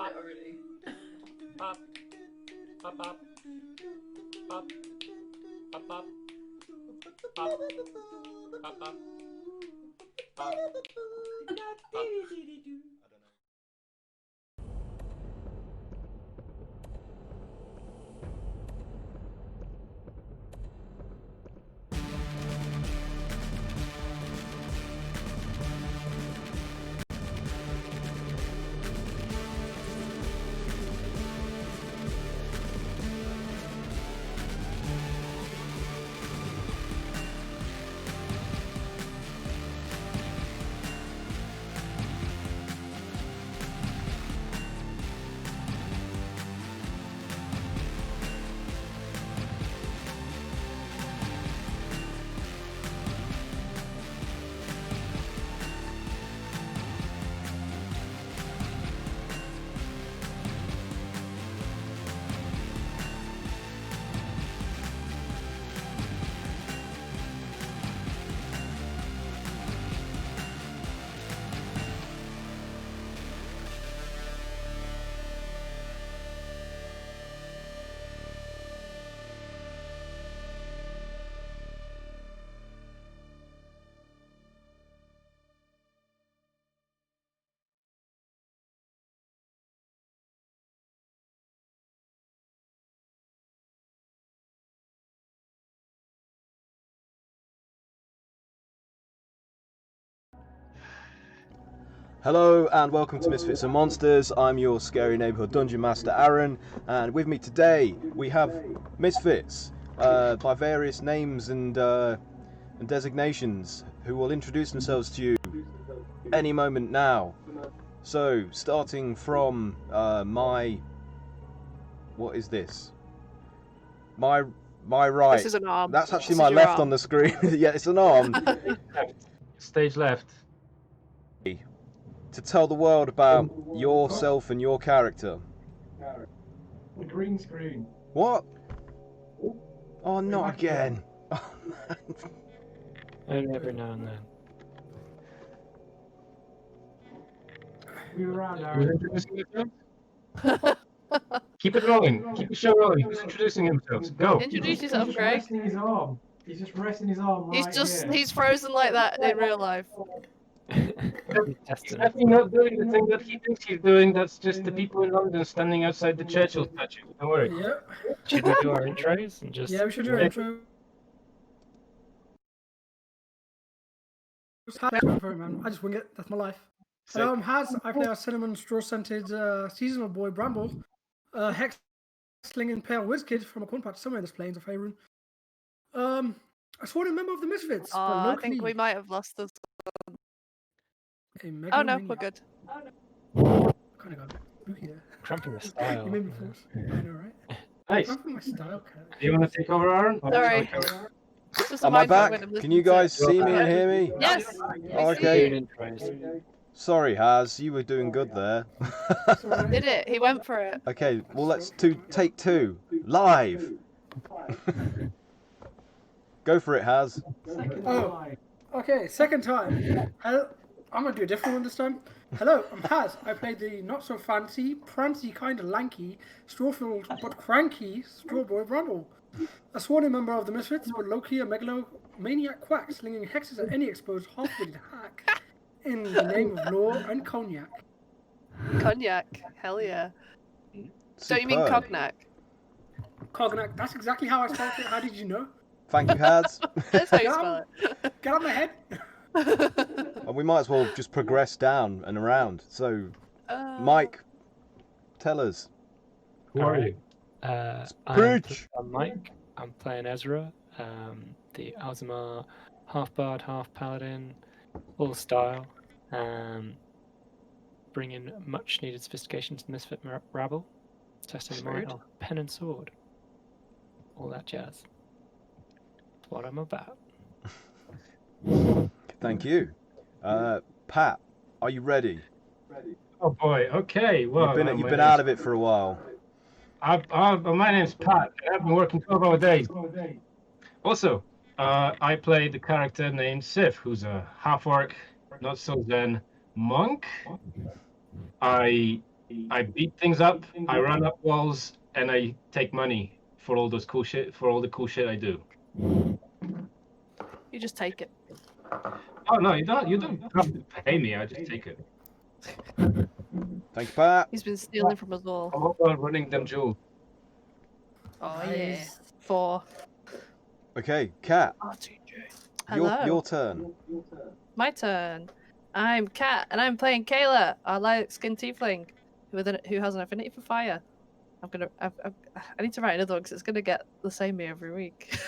it already. Pop. Pop, pop. Pop. Pop, pop. Pop. Pop, pop. Pop. Pop. Hello and welcome to Misfits and Monsters. I'm your scary neighborhood dungeon master Aaron, and with me today we have Misfits by various names and designations, who will introduce themselves to you any moment now. So starting from what is this? My right. This is an arm. That's actually This my is your left arm. on the screen. Yeah, it's an arm. Stage left. To tell the world about yourself and your character. The green screen. What? Oh, not again. Oh, Only every now and then. We were around Who's Aaron. introducing themselves? Keep it rolling. Keep the show rolling. Who's introducing themselves? Go. Introduce He's yourself, just Craig. resting his arm. He's just resting his arm right here. He's frozen like that in real life. He's definitely not doing the thing that he thinks he's doing. That's just the people in London standing outside the Churchill statue. Don't worry. Yep. Should we do our intros and just? Yeah, we should do an intro. Man. I just wing it. That's my life. Hello, I'm Haz. I play our cinnamon straw-scented seasonal boy Bramble, hex-slinging pale whiz kid from a corn patch somewhere in this plains of Faerun. A sworn member of the Misfits, but I locally think we might have lost us. a Oh no, megalomaniac. we're good. Kind of got spooky there. Cramping the You style. made me force. I know, right? Nice. Cramping my style, cat. Do you want to take over, Aaron? Sorry. It's just a am I mindful back? when I'm Can listening you to guys it. see me and hear me? Yes. Okay. Doing intros. Sorry, Haz, you were doing good there. Did it? He went for it. Okay, well let's take two. Live! Go for it, Haz. Oh, okay, second time. Hello, I'm gonna do a different one this time. Hello, I'm Haz. I played the not so fancy, prancy, kind of lanky, straw-filled but cranky straw boy Bramble. A sworn member of the Misfits, but low-key a megalomaniac quack slinging hexes at any exposed half-witted hack in the name of law and cognac. Cognac. Hell yeah. Don't you mean Superb. cognac? Cognac, that's exactly how I spelled it. How did you know? Thank you, Haz. That's how you spell it. Get out of my head. And we might as well just progress down and around. So, Mike, tell us. Who are you? Preach! I'm Mike. I'm playing Ezra, the Alzamar half bard, half paladin, all style. Bringing much needed sophistication to the Misfit rabble. Testing the might Rude. of pen and sword. All that jazz. That's what I'm about. Thank you. Pat, are you ready? Oh boy. Okay. Well, You've been out of it for a while. My name's Pat. I've been working 12-hour days. Also, I play the character named Sif, who's a half-orc, not so zen monk. I I beat things up, I run up walls, and I take money for all those cool shit, for all the cool shit I do. You just take it. Oh no, you don't have to pay me. I just take it. Thank you, Pat. He's been stealing from us all. I'm all about running them jewels. Oh yeah. Nice. 4. Okay, Kat, Hello. your turn. My turn. I'm Kat, and I'm playing Kayla, our light-skinned tiefling, who has an affinity for fire. I need to write another one because it's gonna get the same me every week.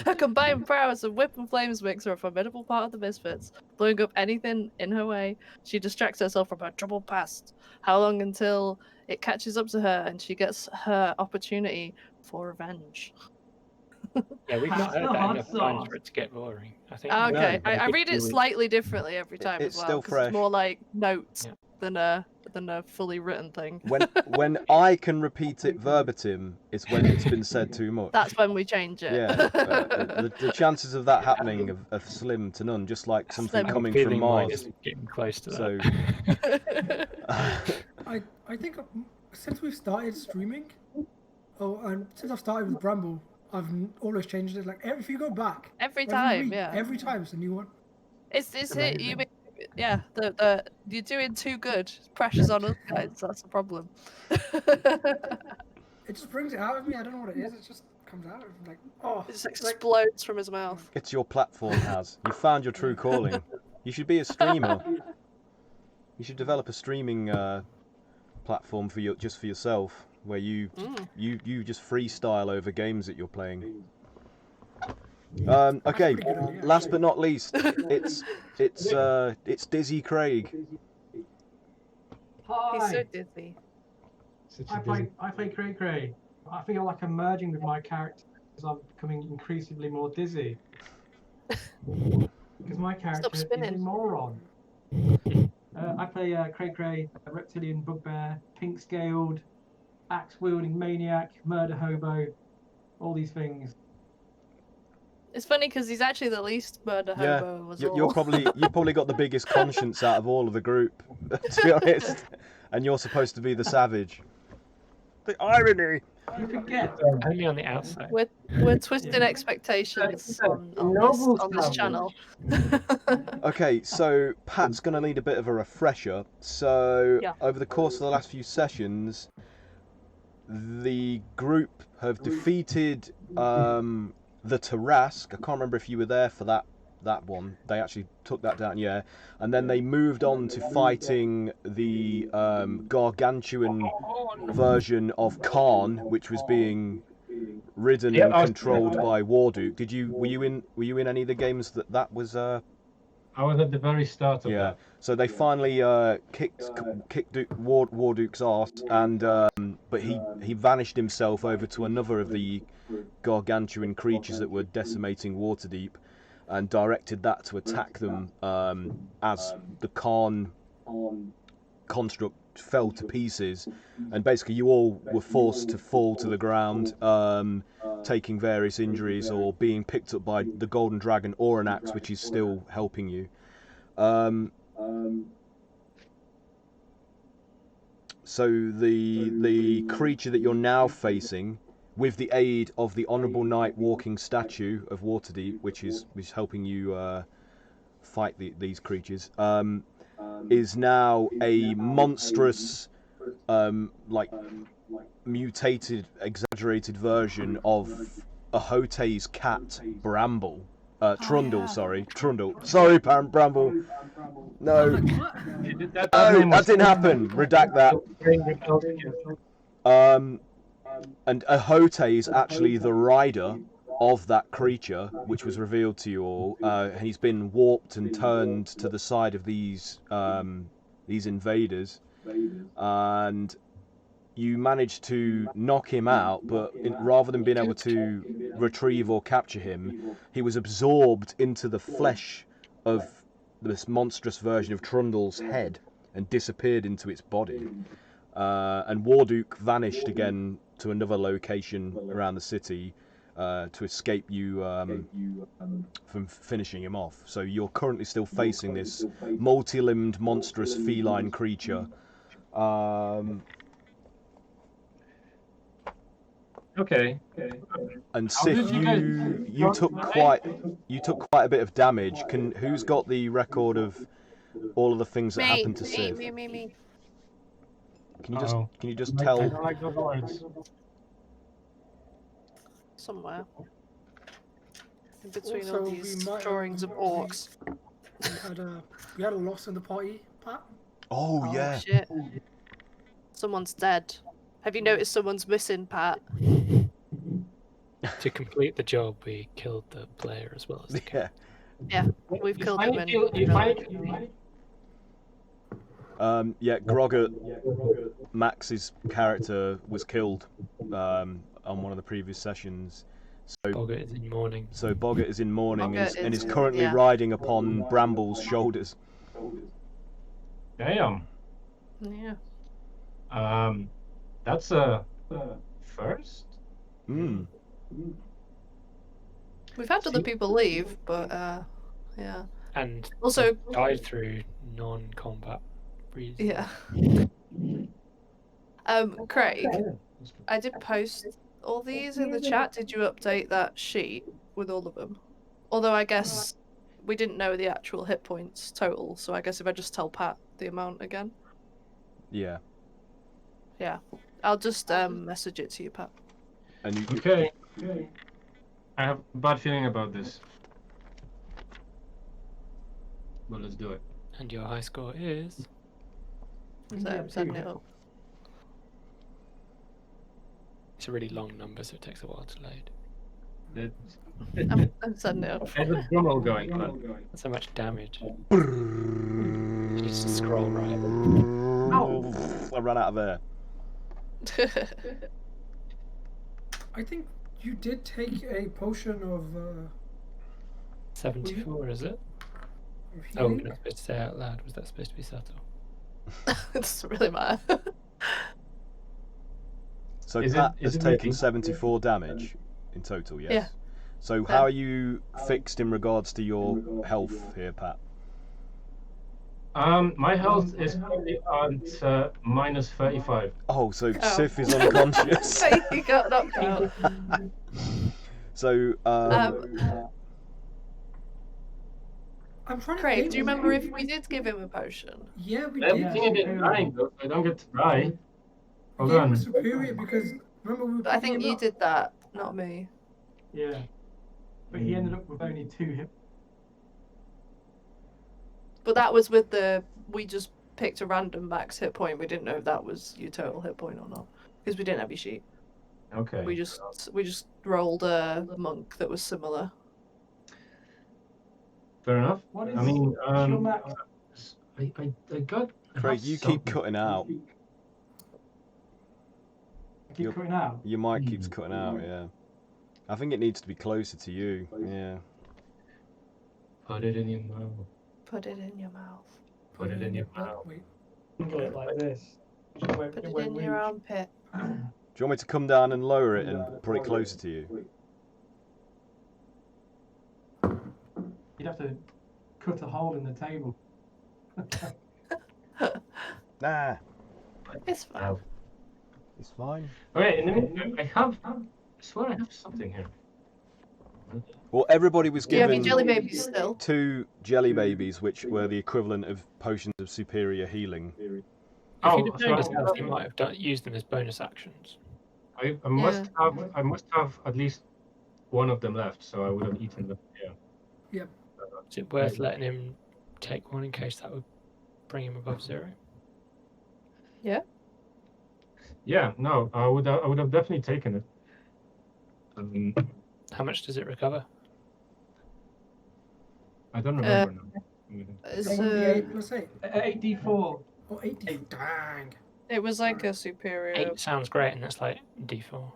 Her combined prowess of whip and flames makes her a formidable part of the Misfits, blowing up anything in her way. She distracts herself from her troubled past. How long until it catches up to her and she gets her opportunity for revenge? Yeah, we've not heard that enough times for it to get boring. I think. Okay, No. I read it slightly differently every time It's as well. still 'Cause fresh. It's more like notes Yeah. than a fully written thing. When I can repeat it verbatim, it's when it's been said too much. That's when we change it. Yeah, the chances of that happening are slim to none, just like something Slim. coming Feeling from like Mars. it's getting close to So, that. I think since we've started streaming, and since I've started with Bramble, I've always changed it. Like if you go back Every time, week, yeah. every time it's a new one. It's it. Yeah, the you're doing too good. Pressure's on us guys. That's the problem. It just brings it out of me. I don't know what it is. It just comes out. I'm like, oh, It just it's like, explodes from his mouth. it's your platform, Has. You found your true calling. You should be a streamer. You should develop a streaming platform for just for yourself, where you just freestyle over games that you're playing. Okay, pretty good idea, last actually. but not least, it's Dizzy Craig. Hi. He's so dizzy. I play Cray-Cray. I feel like I'm merging with my character as I'm becoming increasingly more dizzy. Because my character is a spinning. moron. I play Cray-Cray, a reptilian bugbear, pink-scaled, axe-wielding maniac, murder hobo, all these things. It's funny because he's actually the least murder Yeah, hobo of us you all. probably got the biggest conscience out of all of the group, to be honest. And you're supposed to be the savage. The irony. You forget. Only on the outside. We're twisting expectations on this channel. Okay, so Pat's going to need a bit of a refresher. So, Yeah. over the course of the last few sessions, the group have defeated the Terrasques. I can't remember if you were there for that one. They actually took that down, yeah. And then they moved on to fighting the gargantuan version of Karn, which was being ridden Yeah, and I was- controlled by Warduke. Were you in any of the games that was? I was at the very start of Yeah. that. So they finally kicked Warduke's ass, and but he vanished himself over to another of the gargantuan creatures that were decimating Waterdeep, and directed that to attack them as the Karn construct fell to pieces, and basically you all were forced to fall to the ground, taking various injuries or being picked up by the golden dragon or an axe, which is still helping you. So the creature that you're now facing, with the aid of the Honourable Knight walking statue of Waterdeep, which is helping you fight these creatures, is now a monstrous, like mutated, exaggerated version of a Hote's cat, Bramble. Trundle, sorry. Trundle. Sorry, Bramble. No. That didn't happen. Redact that. And Ahote is actually the rider of that creature, which was revealed to you all. He's been warped and turned to the side of these invaders, and you managed to knock him out, but rather than being able to retrieve or capture him, he was absorbed into the flesh of this monstrous version of Trundle's head and disappeared into its body. And Warduke vanished again to another location around the city to escape you from finishing him off. So you're currently still facing this multi-limbed monstrous feline creature Okay. And How Sif, did you guys- you took quite a bit of damage. Who's got the record of all of the things that Me, happened to me, Sif? me. Can you just I tell? don't like those words. Somewhere. In between Also, all we these might- drawings of orcs. We had a loss in the party, Pat. Oh yeah. Shit. Someone's dead. Have you noticed someone's missing, Pat? To complete the job, we killed the player as well as the Yeah. Yeah, we've killed him and Yeah, Grogger, Max's character was killed on one of the previous sessions. Boggart is in mourning. So Boggart is in mourning Boggart and is is- currently yeah. riding upon Bramble's shoulders. Damn. Yeah. That's a first. Mm. We've had other people leave, but yeah. And Also, died through non-combat reasons. yeah. Craig, I did post all these in the chat. Did you update that sheet with all of them? Although I guess we didn't know the actual hit points total, so I guess if I just tell Pat the amount again. Yeah. Yeah. I'll just message it to you, Pat. And you, Okay. I have a bad feeling about this. But let's do it. And your high score is... So I'm setting it up. It's a really long number, so it takes a while to load. I'm setting it up. There's a drum roll going. That's so much damage. Just scroll right. I ran out of air. I think you did take a potion of 74, is it? of Oh, healing. we're not supposed to say out loud. Was that supposed to be subtle? It doesn't really matter. So Is Pat it has making- taken 74 damage in total, yes? Yeah. So how are you fixed in regards to your health here, Pat? My health is currently at minus 35. Oh, so Oh. Sif is unconscious. He got knocked out. So, I'm trying to Craig, think. do you remember if we did give him a potion? Yeah, we Everything did. is dying though, so I don't get to die. Hold Game on. was superior because remember we were But I think picking him you up. did that, not me. Yeah. But he ended up with only 2 hit. But that was with we just picked a random max hit point. We didn't know if that was your total hit point or not. Because we didn't have your sheet. Okay. We just rolled a monk that was similar. Fair enough. What is, I mean, what's your max? I got. Craig, you keep cutting out. Keep cutting out. Your mic keeps cutting out, yeah. I think it needs to be closer to you, yeah. Put it in your mouth. Put it in your mouth. Put it in your mouth. Wait. Look at it like this. Put it in your armpit. Do you want me to come down and lower it and put it closer to you? You'd have to cut a hole in the table. Nah, It's fine. it's fine. Okay, in the meantime, I swear I have something here. Well, everybody was Do you have your given jelly babies still? 2 jelly babies, which were the equivalent of potions of superior healing. If Oh, you'd have known sorry. yourself, you might have used them as bonus actions. I must have at least one of them left, so I would have eaten them. Yeah. Is it worth letting him take one in case that would bring him above 0? Yeah. No, I would have definitely taken it. How much does it recover? I don't remember now. It's, 1d8 plus 8. 8d4. Oh, 8d. Dang. it was like a superior. 8 sounds great, and that's like D4.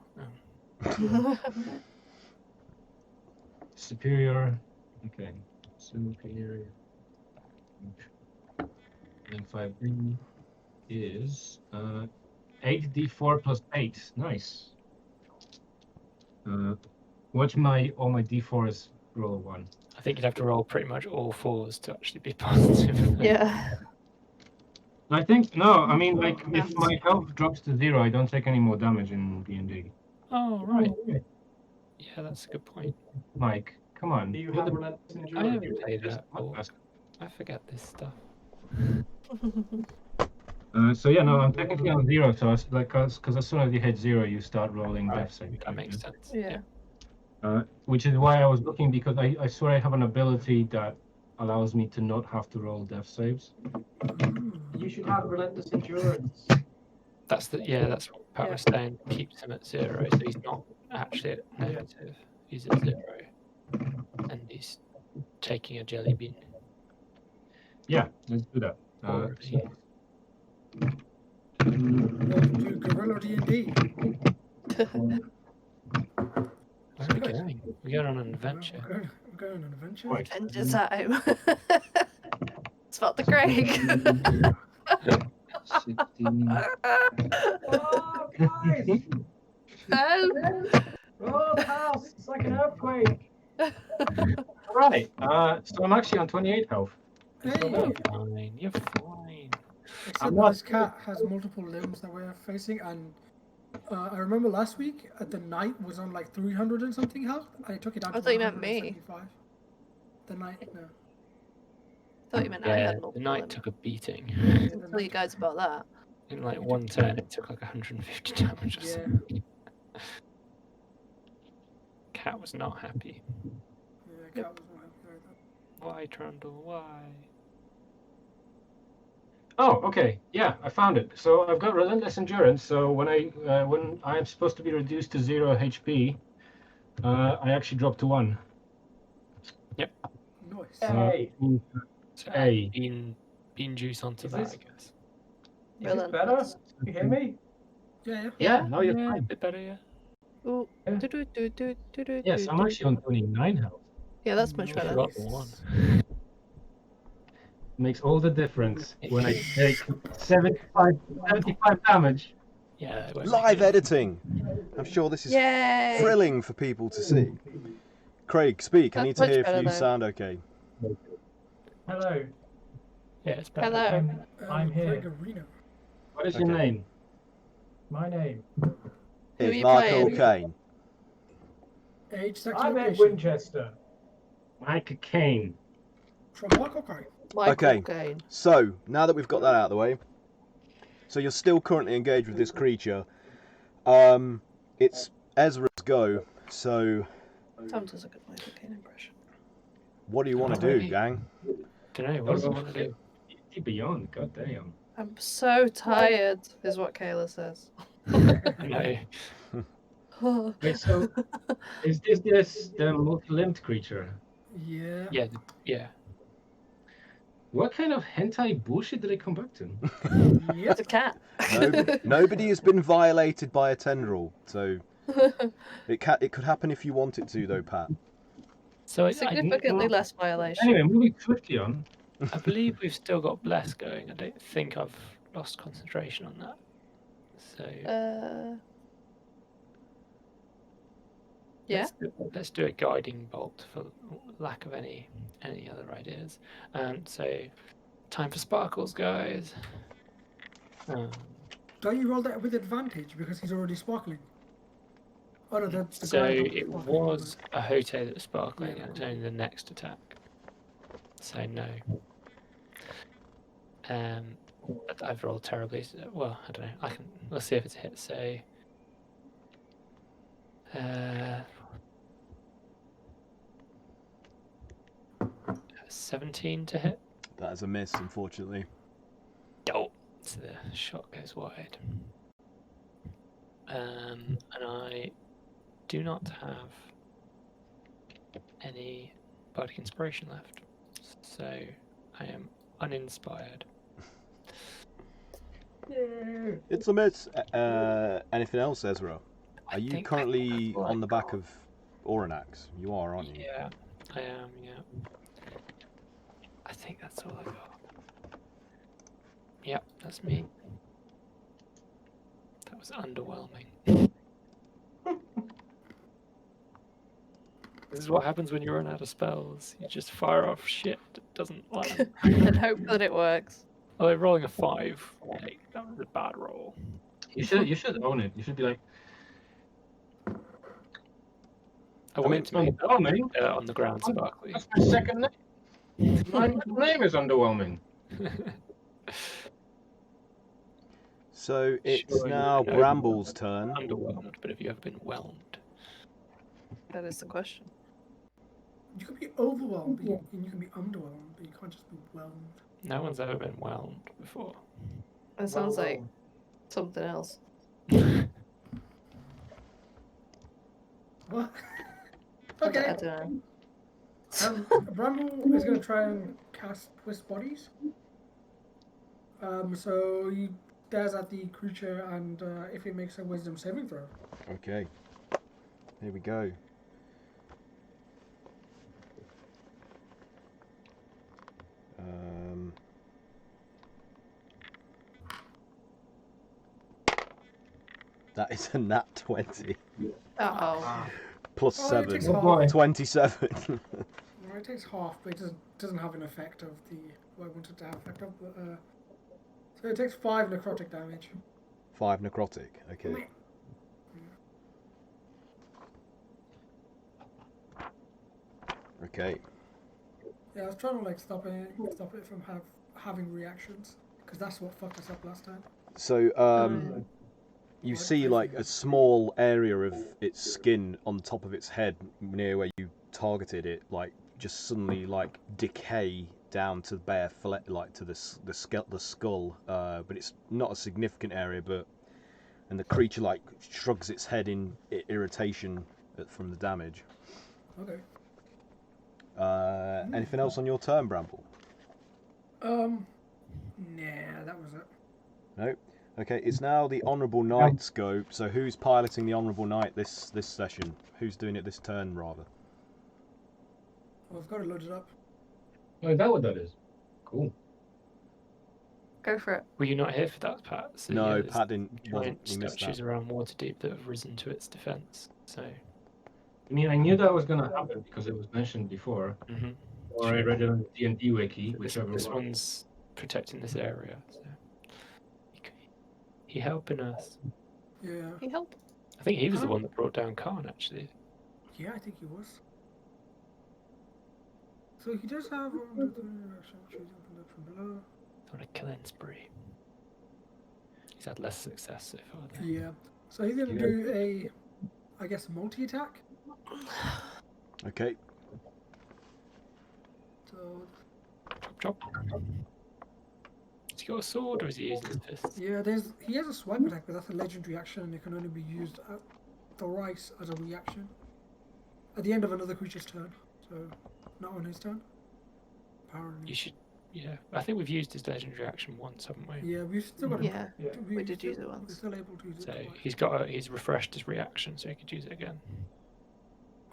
Superior. Okay. Superior. Then 5 is 8d4 plus 8. Nice. Watch all my d4s roll a 1. I think you'd have to roll pretty much all 4s to actually be positive. Yeah. I think no. I mean, like, if my health drops to 0, I don't take any more damage in D&D. Oh, right. Yeah, that's a good point. Mike, come on. Do you You're have the relentless I endurance? haven't played biggest that before. podcast. I forget this stuff. So yeah, no, I'm technically on 0. So it's like, because as soon as you hit 0, you start rolling Right, death save. that makes sense. Yeah. Which is why I was looking, because I swear I have an ability that allows me to not have to roll death saves. You should have relentless endurance. That's what Pat was saying. Keeps him at 0, so he's not actually at negative. He's at 0, and he's taking a jelly bean. Yeah, let's do that. Already. Welcome to Guerrilla D&D. Where are we going? We're going on an adventure. We're going on an adventure. Right. Adventure time. Spot the Craig. 16. Oh, guys! Help. Oh, the house! It's like an earthquake. Right. So I'm actually on 28 health. Hey, You're fine. You're fine. except that this cat has multiple limbs that we're facing, and I remember last week the knight was on like 300 and something health. I took it down to I thought you meant me. 175. The knight, no. I thought you meant I Yeah, had the multiple knight limbs. took a beating. I'll tell you guys about that. In like one turn, it took like 150 damage or Yeah. something. Cat was not happy. Yeah, cat was not happy like that. Why, Trundle? Why? Oh, okay. Yeah, I found it. So I've got relentless endurance. So when I'm supposed to be reduced to 0 HP, I actually drop to 1. Nice. Hey, So Hey. bean juice onto Is that, this- I guess. is this better? Relentless. You hear me? Yeah. Yeah, no, you're Yeah, a fine. bit better, yeah. Ooh. Yeah. Yes, I'm actually on 29 health. Yeah, that's much I better. forgot the one. Makes all the difference when I take 75 damage. Yeah, it won't Live make it. editing. I'm sure this is Yay! thrilling for people to see. Craig, speak. I That's need to much hear if better you though. sound okay. Hello, Yeah, it's better. Hello. I'm here. Gregarino. What is your Okay. name? My name. Who are If you Michael playing? Caine. Age, sex, I'm Ed location. Winchester. Mike Kane. From Michael Cray. Michael Okay. Caine. So, now that we've got that out of the way, so you're still currently engaged with this creature. It's Ezra's go, so Tom does a good Michael Caine impression. what do you want to do, Alright. gang? Don't know, what do I want to do? Beyond, goddamn. I'm so tired, is what Kayla says. I know. Wait, so is this the multi-limbed creature? Yeah. Yeah. What kind of hentai bullshit did I come back to? It's a cat. Nobody has been violated by a tendril, so it could happen if you want it to, though, Pat. So Significantly less violation. Anyway, moving swiftly on. I believe we've still got Bless going. I don't think I've lost concentration on that. So Yeah. let's do a guiding bolt for lack of any other ideas. So time for sparkles, guys. Don't you roll that with advantage because he's already sparkling? Oh no, that's the So guy it sparkling. was a Hote that was sparkling, Yeah. and it's only the next attack. So no. But I've rolled terribly. So, well, I don't know. Let's see if it's a hit. So. 17 to hit. That is a miss, unfortunately. Oh, so the shot goes wide. And I do not have any bardic inspiration left, so I am uninspired. It's a miss. Anything else, Ezra? I Are you think currently that's all on I the back got. of Oranax? You are, aren't you? Yeah, I am. Yeah. I think that's all I got. Yep, that's me. That was underwhelming. This is what happens when you run out of spells. You just fire off shit that doesn't land. And hope that it works. Although rolling a 5, like, that was a bad roll. You should own it. You should be like, I want mean, it to make underwhelming. on the ground sparkly. That's my second name. My middle name is underwhelming. So it's Sure, now you know, Bramble's turn. Underwhelmed, but have you ever been whelmed? That is the question. You can be overwhelmed, and you can be underwhelmed, but you can't just be whelmed. No one's ever been whelmed before. That sounds like something else. What? I Okay. don't know. Bramble is going to try and cast Twist Bodies. So he stares at the creature, and if it makes a Wisdom saving throw. Okay. Here we go. That is a nat 20. Uh-oh. Plus Oh, it 7. takes Oh half. boy. 27. Well, it takes half, but it doesn't have an effect of the what I wanted to have effect of. But, so it takes 5 necrotic damage. 5 necrotic. Okay. Okay. Yeah, I was trying to like stop it from having reactions, because that's what fucked us up last time. So you see like a small area of its skin on top of its head near where you targeted it, like just suddenly like decay down to bare like to the skull. But it's not a significant area. And the creature like shrugs its head in irritation from the damage. Okay. Anything else on your turn, Bramble? Nah, that was it. No. Okay, it's now the Honourable Knight's go. So who's piloting the Honourable Knight this session? Who's doing it this turn, rather? Well, I've got it loaded up. Oh, is that what that is? Cool. Go for it. Were you not here for that, Pat? So, No, yeah, there's Pat didn't. giant He missed statues that. around Waterdeep that have risen to its defense. So, I mean, I knew that was going to happen because it was mentioned before, mhm. or I read it on the D&D wiki, So whichever this one. one's protecting this area. So he helping us. Yeah. Can you help? I think he was the one that brought down Karn, actually. Yeah, I think he was. So he does have choosing from below. On a killing spree. He's had less success so far. Though. Yeah. So he's gonna do a, I guess, multi-attack. Okay. So Chop, chop. Has he got a sword or is he using his fists? yeah, he has a swipe attack, but that's a legendary action, and it can only be used at thrice as a reaction at the end of another creature's turn. So not on his turn. Apparently. You should. Yeah, I think we've used his legendary action once, haven't we? Yeah, we've still got. Yeah, we did still, use it We're once. still able to use So it twice. he's refreshed his reaction, so he could use it again.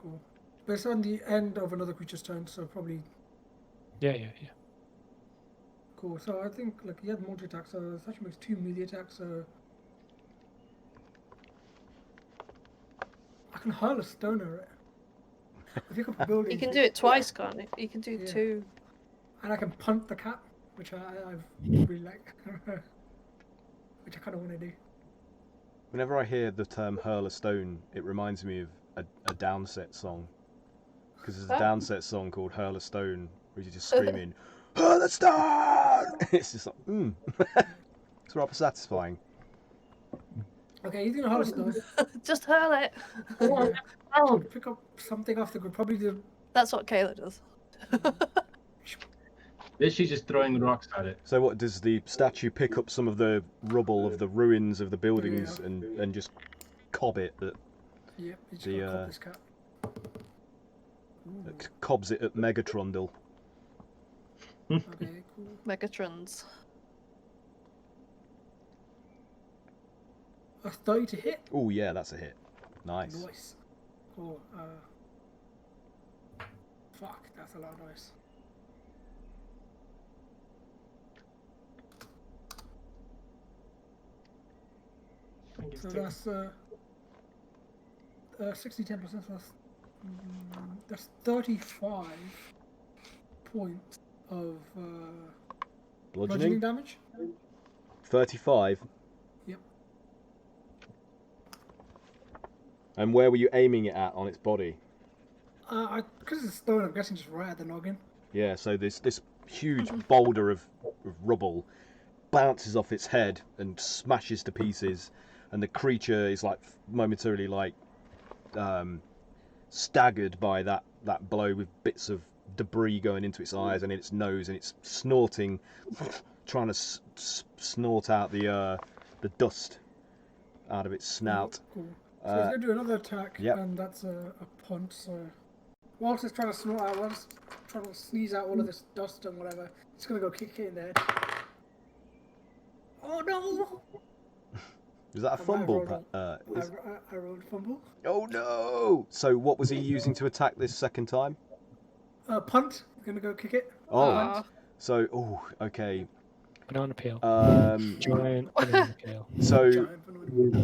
Cool. But it's on the end of another creature's turn, so probably Yeah. cool. So I think like he had multi attacks, so such makes 2 melee attacks. So I can hurl a stone at it. I think I'm building. You can do it twice, can't you? You can do Yeah. 2. And I can punt the cat, which I've really like, which I kind of want to do. Whenever I hear the term hurl a stone, it reminds me of a downset song. Because there's a downset song called Hurl a Stone, where you're just screaming, hurl a stone! It's just like, It's rather satisfying. Okay, he's gonna hurl a stone. Just hurl it. Oh, pick up something off the ground. Probably the. That's what Kayla does. Is she just throwing rocks at it? So what, does the statue pick up some of the rubble of the ruins of the buildings and just cob it at Yeah, he's just gonna cop this cat. cobs it at Megatrondle? Okay, cool. Megatrons. A 30 to hit. Oh yeah, that's a hit. Nice. Nice. Cool. Fuck, that's a lot of noise. So that's 60, 10%, so that's 35 points of Bludgeoning. damage. 35. Yep. And where were you aiming it at on its body? Because it's stone, I'm guessing just right at the noggin. Yeah, so this huge boulder of rubble bounces off its head and smashes to pieces, and the creature is like momentarily like staggered by that blow, with bits of debris going into its eyes and in its nose, and it's snorting, trying to snort out the dust out of its snout. Cool. So he's going to do another attack, Yep. and that's a punt. So whilst it's trying to snort out, whilst it's trying to sneeze out all of this dust and whatever, it's going to go kick it in the head. Oh no! Is that a fumble? I rolled a fumble. Oh no! So what was he using to attack this second time? Punt. Going to go kick it. Oh, so okay. Banana peel. Um, Giant banana peel. So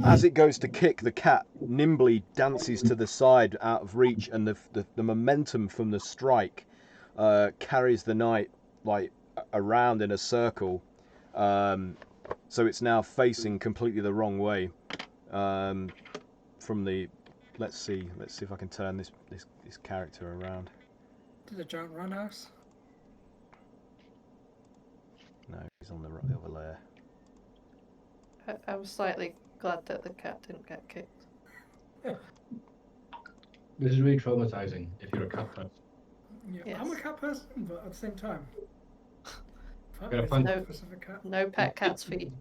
as it goes to kick, the cat nimbly dances to the side out of reach, and the momentum from the strike carries the knight like around in a circle. So it's now facing completely the wrong way. From the let's see if I can turn this character around. To the giant roundhouse. No, he's on the other layer. I'm slightly glad that the cat didn't get kicked. This is really traumatizing if you're a cat person. Yeah, Yes. I'm a cat person, but at the same time. Gotta find- No. Specific cat. No pet cat's feet.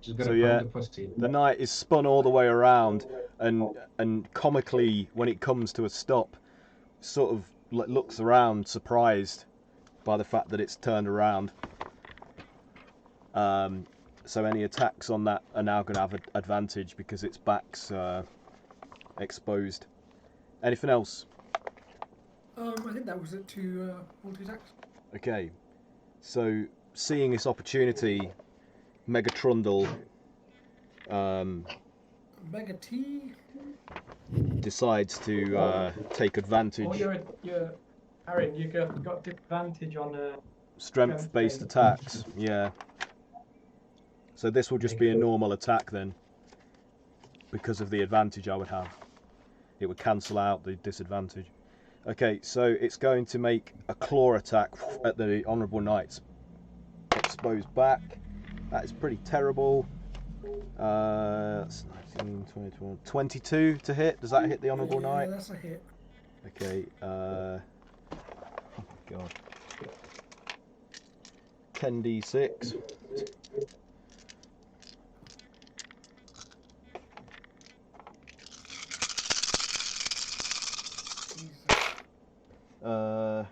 Just gotta So, find yeah, the pussy. The knight is spun all the way around, and comically, when it comes to a stop, sort of looks around, surprised by the fact that it's turned around. So any attacks on that are now going to have an advantage because its back's exposed. Anything else? I think that was it to multi-attacks. Okay. So seeing this opportunity, Megatrundle Mega T. decides to take advantage. Or you're Aaron, you got advantage on Strength-based attacks, yeah. So this will just be a normal attack then, because of the advantage I would have. It would cancel out the disadvantage. Okay, so it's going to make a claw attack at the Honourable Knight's exposed back. That is pretty terrible. That's 19, 20, 21, 22 to hit. Does that hit the Honourable Knight? Yeah, that's a hit. Okay, oh God. 10d6. Jesus.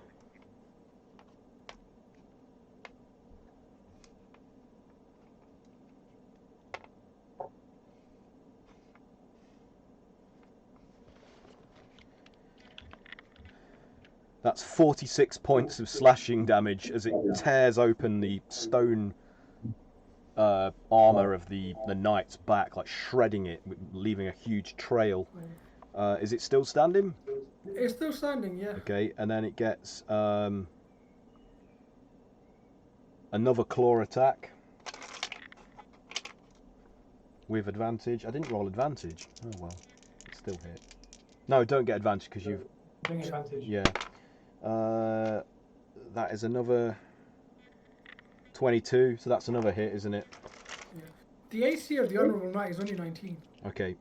That's 46 points of slashing damage as it tears open the stone armor of the knight's back, like shredding it, leaving a huge trail. Is it still standing? It's still standing, yeah. Okay, and then it gets another claw attack with advantage. I didn't roll advantage. Oh well, it still hit. No, don't get advantage because you've. doing advantage. Yeah. That is another 22, so that's another hit, isn't it? Yeah. The AC of the Honourable Knight is only 19. Okay.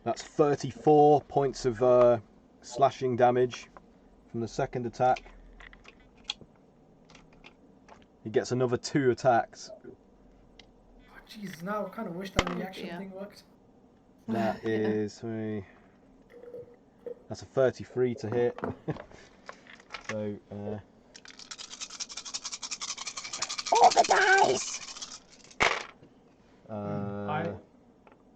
That's 34 points of slashing damage from the second attack. He gets another 2 attacks. Oh, Jesus, now I kind of wish that reaction Yeah. thing worked. That is that's a 33 to hit. So all the dice.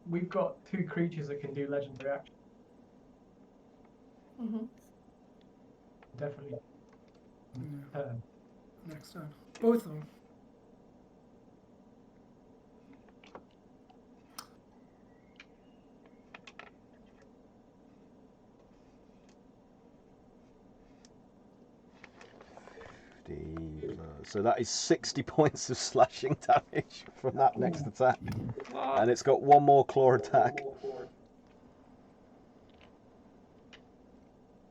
We've got 2 creatures that can do legendary action. Mm-hmm. definitely. Yeah. Next turn. Both of them. So that is 60 points of slashing damage from that next attack. And it's got one more claw attack.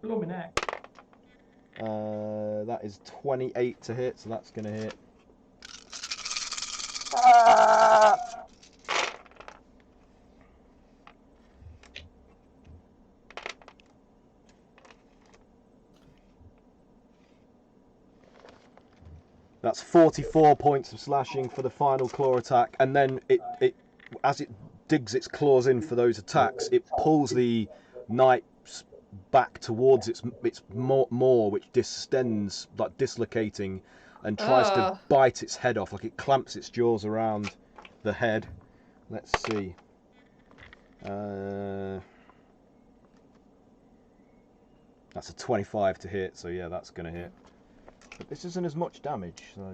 Blumeneck. That is 28 to hit, so that's going to hit. Ah! That's 44 points of slashing for the final claw attack, and then as it digs its claws in for those attacks, it pulls the knight back towards its maw, which distends, like dislocating, and tries to bite its head off, like it clamps its jaws around the head. Let's see. That's a 25 to hit, so yeah, that's going to hit. But this isn't as much damage, so...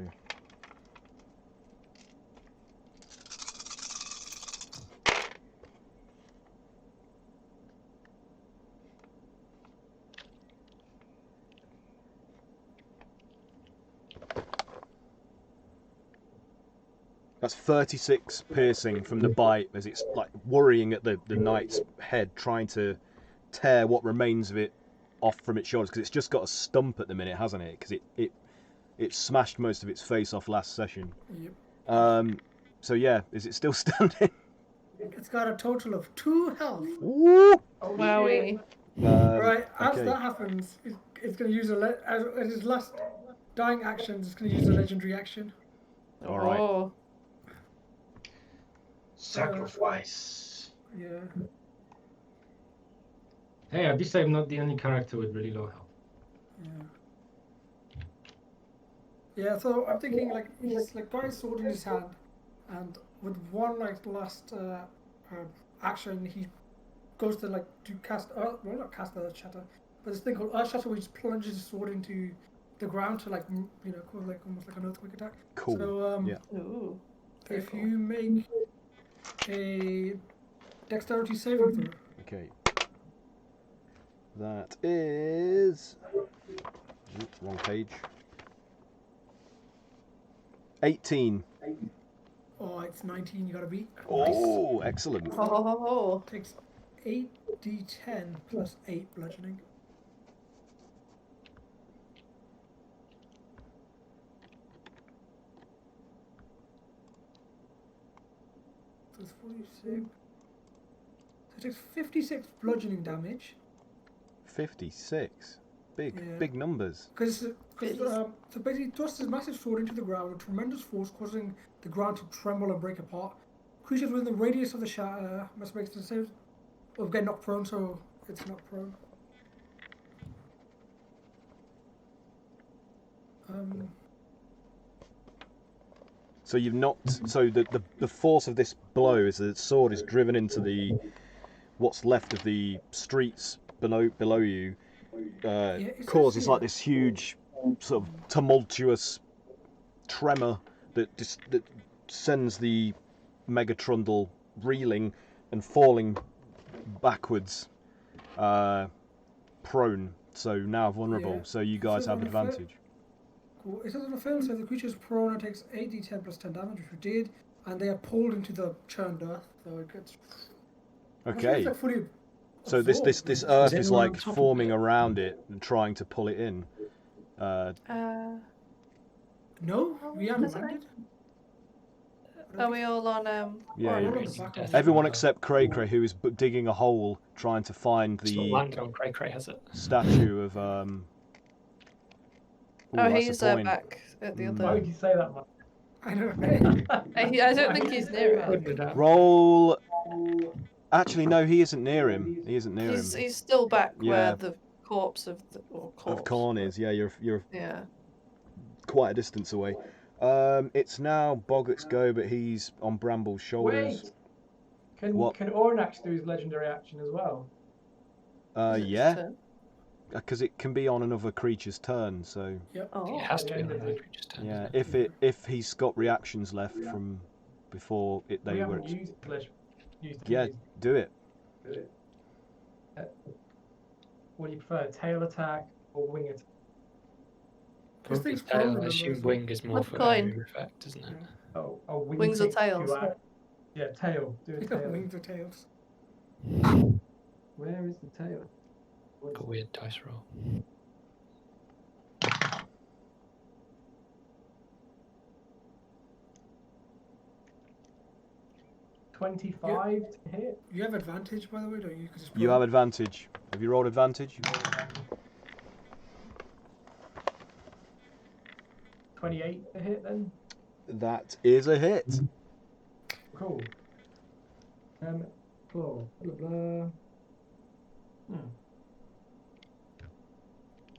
That's 36 piercing from the bite as it's like worrying at the knight's head, trying to tear what remains of it off from its shoulders, because it's just got a stump at the minute, hasn't it? Because it smashed most of its face off last session. Yep. So yeah, is it still standing? It's got a total of 2 health. Woo! Wowie. Right, as okay. that happens, it's going to use as its last dying action, it's going to use a legendary action. All right. Oh. Sacrifice. Yeah. Hey, at least I'm not the only character with really low health. Yeah. Yeah, so I'm thinking like he's like got his sword in his hand, and with one like last action, he goes to like to cast well not cast Earth Shatter, but this thing called Earth Shatter, where he just plunges his sword into the ground to like like almost like an earthquake attack. Cool. So yeah. Ooh. if you make a dexterity saving throw. Okay. That is... Oops, wrong page. 18. Oh, it's 19. You gotta beat. Oh, excellent. Oh. Takes 8d10 plus 8 bludgeoning. So it's 46. So it takes 56 bludgeoning damage. 56. Big, Yeah. big numbers. Because so basically it thrusts his massive sword into the ground with tremendous force, causing the ground to tremble and break apart. Creatures within the radius of the shatter must make the save of getting knocked prone, so it's not prone. So you've knocked. So the force of this blow is that the sword is driven into the what's left of the streets below you. Causes like this huge sort of tumultuous tremor that sends the Megatrundle reeling and falling backwards, prone. So now vulnerable. Yeah. So you guys have advantage. Cool. It says on the fail save, the creature is prone and takes 8d10 plus 10 damage, which we did, and they are pulled into the churned earth. So it gets. Okay. Like fully So this absorbed. earth Is is anyone like on top of forming it? around it and trying to pull it in. No, we haven't Does it? landed. Are we all on Yeah, All yeah. on the Raising back death. of Everyone the- except Cray-Cray, who is digging a hole trying to find It's not the landed on Cray-Cray, has it? statue of. Oh, that's he's a point. back at the Why other. would you say that, man? I know. I don't think he's near it. Couldn't have. Roll. Actually, no, he isn't near him. He isn't near him. He's still back Yeah. where the corpse of the Of Karn is, yeah. You're Yeah. quite a distance away. It's now Boggart's go, but he's on Bramble's shoulders. Wait! Can What? Ornax do his legendary action as well? Yeah. because it can be on another creature's turn. So Oh. It has to be At the on end of another the- creature's turn. yeah, doesn't it? if he's got reactions left from before We they were. haven't used flesh. Used Yeah, these. do it. What do you prefer, tail attack or wing attack? This Probably thing's tail. I phenomenal, assume isn't it? wing is more Flip for coin. area effect, isn't it? Oh, wing Wings or takes 2 tails? act- Yeah, tail. Do a tail. Wings or tails. Where is the tail? What Got a is weird dice roll. 25 to hit? You have advantage, by the way, don't you? 'Cause it's You prone. have advantage. Have you rolled advantage? 28 to hit then? That is a hit. Cool. Claw. Blah blah.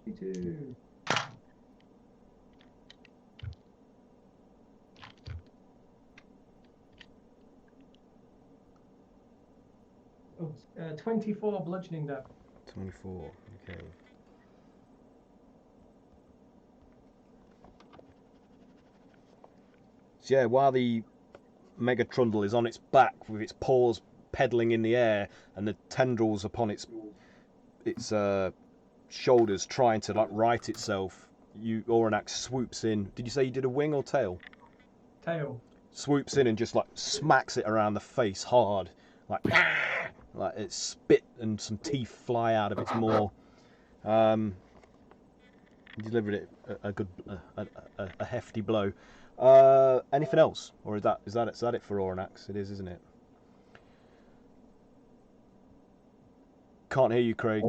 52. Oh, 24 bludgeoning damage. 24. Okay. So yeah, while the Mega Trundle is on its back with its paws pedaling in the air and the tendrils upon its shoulders trying to like right itself, Oranax swoops in. Did you say you did a wing or tail? Tail. Swoops in and just like smacks it around the face hard, like it's spit and some teeth fly out of its maw. Delivered it a hefty blow. Anything else, or is that it for Oranax? It is, isn't it? Can't hear you, Craig.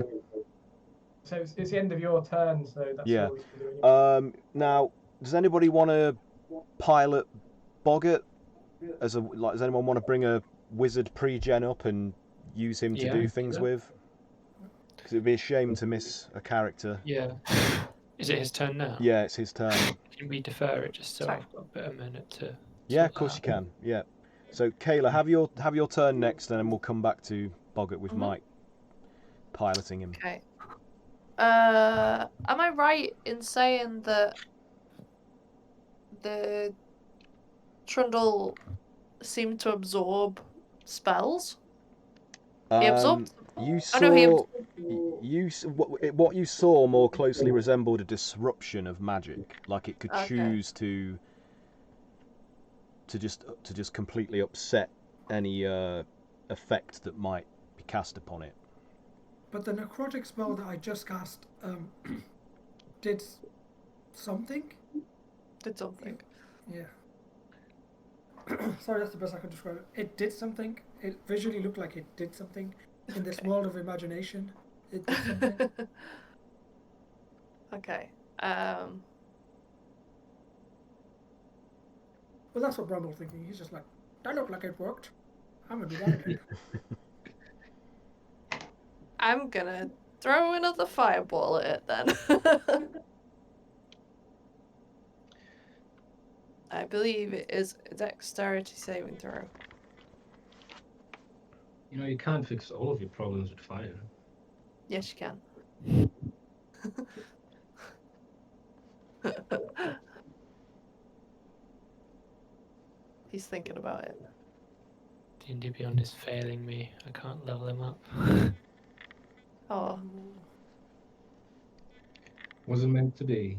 So it's the end of your turn, so that's Yeah. all we can do. Now, does anybody want to pilot Boggart as does anyone want to bring a wizard pre-gen up and use him to Yeah, do things yeah. with? Because it'd be a shame to miss a character. Yeah. Is it his turn now? Yeah, it's his turn. Can we defer it just so Sorry. I've got a bit of a minute to? Yeah, sort of course you that out? can. Yeah. So Kayla, have your turn next, and then we'll come back to Boggart with Mike piloting him. Okay. Am I right in saying that the Trundle seemed to absorb spells? He absorbed. You Oh no, he saw what you saw more closely resembled a disruption of magic, like it could Okay. choose to just completely upset any effect that might be cast upon it. But the necrotic spell that I just cast did something. did something. Yeah. Sorry, that's the best I can describe it. It did something. It visually looked like it did something in this world of imagination. It did something. Okay. Well, that's what Brumble's thinking. He's just like, that looked like it worked. I'm gonna do that again. I'm gonna throw another fireball at it then. I believe it is a dexterity saving throw. You know, you can't fix all of your problems with fire. Yes, you can. He's thinking about it. D&D Beyond is failing me. I can't level him up. Oh, Wasn't meant to be.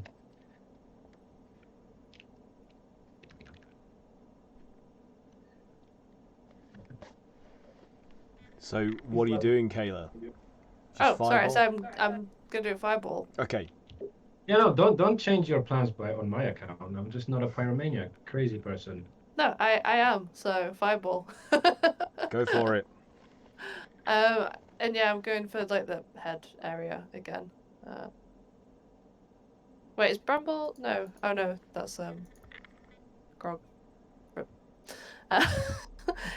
So what are you doing, Kayla? oh, Just sorry. fireball? So I'm gonna do a fireball. Okay. Yeah, no, don't change your plans on my account. I'm just not a pyromaniac, crazy person. No, I am. So fireball. Go for it. And yeah, I'm going for like the head area again. Wait, is Bramble? No. Oh no, that's Grog.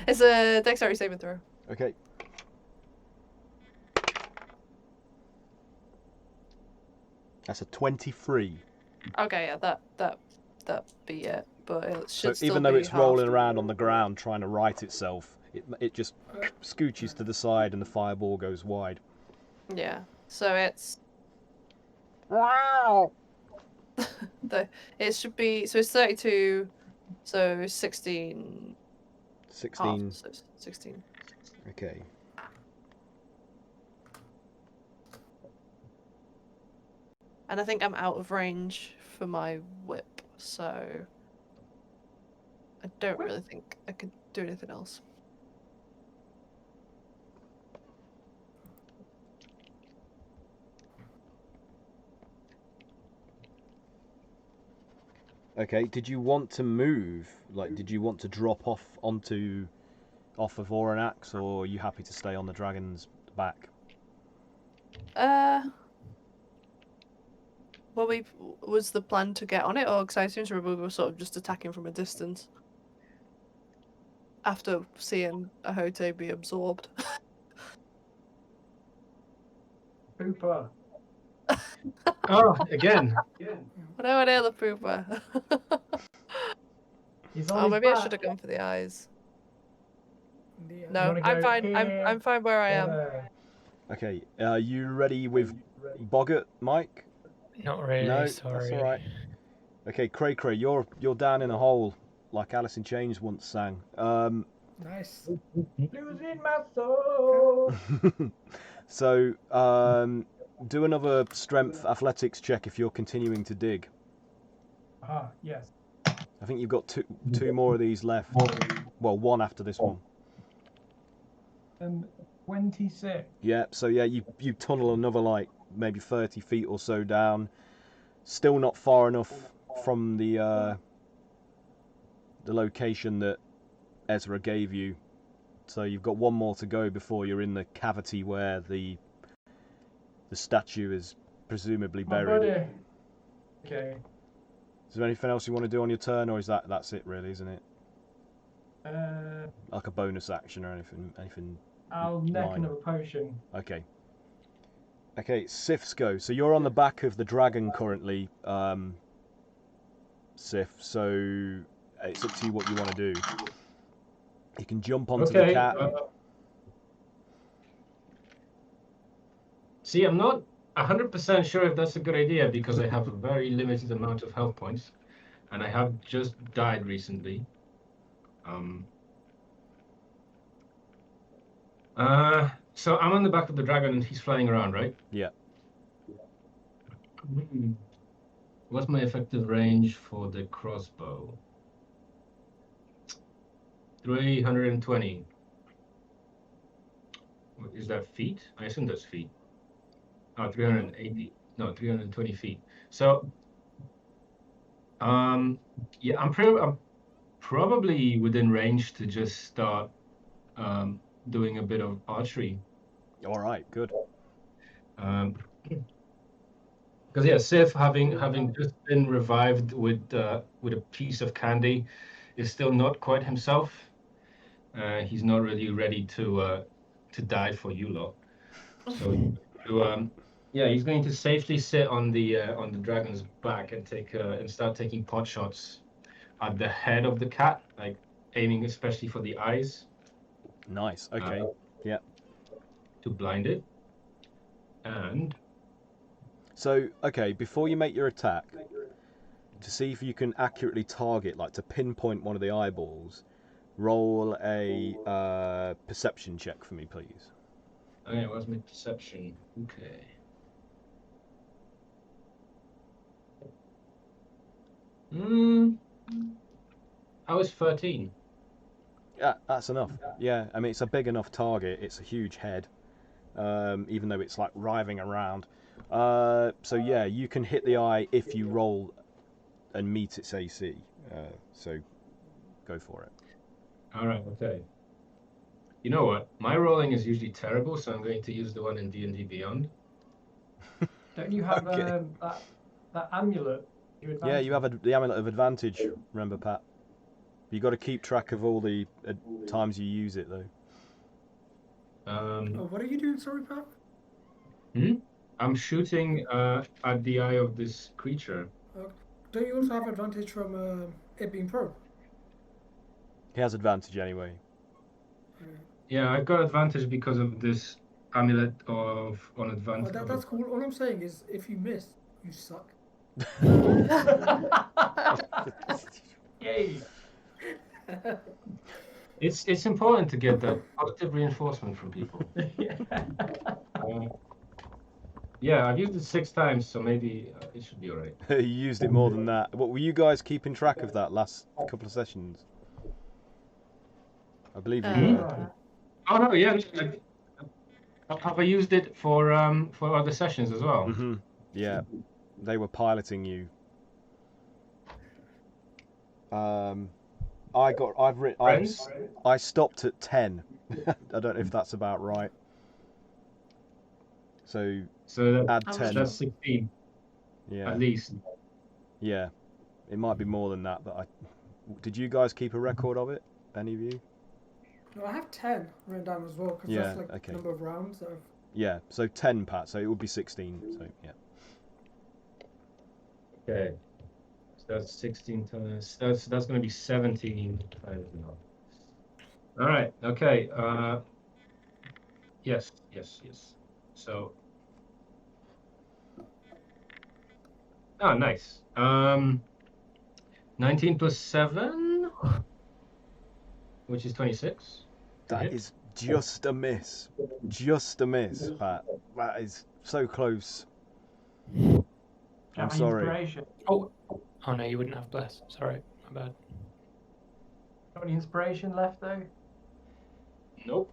It's a dexterity saving throw. Okay. That's a 23. Okay, yeah, that be it. But it So should still even though be it's rolling halved. around on the ground trying to right itself, it just scooches to the side and the fireball goes wide. Yeah. So it's It should be, so it's 32, so 16. 16. Half, so 16. Okay. And I think I'm out of range for my whip, so I don't really think I could do anything else. Okay, did you want to move? Like, did you want to drop off of Vorenax, or are you happy to stay on the dragon's back? Well, was the plan to get on it, or because I seem to remember we were sort of just attacking from a distance after seeing Ahote be absorbed. Pooper. Oh, again. I don't want to hear the pooper. He's on Oh, his maybe I back. should have gone for the eyes. The, No, wanna I'm go fine. here I'm fine where I or am. there? Okay, are you ready with Boggart, Mike? Not really, No, sorry. that's all right. Okay, Cray-Cray, you're down in a hole, like Alice in Chains once sang. nice. Losing my soul. So, do another strength athletics check if you're continuing to dig. Ah, yes. I think you've got two more of these left. Well, one after this one. 26. Yeah, so yeah, you tunnel another like maybe 30 feet or so down. Still not far enough from the location that Ezra gave you. So you've got one more to go before you're in the cavity where the statue is presumably My buried. buddy. Okay. Is there anything else you want to do on your turn, or is that's it really, isn't it? Like a bonus action or anything? I'll neck minor? another potion. Okay. Okay, Sif's go. So you're on the back of the dragon currently, Sif. So it's up to you what you want to do. You can jump onto the cat. See, I'm not 100% sure if that's a good idea because I have a very limited amount of health points, and I have just died recently. So I'm on the back of the dragon and he's flying around, right? Yeah. What's my effective range for the crossbow? 320. Is that feet? I assume that's feet. Oh, 380. No, 320 feet. So, yeah, I'm probably within range to just start doing a bit of archery. All right, good. Because yeah, Sif, having just been revived with a piece of candy, is still not quite himself. He's not really ready to die for you lot. So, yeah, he's going to safely sit on the dragon's back and start taking pot shots at the head of the cat, like aiming especially for the eyes. Nice. Okay. Yeah. To blind it. And so, okay, before you make your attack, to see if you can accurately target, like to pinpoint one of the eyeballs, roll a perception check for me, please. Okay, what's my perception? Okay. I was 13. Yeah, that's enough. Yeah, I mean, it's a big enough target. It's a huge head, even though it's like writhing around. So yeah, you can hit the eye if you roll and meet its AC. So go for it. All right, okay. You know what? My rolling is usually terrible, so I'm going to use the one in D&D Beyond. Don't you have Okay. that amulet? Yeah, you have the amulet of advantage. Remember, Pat. You got to keep track of all the times you use it, though. What are you doing? Sorry, Pat. I'm shooting at the eye of this creature. Don't you also have advantage from it being pro? He has advantage anyway. Yeah, I've got advantage because of this amulet on advantage. That's cool. All I'm saying is, if you miss, You suck. Yay! It's important to get that positive reinforcement from people. Yeah. Yeah, I've used it 6 times, so maybe it should be alright. You used it more than that. What were you guys keeping track of that last couple of sessions? I believe you were. Oh no, yeah. Have I used it for other sessions as well? Yeah, they were piloting you. I stopped at 10. I don't know if that's about right. So add 10. That's 16. Yeah. At least. Yeah, it might be more than that, but did you guys keep a record of it? Any of you? No, I have 10 written down as well, because Yeah, that's like okay. the number of rounds that I've... Yeah, so 10, Pat, so it would be 16, so yeah. Okay. So that's 16 times. That's going to be 17 times now. All right. Okay. Yes. So. Oh, nice. 19 plus 7, which is 26. That is just a miss. Just a miss, Pat. That is so close. I'm sorry. Inspiration. Oh no, you wouldn't have bless. Sorry, my bad. Got any inspiration left though? Nope.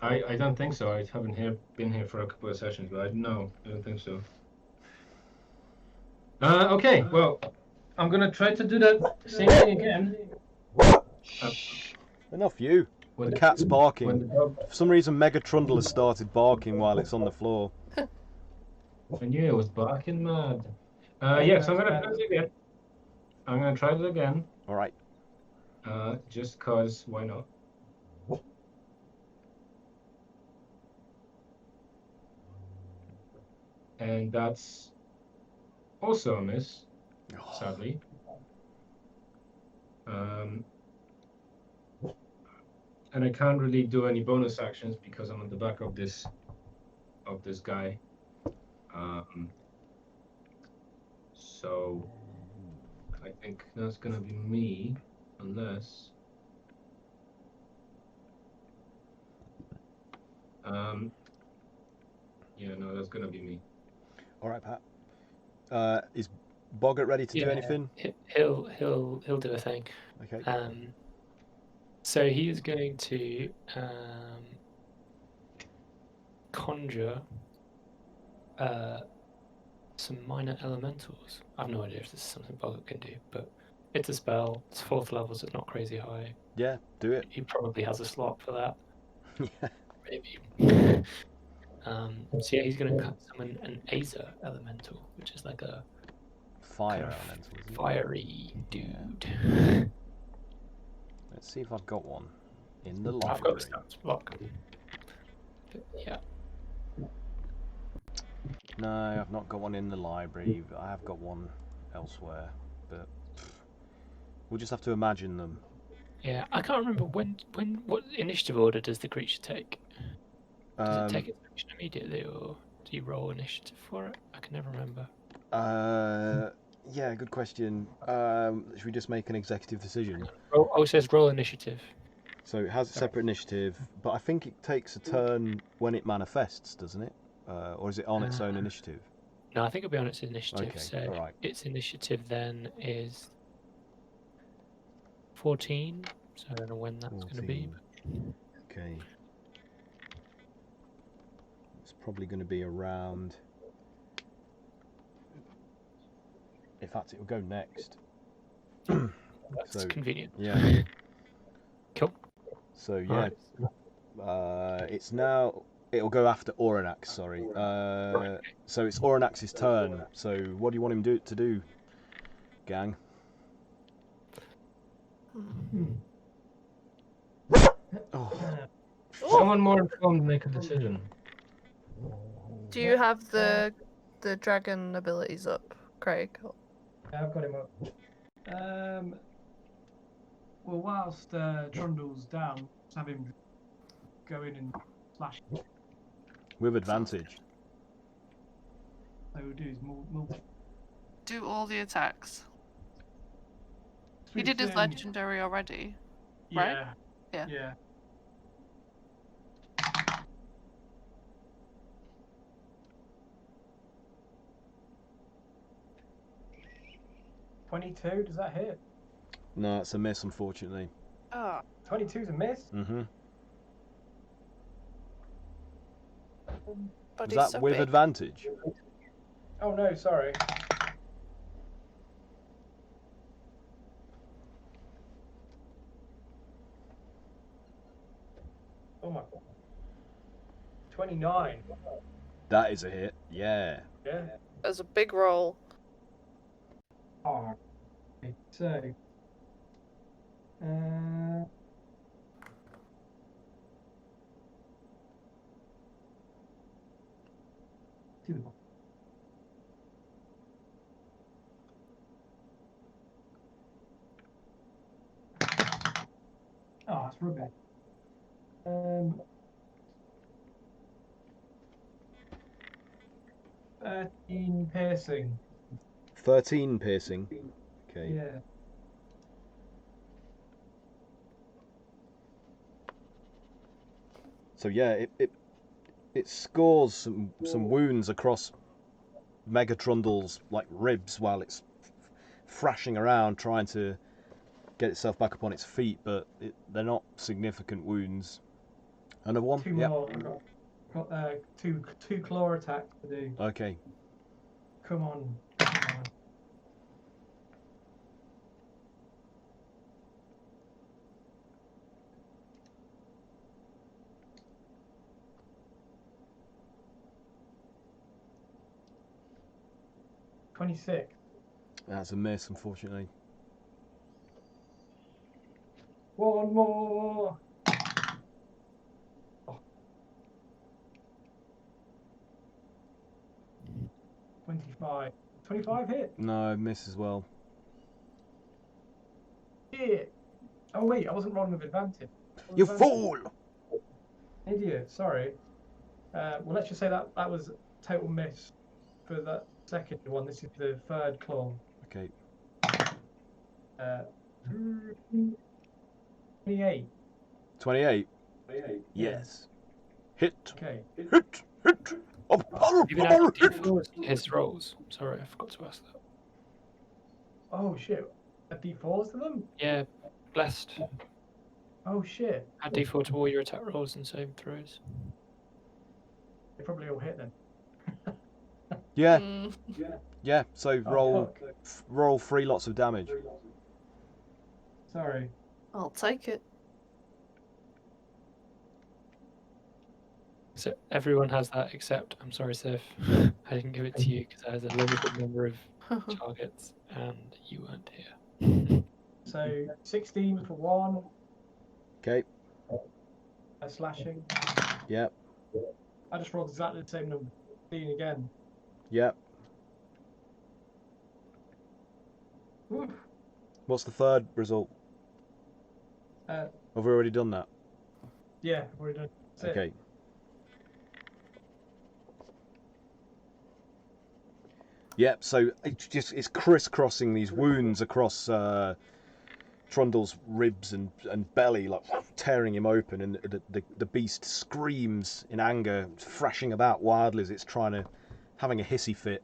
I don't think so. I haven't been here for a couple of sessions, but I don't think so. Okay, well, I'm gonna try to do that same thing again. Enough you. The cat's barking. For some reason, Megatrundle has started barking while it's on the floor. I knew it was barking mad. Yeah, so I'm gonna try it again. I'm gonna try it again. All right. Just cause, why not? And that's also a miss, sadly. And I can't really do any bonus actions because I'm on the back of this guy. So I think that's gonna be me, unless yeah, no, that's gonna be me. All right, Pat. Is Boggart ready to do anything? He'll do a thing. Okay. So he is going to conjure some minor elementals. I have no idea if this is something Boggart can do, but it's a spell. It's 4th level, so it's not crazy high. Yeah, do it. He probably has a slot for that. Yeah. Maybe. So yeah, he's going to summon an Aether elemental, which is like a Fire kind of elemental. Isn't it? fiery dude. Yeah. Let's see if I've got one in the library. I've got the stats block. But yeah. No, I've not got one in the library. I have got one elsewhere, but we'll just have to imagine them. Yeah, I can't remember what initiative order does the creature take? Does it take its action immediately, or do you roll initiative for it? I can never remember. Yeah, good question. Should we just make an executive decision? It says roll initiative. So it has a separate initiative, but I think it takes a turn when it manifests, doesn't it? Or is it on its own initiative? No, I think it'll be on its initiative. Okay, so alright. its initiative then is 14. So I don't know when that's going to be. Okay. It's probably going to be around... In fact, it will go next. That's convenient. Yeah. Cool. So yeah, it's now. It'll go after Oranax. Sorry. So it's Oranax's turn. So what do you want him to do, gang? Oh. Someone more informed make a decision. Do you have the dragon abilities up, Craig? Yeah, I've got him up. Well, whilst Trundle's down, let's have him go in and slash. With advantage. So we'll do is Do all the attacks. He Sweet did his thing. legendary already. Yeah. Yeah. Yeah. $22, does that hit? No, it's a miss, unfortunately. Oh. 22's a miss? Mm-hmm. But Was he's that so with big. advantage? Oh no, sorry. Oh my god. 29. That is a hit. Yeah. Yeah. As a big roll. Oh. So. Do the ball. Oh, that's rubbish. 13 piercing. 13 piercing. Okay. Yeah. So yeah, it scores some wounds across Megatrundle's like ribs while it's thrashing around trying to get itself back up on its feet, but they're not significant wounds. Another one? Two Yep. more. I've got two claw attacks to do. Okay. Come on. Come on. $26. That's a miss, unfortunately. One more. Oh. 25. 25 hit. No, miss as well. Shit. Oh wait, I wasn't rolling with advantage. You fool! Idiot. Sorry. Well, let's just say that was a total miss for that second one. This is the third claw. Okay. 28. 28. 28. Yes. Hit. Okay. Hit. Hit. You've been adding D4s to his rolls. Sorry, I forgot to ask that. Oh shit. A D4s to them? Yeah, blessed. Oh shit. Add D4 to all your attack rolls and save throws. They probably all hit then. Yeah. Yeah. Yeah. So roll 3 lots of damage. Sorry. I'll take it. So everyone has that except, I'm sorry, Sif, I didn't give it to you because I had a limited number of targets and you weren't here. So 16 for 1. Okay. A slashing. Yep. I just rolled exactly the same number. 15 again. Yep. Oof. What's the third result? Have we already done that? Yeah, I've already done. That's it. Okay. Yep, so it's crisscrossing these wounds across Trundle's ribs and belly, like tearing him open, and the beast screams in anger, thrashing about wildly as it's having a hissy fit.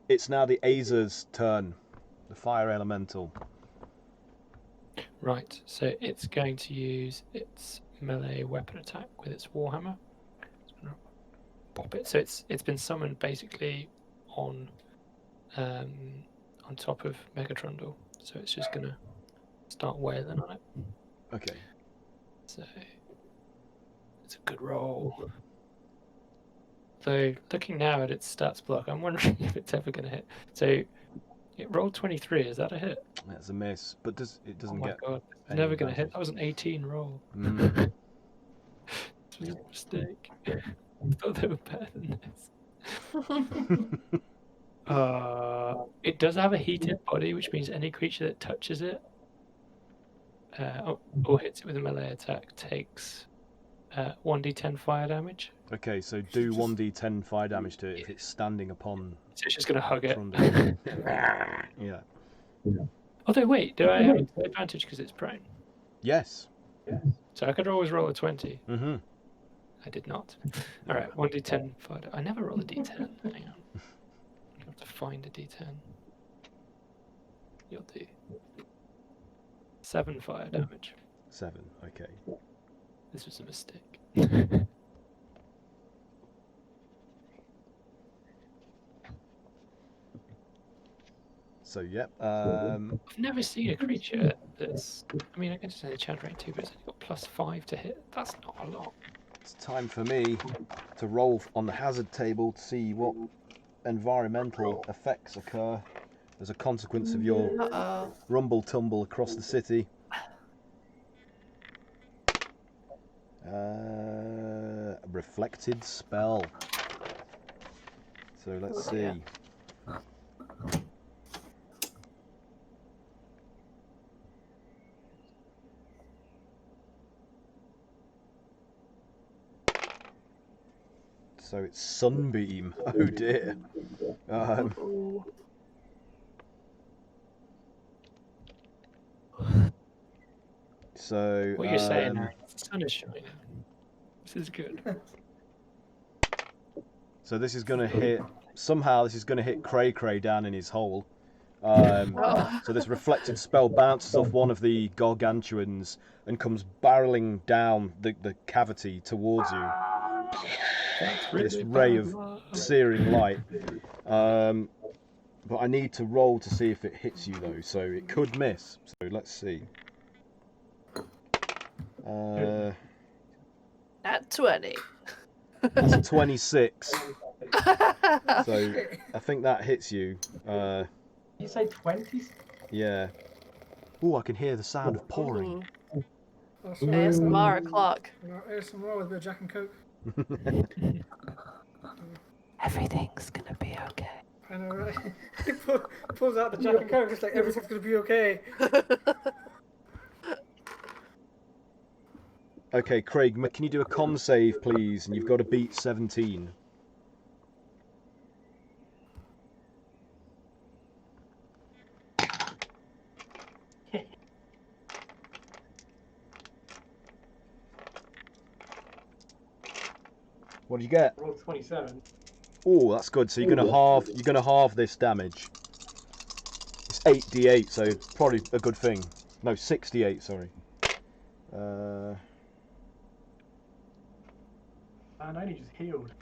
It's now the Azer's turn, the fire elemental. Right, so it's going to use its melee weapon attack with its warhammer. It's gonna pop it. So it's been summoned basically on top of Megatrundle. So it's just gonna start wailing on it. Okay. So it's a good roll. So looking now at its stats block, I'm wondering if it's ever gonna hit. So it rolled 23. Is that a hit? That's a miss, but it Oh doesn't my get. god, it's any never gonna hit. advantage. That was an 18 roll. Mm. It was a mistake. I thought they were better than this. It does have a heated body, which means any creature that touches it or hits it with a melee attack takes 1d10 fire damage. Okay, so do 1d10 fire damage to it if it's standing upon. So it's just going to hug it. Trundle. Yeah. Although, wait, do I have advantage because it's prone? Yes. So I could always roll a 20. Mm-hmm. I did not. All right, 1d10 fire. I never roll a d10. Hang on. I have to find a d10. You'll do 7 fire damage. 7. Okay. This was a mistake. So yep. I've never seen a creature that's. I mean, I can just say the chant rate 2, but it's only got +5 to hit. That's not a lot. It's time for me to roll on the hazard table to see what environmental effects occur as a consequence of your rumble tumble across the city. Reflected spell. So let's see. Yeah. So it's sunbeam. Oh dear. So What you're saying now, the sun is shining. This is good. So this is going to hit. Somehow this is going to hit Cray-Cray down in his hole. So this reflected spell bounces off one of the gargantuans and comes barreling down the cavity towards you. This ray of searing light. But I need to roll to see if it hits you though, so it could miss. So let's see. At 20. That's a 26. So I think that hits you. You say 20? Yeah. Oh, I can hear the sound of pouring. ASMR o'clock. ASMR with a bit of Jack and Coke. Everything's gonna be okay. I know, right? He pulls out the Jack and Coke, it's like everything's gonna be okay. Okay, Craig, can you do a con save, please? And you've got to beat 17. What do you get? Roll 27. Oh, that's good. So you're gonna halve this damage. It's 8d8, so it's probably a good thing. No, 68. Sorry. And I only just healed.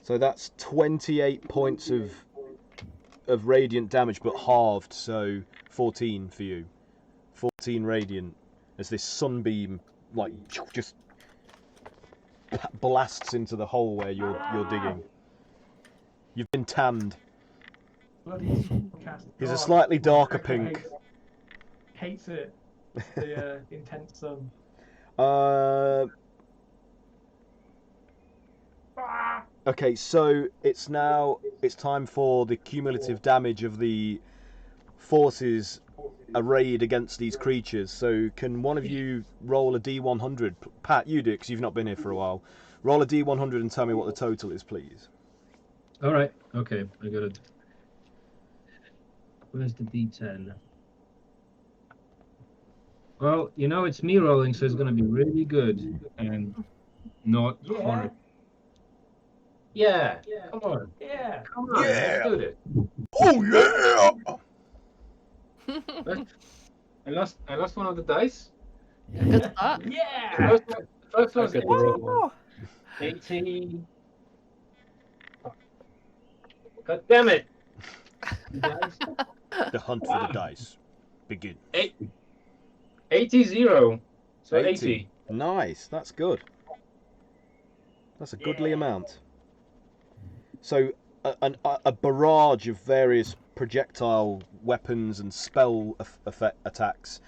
So that's 28 points of radiant damage, but halved. So 14 for you. 14 radiant as this sunbeam like just blasts into the hole where you're digging. You've been tanned. Bloody cast. He's a slightly darker pink. Hates it. The intense sun. Okay, so it's time for the cumulative damage of the forces arrayed against these creatures. So can one of you roll a D100? Pat, you do it because you've not been here for a while. Roll a D100 and tell me what the total is, please. All right. Okay, I got it. Where's the D10? Well, you know it's me rolling, so it's gonna be really good and not horrible. Yeah. Come on. Yeah. Come on. Yeah. Let's do this. Oh yeah! I lost one of the dice. Good start. Yeah. First one's Good. Woo! 80. God damn it! Dice. The hunt for the dice. Begin. 80. So 80. Nice, that's good. That's a goodly amount. So a barrage of various projectile weapons and spell effect attacks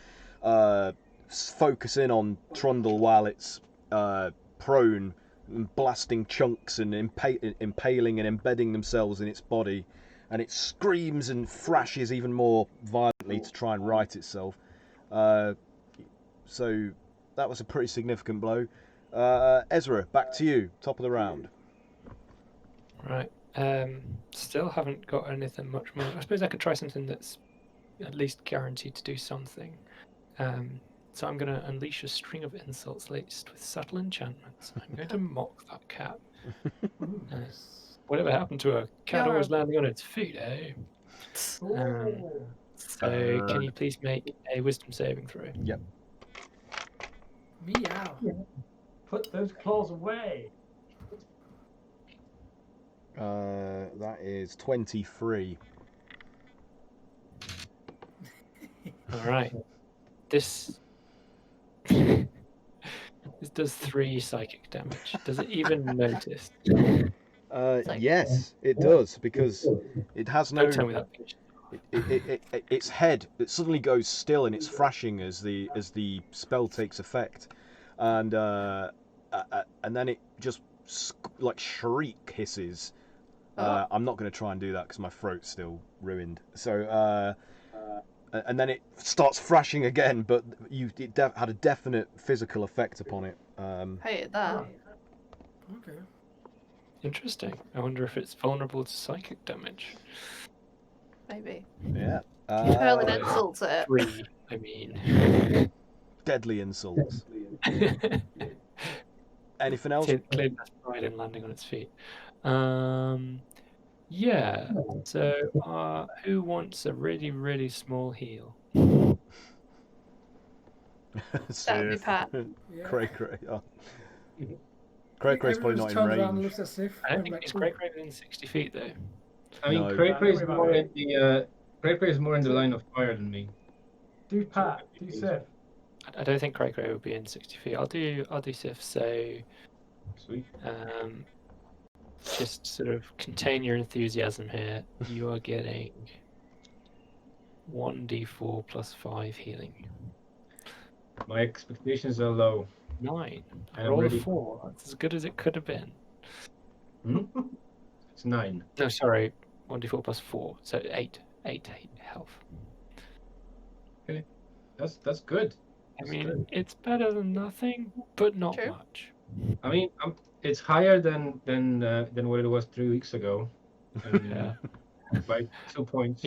focus in on Trundle while it's prone, and blasting chunks and impaling and embedding themselves in its body, and it screams and thrashes even more violently permanently to try and right itself. So that was a pretty significant blow. Ezra, back to you, top of the round. Right. Still haven't got anything much more. I suppose I could try something that's at least guaranteed to do something. So I'm going to unleash a string of insults laced with subtle enchantments. I'm going to mock that cat. Whatever happened to a cat You're always a- landing on its feet, eh? So can you please make a wisdom saving throw? Yep. Meow. Put those claws away. That is 23. All right. This this does 3 psychic damage. Does it even notice? Yes, it does, because it has no. Don't tell me that. Its head, it suddenly goes still in its thrashing as the spell takes effect, and then it just like shriek hisses. I'm not going to try and do that because my throat's still ruined. So and then it starts thrashing again, but it had a definite physical effect upon it. Hated that. Okay. Interesting. I wonder if it's vulnerable to psychic damage. Maybe. Yeah. Keep hurling insults at it. 3, I mean. Deadly insults. Anything else? Clearly has pride in landing on its feet. Yeah. So, who wants a really, really small heal? That would be Pat. Yeah. Cray-Cray. Oh. Cray-Cray's probably not in Turns around and range. looks at Sif. I don't and think like, it's "Oh, Cray-Cray within 60 feet, though. I mean, No. Cray-Cray is Don't worry more about in the Cray-Cray is more in the line of fire than me. Do Pat. Do Sif. I don't think Cray-Cray would be in 60 feet. I'll do Sif. So, Sweet. just sort of contain your enthusiasm here. You are getting 1d4 plus 5 healing. My expectations are low. 9. I I'm rolled a ready. 4. That's as good as it could have been. It's 9. No, sorry. 1d4 plus 4. So 8. 8 health. That's good. I mean, it's better than nothing, but not True. much. I mean, it's higher than what it was 3 weeks ago. Yeah. By 2 points.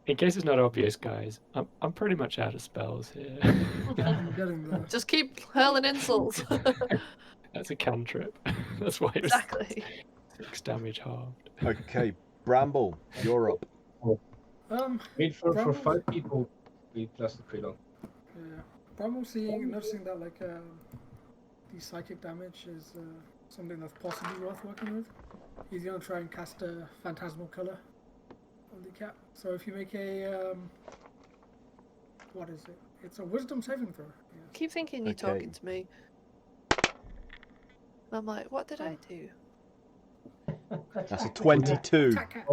In case it's not obvious, guys, I'm pretty much out of spells here. I'm getting there. Just keep hurling insults. That's a cantrip. That's why it was Exactly. 6 damage halved. Okay, Bramble, you're up. I mean, for 5 people, we plus the pre-long. Yeah. Bramble noticing that like the psychic damage is something that's possibly worth working with. He's gonna try and cast a phantasmal color on the cat. So if you make a what is it? It's a wisdom saving throw. Yeah. Keep thinking you're Okay. talking to me. I'm like, what did I do? That's a 22. Cat.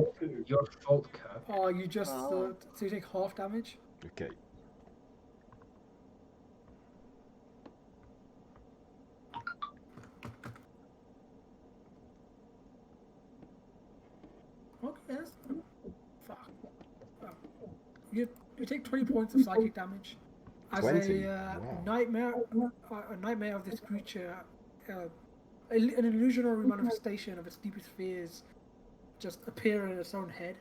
Your fault, Cat. Oh, you just Oh. so you take half damage. Okay. Okay, that's fuck. You take 20 points of psychic damage. As 20? a Wow. nightmare of this creature, an illusionary manifestation of its deepest fears just appear in its own head.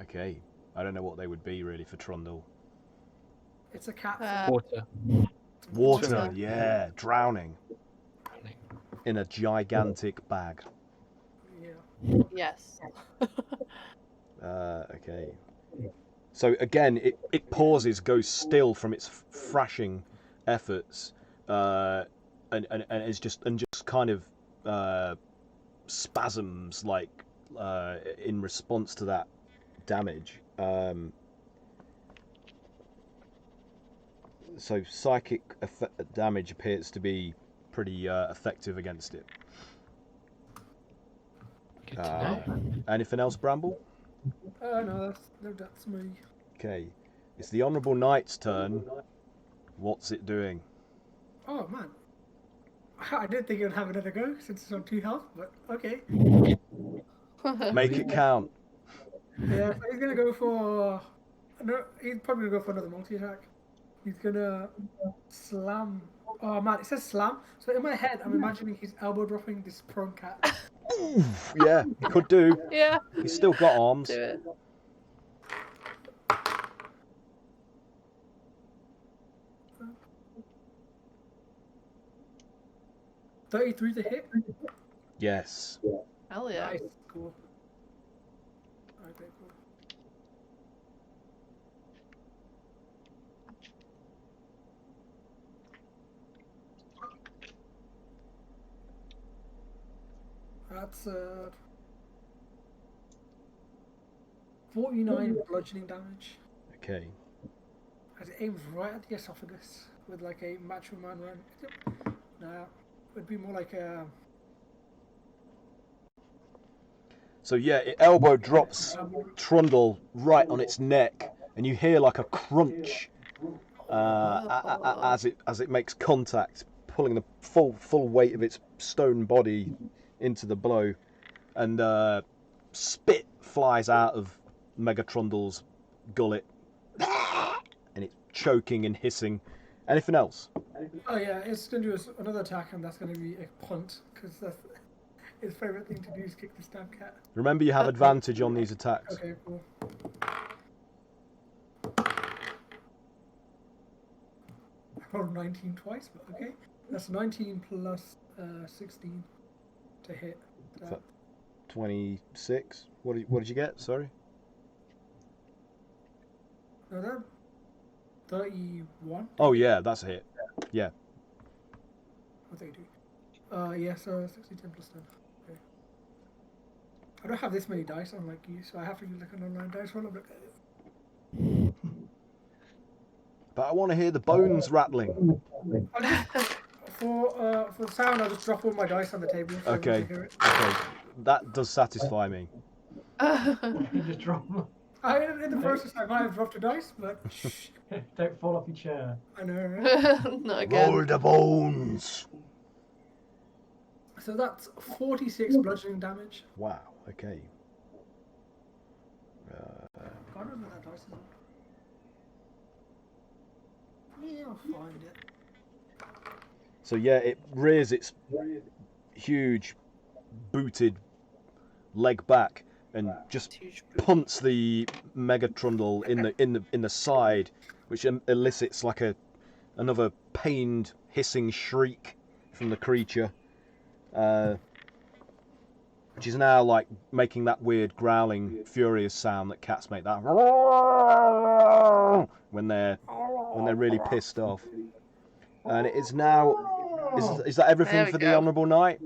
Okay. I don't know what they would be really for Trundle. It's a cat. Water. Water, Water. yeah. Drowning in a gigantic bag. Yeah. Yes. Okay. So again, it pauses, goes still from its thrashing efforts, and it's just kind of spasms like in response to that damage. So psychic damage appears to be pretty effective against it. Good to know. Anything else, Bramble? No, that's me. Okay, it's the Honourable Knight's turn. What's it doing? Oh man, I didn't think it would have another go since it's on 2 health, but okay. Make it count. Yeah, so he's gonna go for No, he's probably gonna go for another multi-attack. He's gonna slam. Oh man, it says slam. So in my head, I'm imagining he's elbow dropping this prone cat. Yeah, he could do. Yeah. He's still got arms. Do it. $33 to hit. Yes. Hell yeah. Nice, cool. Okay, cool. That's 49 bludgeoning damage. Okay. As it aims right at the esophagus with like a macho man run. Nah, it'd be more like a. So yeah, it elbow drops Trundle right on its neck, and you hear like a crunch as it makes contact, pulling the full weight of its stone body into the blow, and spit flies out of Megatrundle's gullet, and it's choking and hissing. Anything else? Oh yeah, it's gonna do another attack, and that's gonna be a punt because that's his favorite thing to do is kick the stab cat. Remember, you have advantage on these attacks. Okay, cool. I rolled 19 twice, but okay. That's 19 plus 16 to hit. So 26. What did you get? Sorry. No, that 31. Oh yeah, that's a hit. Yeah. What they do? Yeah, so 60, 10 plus 10. Okay. I don't have this many dice unlike you, so I have to use like an online dice roll. But I want to hear the bones rattling. For the sound, I'll just drop all my dice on the table. So Okay. hear it. Okay. That does satisfy me. You just drop them. In the process, I might have dropped a dice, but Don't fall off your chair. I know, right? Not again. Roll the bones. So that's 46 bludgeoning damage. Wow. Okay. I don't know that dice is on. Yeah, I'll find it. So yeah, it rears its huge booted leg back and just Huge punts the Megatrundle in the side, which elicits like another pained hissing shriek from the creature, which is now like making that weird growling, furious sound that cats make, that when they're really pissed off. And it is now. Is that everything There we for the go. Honourable Knight?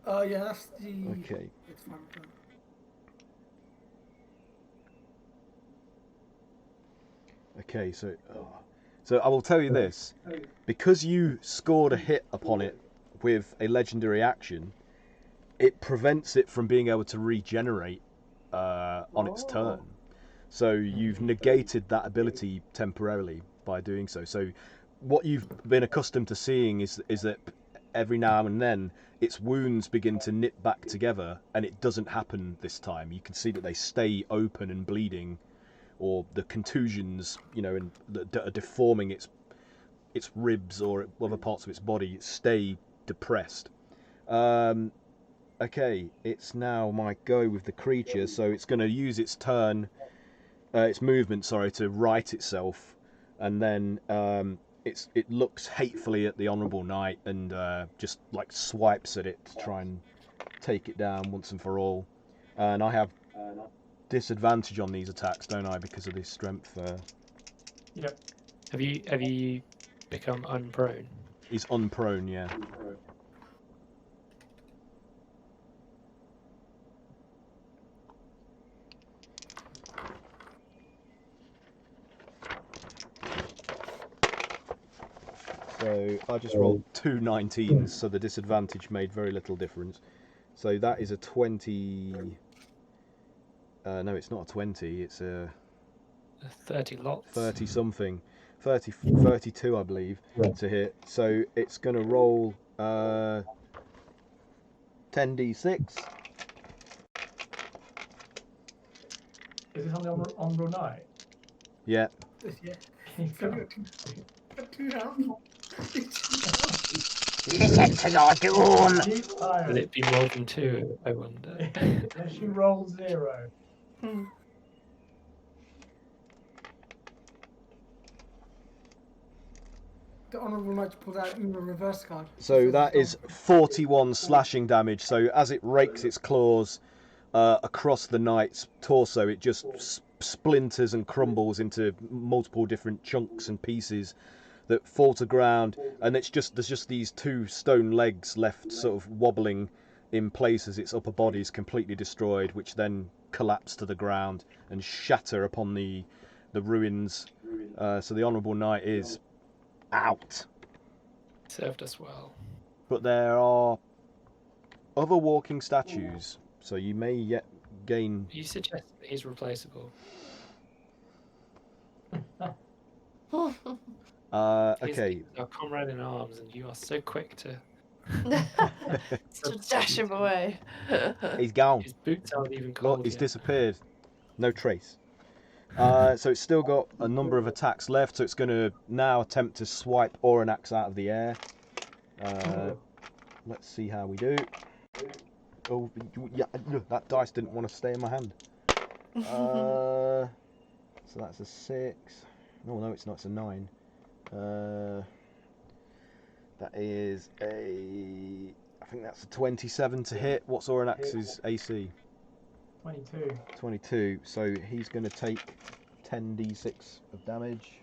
Yeah, that's the. Okay. It's fine. Okay, so I will tell you this, because you scored a hit upon it with a legendary action, it prevents it from being able to regenerate on its turn. So you've negated that ability temporarily by doing so. So what you've been accustomed to seeing is that every now and then its wounds begin to knit back together, and it doesn't happen this time. You can see that they stay open and bleeding, or the contusions, that are deforming its ribs or other parts of its body stay depressed. Okay, it's now my go with the creature, so it's going to use its movement, to right itself, and then it looks hatefully at the Honourable Knight and just like swipes at it to try and take it down once and for all. And I have disadvantage on these attacks, don't I, because of this strength? Yep. Have you become unprone? He's unprone, yeah. So I just rolled 2 19s, so the disadvantage made very little difference. So that is a 20. No, it's not a 20. It's a 30 lots. 30 something, 32, I believe, to hit. So it's going to roll 10d6. Is this on the honourable night? Yeah. Yeah. You So can't. got two health. Listen to your doom. Keep Will firing. it be more than 2, I wonder? Unless you roll 0. Hmm. The honourable knight pulls out Uno reverse card. So that is 41 slashing damage. So as it rakes its claws across the knight's torso, it just splinters and crumbles into multiple different chunks and pieces that fall to ground. And there's just these 2 stone legs left, sort of wobbling in place as its upper body is completely destroyed, which then collapse to the ground and shatter upon the ruins. So the honourable knight is out. Served us well. But there are other walking statues, so you may yet gain. You suggest that he's replaceable. Okay. He's our comrade in arms, and you are so quick to Dash him away. He's gone. His boots aren't even cold Look, he's yet. disappeared. No trace. So it's still got a number of attacks left, so it's going to now attempt to swipe Oranax out of the air. Let's see how we do. Oh, yeah, that dice didn't want to stay in my hand. So that's a 6. No, it's not. It's a 9. That is a. I think that's a 27 to hit. What's Oranax's AC? 22. 22. So he's going to take 10d6 of damage.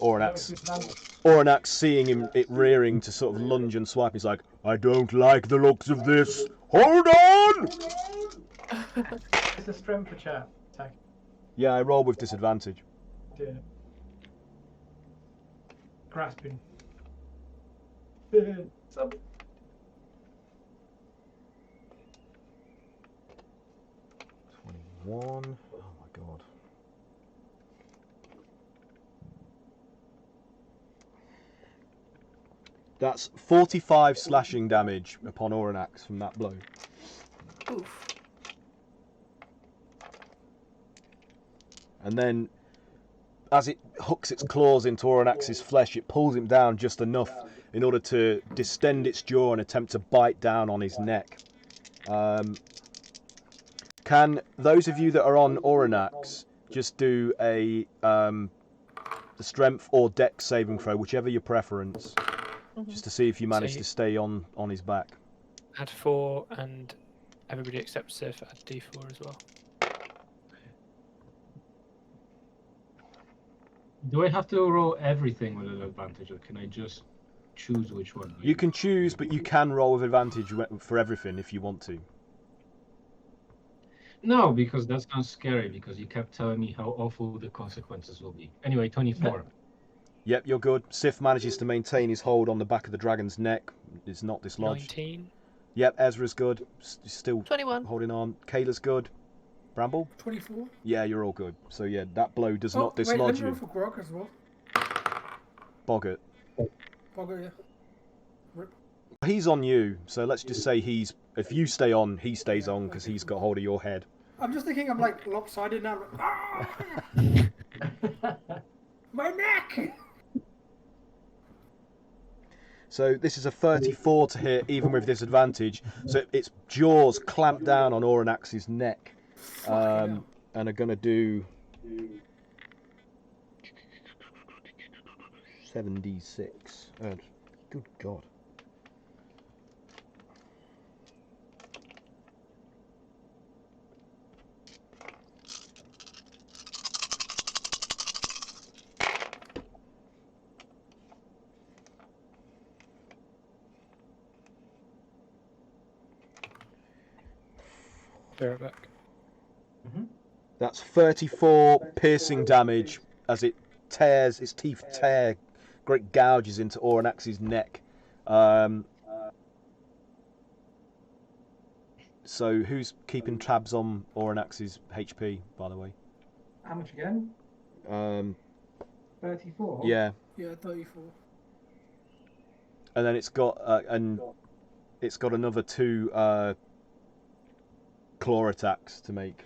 Oranax, seeing it rearing to sort of lunge and swipe, he's like, I don't like the looks of this. Hold on! It's a strength for chat attack. Yeah, I roll with disadvantage. Dear. Grasping. Some. 21. Oh my god. That's 45 slashing damage upon Oranax from that blow. Oof. And then, as it hooks its claws into Oranax's flesh, it pulls him down just enough in order to distend its jaw and attempt to bite down on his neck. Can those of you that are on Oranax just do a strength or dex saving throw, whichever your preference, just to see if you manage to stay on his back? Add 4, and everybody except Sif add D4 as well. Do I have to roll everything with an advantage, or can I just choose which one? You can choose, but you can roll with advantage for everything if you want to. No, because that sounds scary, because you kept telling me how awful the consequences will be. Anyway, 24. Yep, you're good. Sif manages to maintain his hold on the back of the dragon's neck. It's not dislodged. 19. Yep, Ezra's good. Still 21. holding on. Kayla's good. Bramble? 24. Yeah, you're all good. So yeah, that blow does not Wait, let dislodge me roll you. for Grog as well. Boggart. Bogger, yeah. Rip. He's on you, so let's just say if you stay on, he stays on because he's got hold of your head. I'm just thinking I'm like lopsided now. Ah! My neck! So this is a 34 to hit, even with disadvantage. So its jaws clamp down on Oranax's neck, and are going to do 7d6. Good God. Back. That's 34 piercing damage as its teeth tear great gouges into Oranax's neck. So who's keeping tabs on Oranax's HP, by the way? How much again? 34. Yeah, Yeah, 34. and then it's got another 2 claw attacks to make.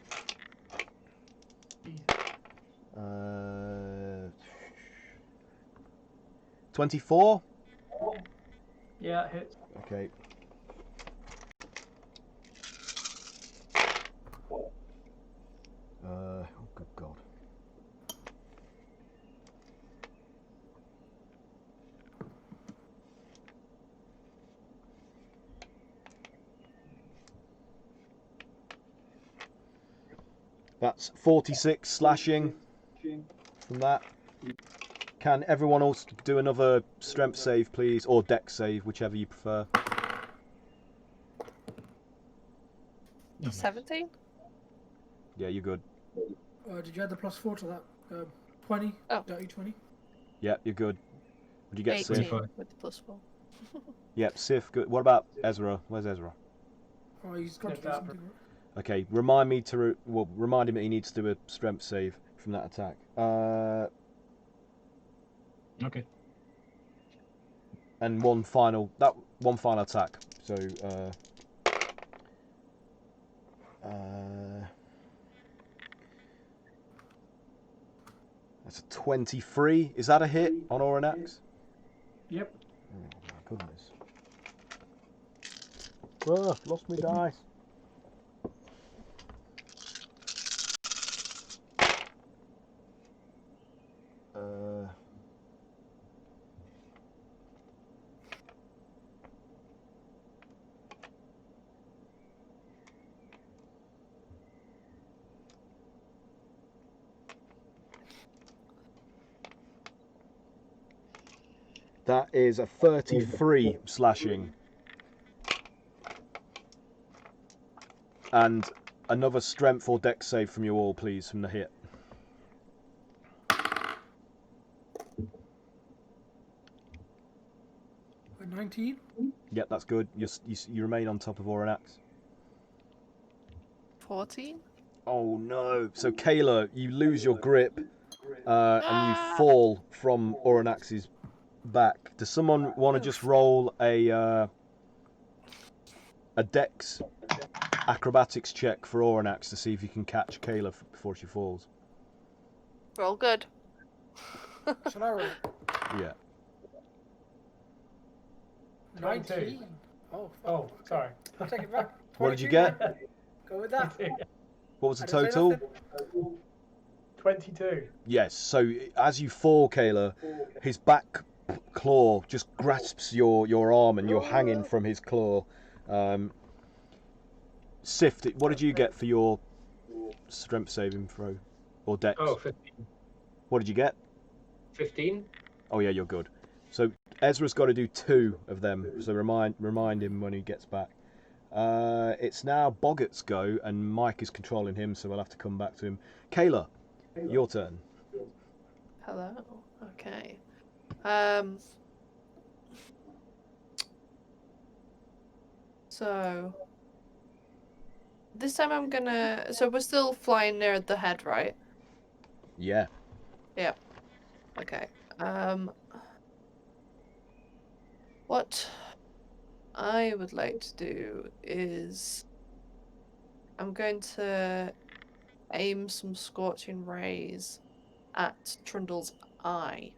24. Yeah, it hits. Okay. Oh good God. That's 46 slashing from that. Can everyone else do another strength save, please, or dex save, whichever you prefer? 17? Yeah, you're good. Did you add the +4 to that? 20? Oh. Dirty 20? Yeah, you're good. Would you get 18 Sif? with the +4. Yep, Sif, good. What about Ezra? Where's Ezra? Oh, he's got to do something. Okay, remind me to remind him that he needs to do a strength save from that attack. Okay. And one final attack. So that's a 23. Is that a hit on Oranax? Yep. Oh my goodness. Oh, lost my dice. That is a 33 slashing. And another strength or dex save from you all, please, from the hit. 19? Yep, that's good. You remain on top of Oranax. 14? Oh no. So Kayla, you lose your grip and you fall from Oranax's back. Does someone want to just roll a dex acrobatics check for Oranax to see if you can catch Kayla before she falls? Roll good. Should I roll? Yeah. 19. Oh, Oh, sorry. I'll take it back. What did you 22, get? man. Go with that. What was the I didn't say total? nothing. 22. Yes, so as you fall, Kayla, his back claw just grasps your arm and you're hanging from his claw. Sif, what did you get for your strength saving throw? Or dex? Oh, 15. What did you get? 15? Oh yeah, you're good. So Ezra's got to do 2 of them, so remind him when he gets back. It's now Boggart's go, and Mike is controlling him, so we'll have to come back to him. Kayla, your turn. Hello. Okay. So this time I'm gonna. So we're still flying near the head, right? Yeah. Yeah. Okay. What I would like to do is I'm going to aim some scorching rays at Trundle's eye.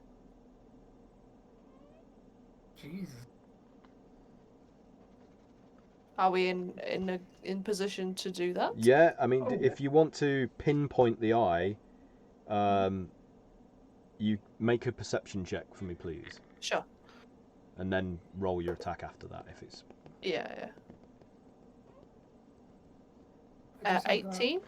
Jesus. Are we in position to do that? Yeah, I mean, if you want to pinpoint the eye, you make a perception check for me, please. Sure. And then roll your attack after that, if it's... Yeah. I just have 18.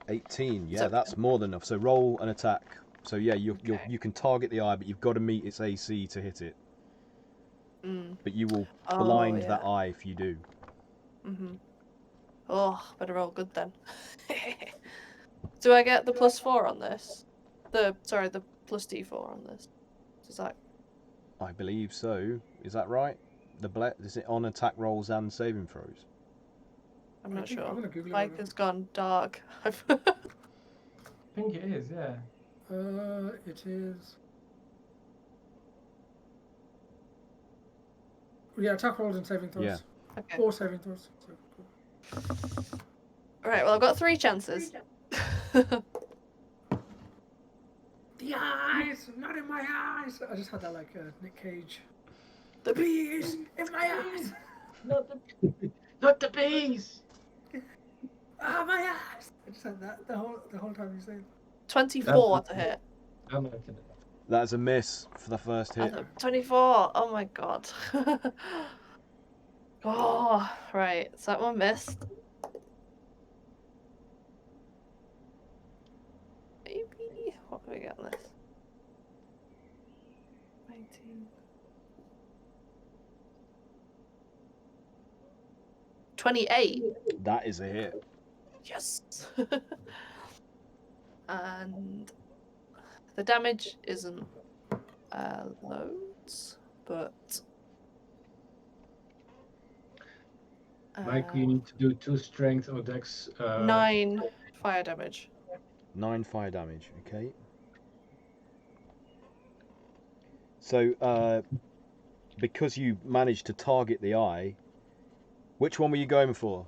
18, yeah, So- that's more than enough. So roll an attack. So yeah, you can target the eye, but you've got to meet its AC to hit it. But you will blind that eye if you do. Oh, better roll good then. Do I get the +4 on this? The plus D4 on this. Is that? I believe so. Is that right? Is it on attack rolls and saving throws? I'm not sure. I'm gonna Google it Mike right has gone dark. I think it is, yeah. It is. Yeah, attack rolls and saving throws. Yeah. Okay. Or saving throws. So, cool. Right, well, I've got 3 chances. The eyes! Not in my eyes! I just had that like Nick Cage. The bees! In my eyes! Not the bees. Ah, my eyes! I just had that the whole time you said. 24 to hit. That is a miss for the first hit. 24. Oh my god. Oh, right. So that one missed. Maybe. What can we get on this? 19. 28. That is a hit. Yes. And the damage isn't loads, but Mike, you need to do 2 strength or dex. 9 fire damage. 9 fire damage. Okay. So, because you managed to target the eye, which one were you going for?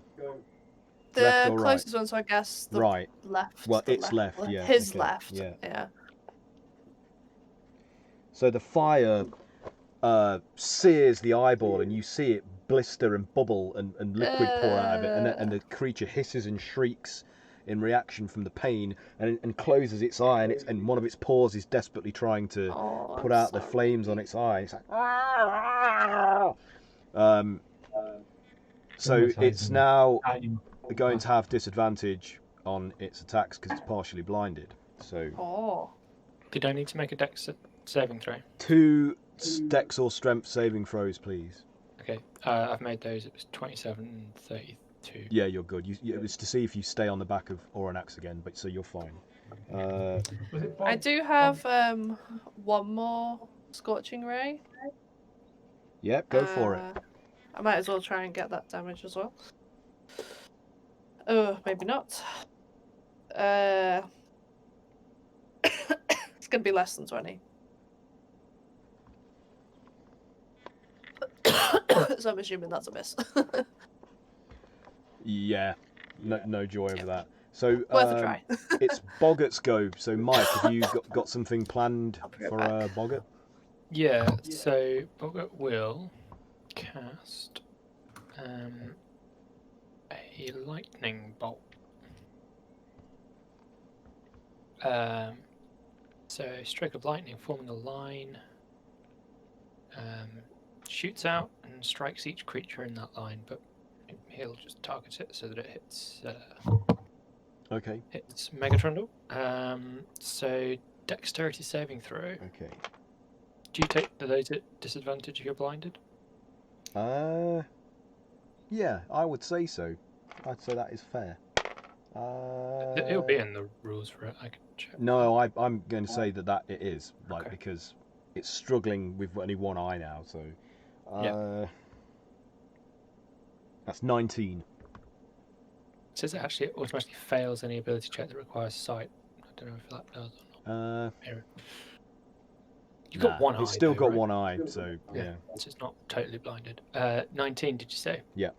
The Left or right? closest one, so I guess the Right. left. Well, the it's left, yeah, His okay, left. yeah. Yeah. So the fire sears the eyeball, and you see it blister and bubble, and liquid pour out of it, and the creature hisses and shrieks in reaction from the pain, and closes its eye, and one of its paws is desperately trying to put out the flames on its eye. It's like, so it's now going to have disadvantage on its attacks because it's partially blinded. So Oh. Did I need to make a dex saving throw? 2 dex or strength saving throws, please. Okay, I've made those. It was 27 and 32. Yeah, you're good. It was to see if you stay on the back of Oranax again, but so you're fine. Was it I Bob? do have one more scorching ray. Yep, go for it. I might as well try and get that damage as well. Oh, maybe not. It's gonna be less than 20. So I'm assuming that's a miss. Yeah, no joy over that. So Worth a try. it's Boggart's go. So Mike, have you got something planned I'll be right for back. Boggart? Yeah, so Boggart will cast a lightning bolt. So stroke of lightning forming a line, shoots out and strikes each creature in that line, but he'll just target it so that it hits Okay. hits Megatrundle. So dexterity saving throw. Okay. Do you take those at disadvantage if you're blinded? Yeah, I would say so. I'd say that is fair. It'll be in the rules for it. I can check. No, I'm going to say that it is, like, Okay. because it's struggling with only one eye now. So, that's 19. It says it actually automatically fails any ability check that requires sight. I don't know if that does or not. Here. You've got one eye. It's still though, got right? one eye, so yeah. So it's not totally blinded. 19, did you say? Yeah.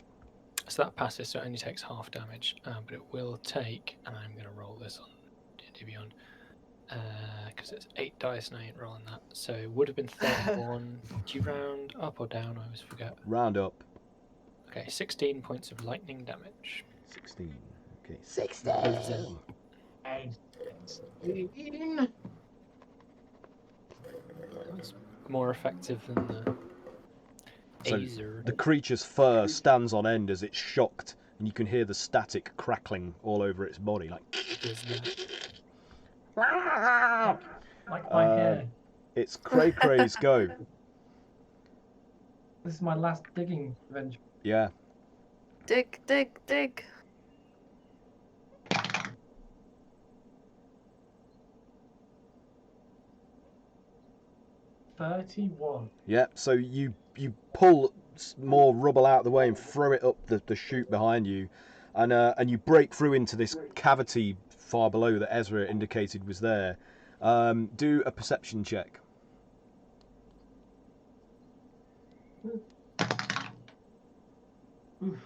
So that passes, so it only takes half damage, but it will take, and I'm going to roll this on D&D Beyond, because it's 8 dice and I ain't rolling that. So it would have been 31. Do you round up or down? I always forget. Round up. Okay, 16 points of lightning damage. 16. Okay. 16. That's more effective than the So Azer. the creature's fur stands on end as it's shocked, and you can hear the static crackling all over its body, like. Like my hair. It's Cray-Cray's go. This is my last digging adventure. Yeah. Dig, dig, dig. $31. Yeah. So you pull more rubble out of the way and throw it up the chute behind you, and you break through into this cavity far below that Ezra indicated was there, Do a perception check. Oof.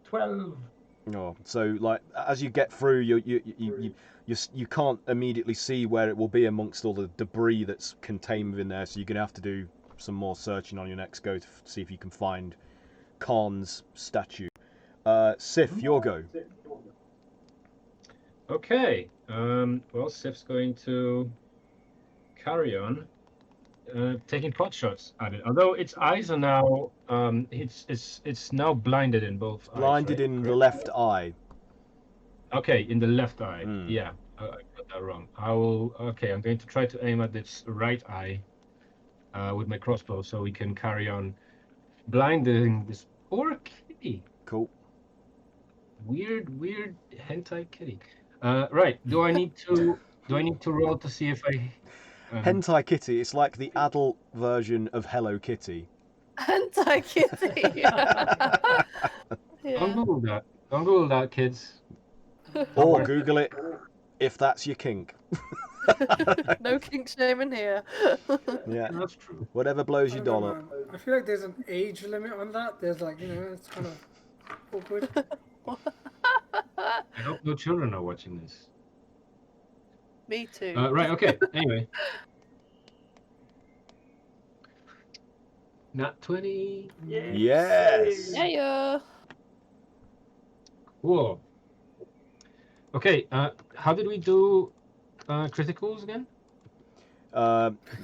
12. Oh, so like as you get through, you can't immediately see where it will be amongst all the debris that's contained within there. So you're gonna have to do some more searching on your next go to see if you can find Karn's statue. Sif, your go. Okay. Well, Sif's going to carry on taking pot shots at it. Although its eyes are now, it's now blinded in both eyes. Blinded right? in the Correct? left eye. Okay, in the left eye. Mm. Yeah, I got that wrong. I will. Okay, I'm going to try to aim at its right eye with my crossbow, so we can carry on blinding this poor kitty. Cool. Weird hentai kitty. Right. Do I need to roll to see if I? Hentai Kitty. It's like the adult version of Hello Kitty. Hentai Kitty. Yeah. Don't Google that. Don't Google that, kids. Or Google it if that's your kink. No kink shaming here. Yeah. That's true. Whatever blows I your don't know, dollar. man. I feel like there's an age limit on that. There's like, it's kind of awkward. I hope no children are watching this. Me too. Right. Okay. Anyway. Not 20. Yes. Yeah. Cool. Okay. How did we do criticals again?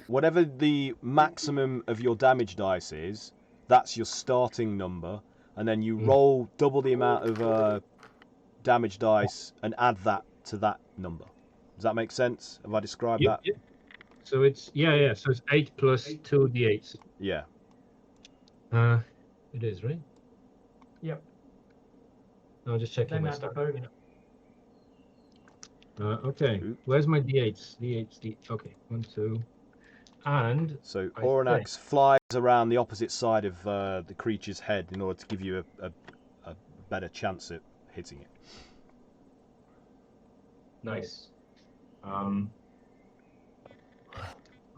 Whatever the maximum of your damage dice is, that's your starting number, and then you roll double the amount of damage dice and add that to that number. Does that make sense? Have I described that? Yep. So it's yeah. So it's 8 plus 2 d8s. Yeah. It is, right? Yep. No, just checking Then my add the stuff. bonus. Okay. Where's my d8s? Okay. 1, 2. And So I Oranax flies around the opposite side of the creature's head in order to give you a better chance at hitting it. nice.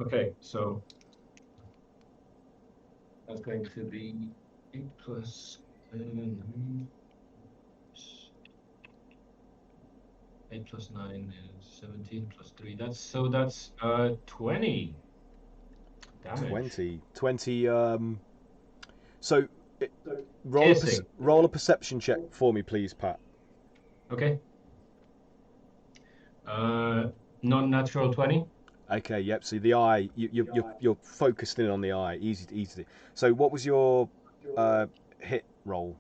Okay, so that's going to be 8 plus 8 plus 9 is 17 plus 3. That's 20 damage. 20. So roll Piercing. roll a perception check for me, please, Pat. Okay. Non-natural 20. Okay, yep. So the eye, you're focused in on the eye. Easy. So what was your hit roll?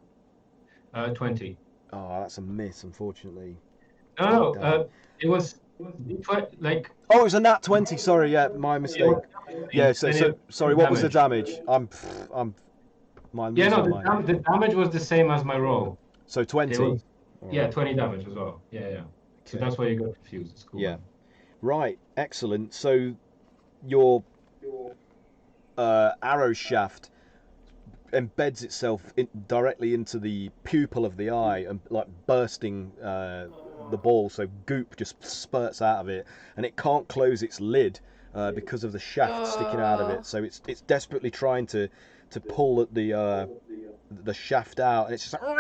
20. Oh, that's a miss, unfortunately. No, it was like. Oh, it was a nat 20. Sorry, yeah, my mistake. Yeah. So sorry. What was the damage? Yeah, no, the damage was the same as my roll. So 20. Yeah, 20 damage as well. Yeah. So that's why you got confused. It's cool. Yeah. Right. Excellent. So your arrow shaft embeds itself directly into the pupil of the eye and like bursting the ball. So goop just spurts out of it, and it can't close its lid because of the shaft sticking out of it. So it's desperately trying to pull at the shaft out, and it's just like,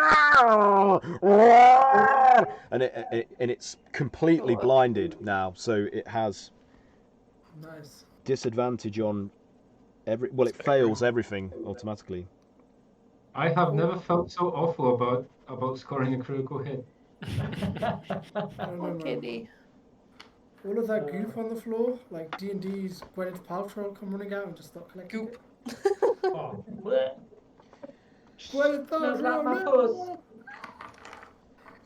and it's completely blinded now. So it has Nice. disadvantage on it fails everything automatically. I have never felt so awful about scoring a critical hit. Poor kitty. All of that goop on the floor, like D&D's Gwyneth Paltrow come running out and just start collecting Goop. it. Oh, bleh. Gwyneth Smells like my Paltrow!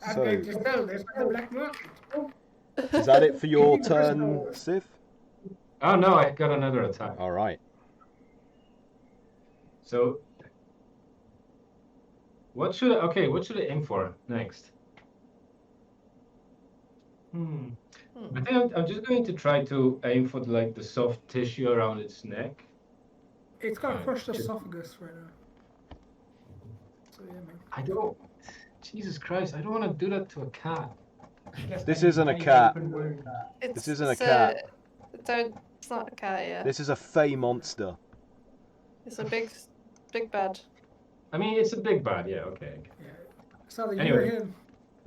I'm So- going to sell this on the black market. Is that it for your turn, Sif? Oh no, I got another attack. All right. So what should I aim for next? I think I'm just going to try to aim for the soft tissue around its neck. It's got a crushed esophagus right now. So yeah, man. I don't. Jesus Christ! I don't want to do that to a cat. Guess This any- isn't a any cat. open wound. This isn't a cat. It's not a cat, yeah. This is a fey monster. It's a big bad. I mean, it's a big bad. Yeah. Okay. Yeah. It's either you or Anyway. him.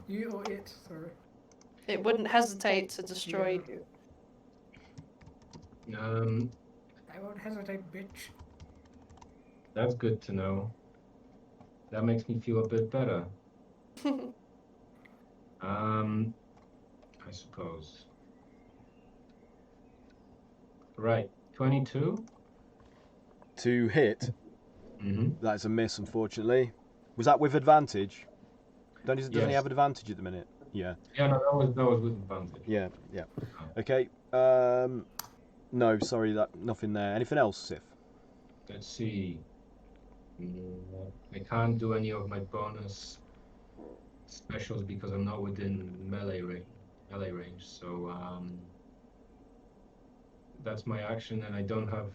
You or it, sorry. It wouldn't hesitate to destroy you. I won't hesitate, bitch. That's good to know. That makes me feel a bit better. I suppose. Right, 22. To hit. Mm-hmm. That's a miss, unfortunately. Was that with advantage? Doesn't he Yes. have advantage at the minute? Yeah. Yeah, no, that was with advantage. Yeah. Yeah. Okay. No, sorry, nothing there. Anything else, Sif? Let's see. I can't do any of my bonus specials because I'm not within melee range. So that's my action, and I don't have.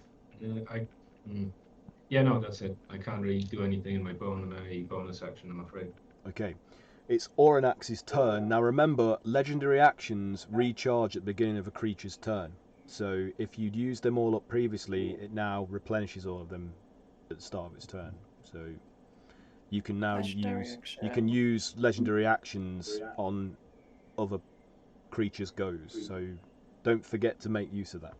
Yeah, no, that's it. I can't really do anything in my bonus action, I'm afraid. Okay. It's Oranax's turn. Now remember, legendary actions recharge at the beginning of a creature's turn. So if you'd used them all up previously, it now replenishes all of them at the start of its turn. So you can now use legendary actions on other creatures' goes. So don't forget to make use of that.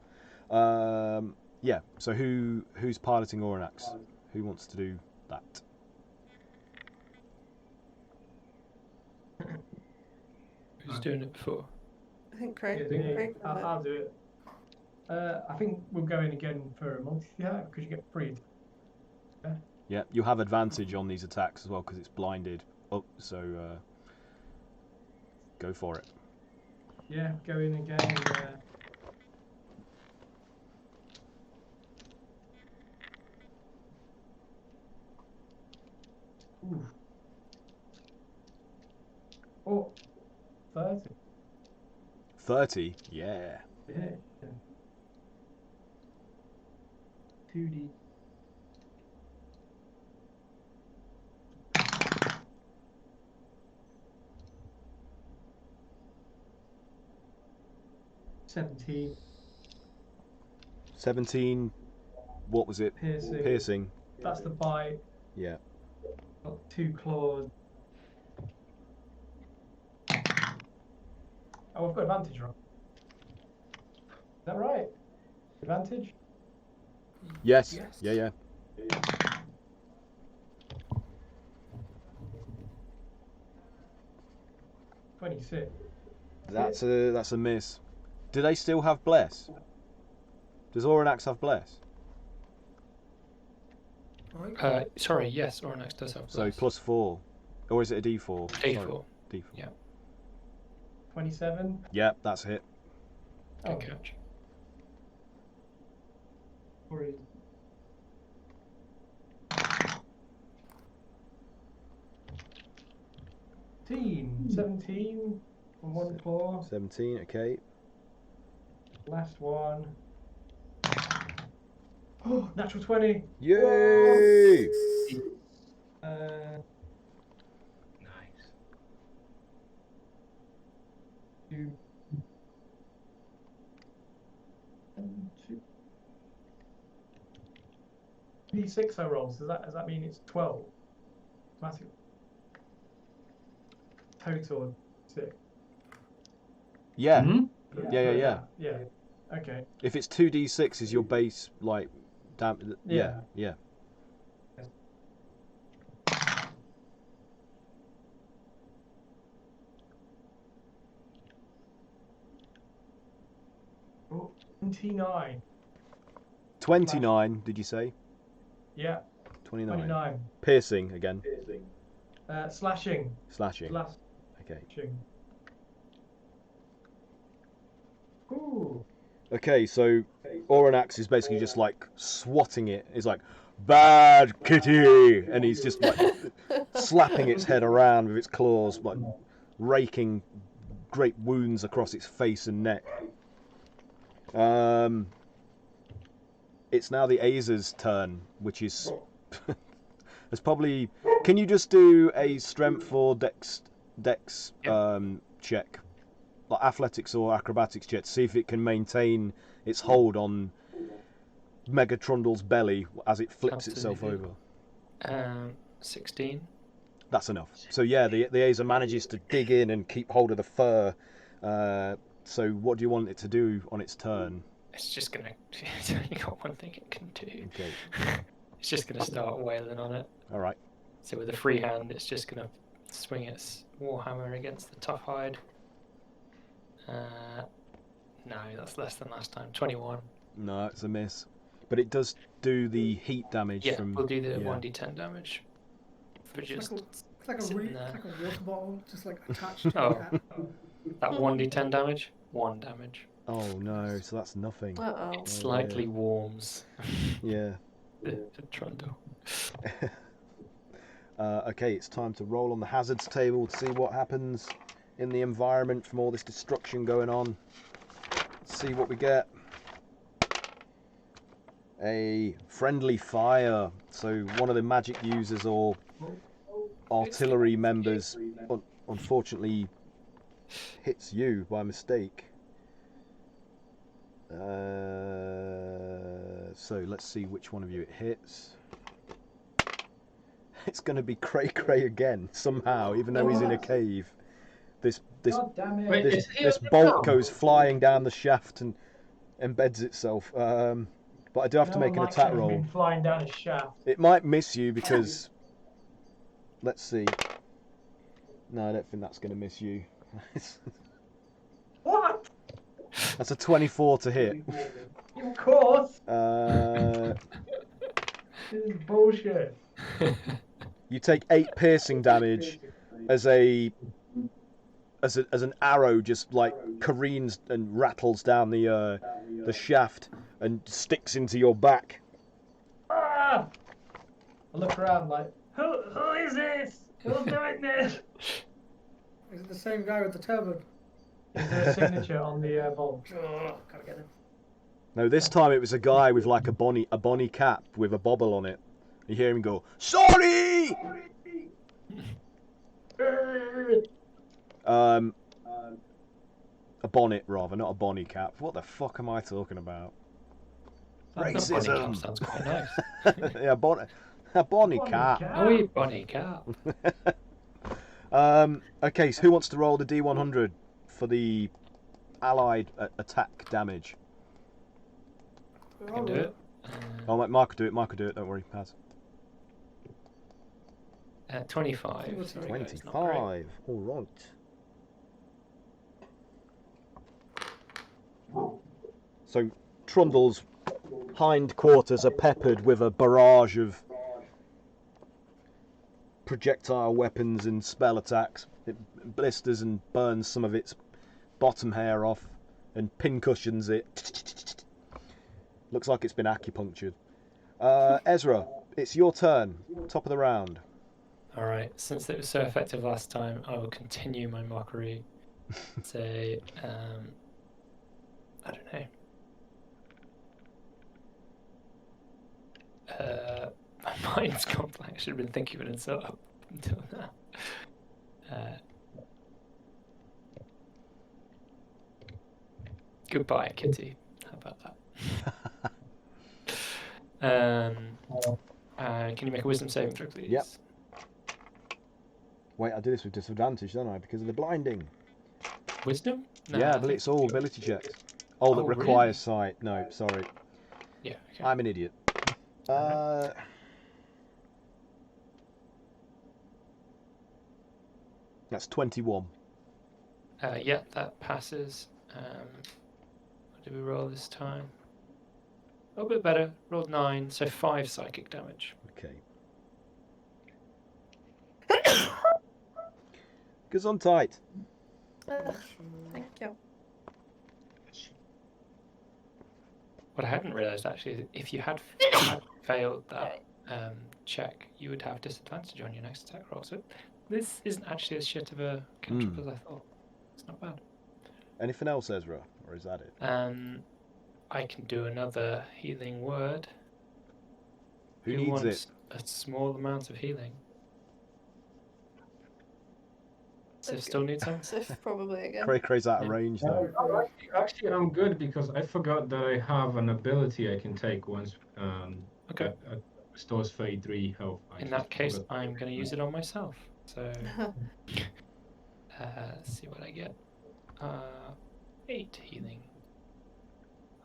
Yeah. So who's piloting Oranax? Who wants to do that? Who's doing it before? I think Craig. Yeah, Craig done it. I'll do it. I think we'll go in again for a month, yeah, because you get freed. Yeah, you have advantage on these attacks as well because it's blinded up. So go for it. Yeah, go in again. Ooh. Oh, 30. 30. Yeah. Yeah. 2D. $17. 17. What was it? Piercing. Piercing. That's the bite. Yeah. Got 2 claws. Oh, I've got advantage, right? Is that right? Advantage? Yes. Yes. Yeah. 26. That's a miss. Do they still have bless? Does Oranax have bless? Sorry, yes, Oranax does have So bless. +4, or is it a D4? D4. Sorry, D4. Yeah. 27. Yeah, that's a hit. Good Oh, catch. worried. Team 17 on 1 claw. 17. Okay. Last one. Oh, natural 20. Yay! Nice. 2 and 2. D6 I roll. Does that mean it's 12? Automatic. Total 6. Yeah. Mhm. Yeah. Yeah. Okay. If it's 2d6 is your base, like, damn. Yeah. Oh, 29. 29. Did you say? Yeah. 29. 29. Piercing again. Slashing. Slashing. Okay. Slashing. Ooh. Okay, so Oranax is basically just like swatting it. He's like, bad kitty! And he's just like slapping its head around with its claws, like raking great wounds across its face and neck. It's now the Aza's turn, which is... it's probably... Can you just do a strength or dex Yep. check like athletics or acrobatics check to see if it can maintain its hold on Megatrundle's belly as it flips itself over. 16. That's enough. So yeah, the Aza manages to dig in and keep hold of the fur. So what do you want it to do on its turn? It's just gonna. It's only got one thing it can do. Okay. It's just gonna start wailing on it. All right. So with a free hand, it's just gonna swing its warhammer against the tough hide. No, that's less than last time. 21. No, it's a miss. But it does do the heat damage Yeah, from. we'll do the 1d10 damage. For It's just like a sitting there. water bottle, just like attached to Oh. the cat. That 1d10 damage, 1 damage. Oh no! So that's nothing. Uh-oh. It slightly warms Yeah. the Trundle. Okay, it's time to roll on the hazards table to see what happens in the environment from all this destruction going on. Let's see what we get. A friendly fire. So one of the magic users or artillery members unfortunately hits you by mistake. So let's see which one of you it hits. It's going to be Cray-Cray again somehow, even though he's in a cave. This God damn it. Wait, this bolt goes flying down the shaft and embeds itself. But I do have to make an attack roll. Been flying down a shaft. It might miss you because. Let's see. No, I don't think that's going to miss you. What? That's a 24 to hit. Of course. Uh, This is bullshit. you take 8 piercing damage as an arrow just like careens and rattles down the shaft and sticks into your back. Ah! I look around like, who is this? Who's doing this? Is it the same guy with the turban? Is there a signature on the bolt? Oh, gotta get him. No, this time it was a guy with like a bonny cap with a bobble on it. You hear him go, "Sorry!" A bonnet rather, not a bonny cap. What the fuck am I talking about? Racism. Sounds quite nice. Yeah, a bonny cap. Oh, you bunny cap. Okay, so who wants to roll the D100 for the allied attack damage? I can do it. Oh, Mark could do it. Mark could do it. Don't worry, Paz. 25. Sorry, guys, not great. 25. All right. So Trundle's hindquarters are peppered with a barrage of projectile weapons and spell attacks. It blisters and burns some of its bottom hair off and pincushions it. Looks like it's been acupunctured. Ezra, it's your turn. Top of the round. Alright, since it was so effective last time, I will continue my mockery. Say, I don't know. My mind's gone blank. I should have been thinking of an insult up until now. Goodbye, Kitty. How about that? Can you make a wisdom saving throw, please? Yep. Wait, I do this with disadvantage, don't I? Because of the blinding. Wisdom? No, Yeah, I but think- it's all ability checks. Oh, that Oh, requires really? sight. No, sorry. Yeah, okay. I'm an idiot. That's 21. Yeah, that passes. What did we roll this time? A bit better. Rolled 9, so 5 psychic damage. Okay. Gesundheit. Thank you. What I hadn't realised actually is if you had failed that check, you would have disadvantage on your next attack roll. So this isn't actually as shit of a cantrip as I thought. It's not bad. Anything else, Ezra? Or is that it? I can do another healing word. Who needs it? A small amount of healing? Sif still needs some? Sif probably again. Cray-Cray's out of Yeah. range though. Actually, I'm good because I forgot that I have an ability I can take once Okay. that restores 33 health. I In just that case, forgot. I'm going to use it on myself. So, let's see what I get. 8 healing.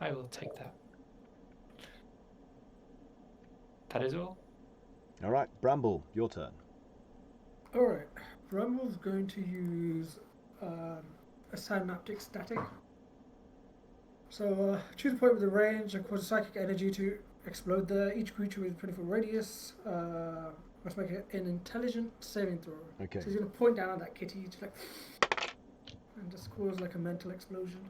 I will take that. That is all. All right, Bramble, your turn. Alright, Bramble's going to use a synaptic static. So choose a point with a range and cause psychic energy to explode there. Each creature with a 20-foot radius must make an intelligent saving throw. Okay. So he's going to point down at that kitty to like, and just cause like a mental explosion.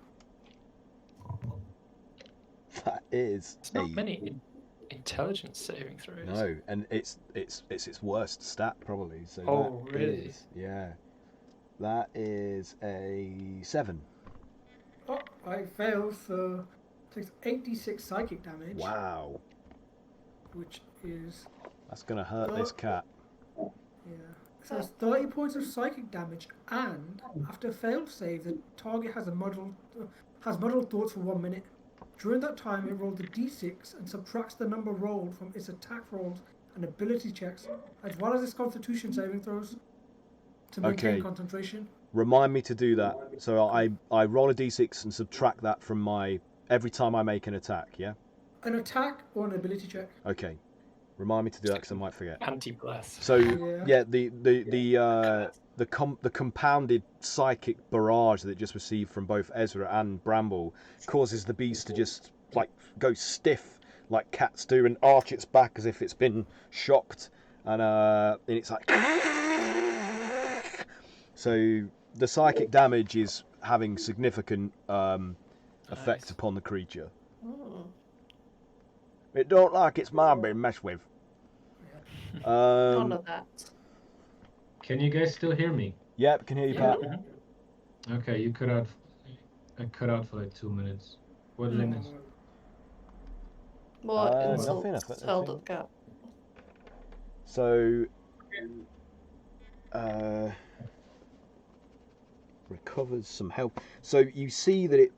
That is It's not many intelligence saving throws. No, and it's its worst stat probably. So Oh, that really? is- yeah. That is a 7. Oh, I failed, so takes 86 psychic damage, Wow. which is That's gonna hurt this cat. yeah. So it's 30 points of psychic damage, and after a failed save, the target has muddled thoughts for 1 minute. During that time, it rolls a d6 and subtracts the number rolled from its attack rolls and ability checks, as well as its Constitution saving throws, to maintain Okay. concentration. Remind me to do that. So I roll a d6 and subtract that from my every time I make an attack. Yeah. An attack or an ability check. Okay. Remind me to do that because I might forget. Anti-bless. So Yeah. the compounded psychic barrage that it just received from both Ezra and Bramble causes the beast to just like go stiff like cats do and arch its back as if it's been shocked, and it's like so the psychic damage is having significant effect Nice. upon the creature. Mm. It don't like its mind being messed with. None of that. Can you guys still hear me? Yep, can hear you, Yeah. Pat. Okay, you cut out. I cut out for like 2 minutes. What limits? More nothing, insults I've got held nothing. at the cap. So, recovers some health. So you see that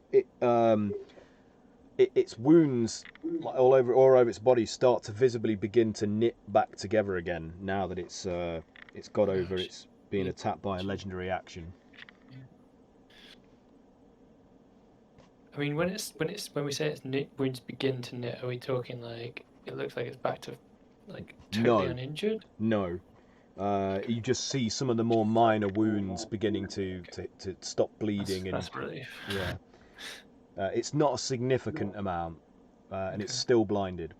its wounds, like all over its body, start to visibly begin to knit back together again. Now that it's got over its being attacked by a legendary action. I mean, when we say its wounds begin to knit, are we talking like it looks like it's back to like totally No. uninjured? No. You just see some of the more minor wounds beginning to stop bleeding. That's relief. Yeah. It's not a significant amount, and it's still blinded.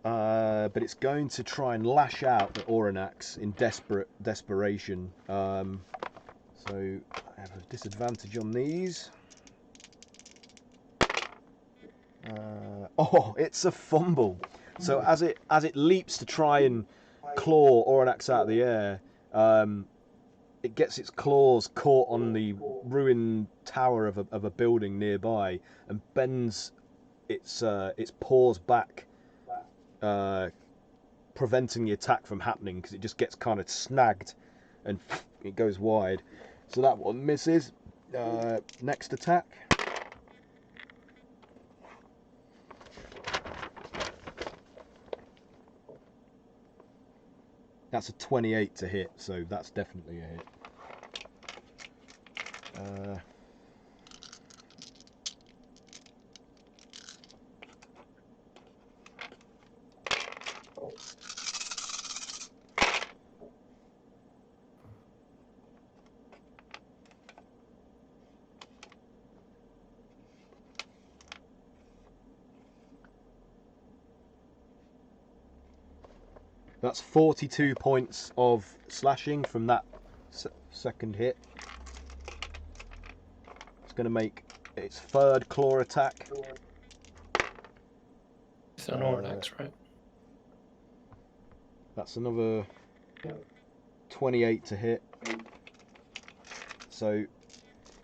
But it's going to try and lash out at Oranax in desperation. So I have a disadvantage on these. It's a fumble. So as it leaps to try and claw Oranax out of the air, it gets its claws caught on the ruined tower of a building nearby and bends its paws back, preventing the attack from happening because it just gets kind of snagged and it goes wide. So that one misses. Next attack. That's a 28 to hit, so that's definitely a hit. That's 42 points of slashing from that second hit. It's going to make its third claw attack. It's an Oranax, right? That's another 28 to hit. So I'm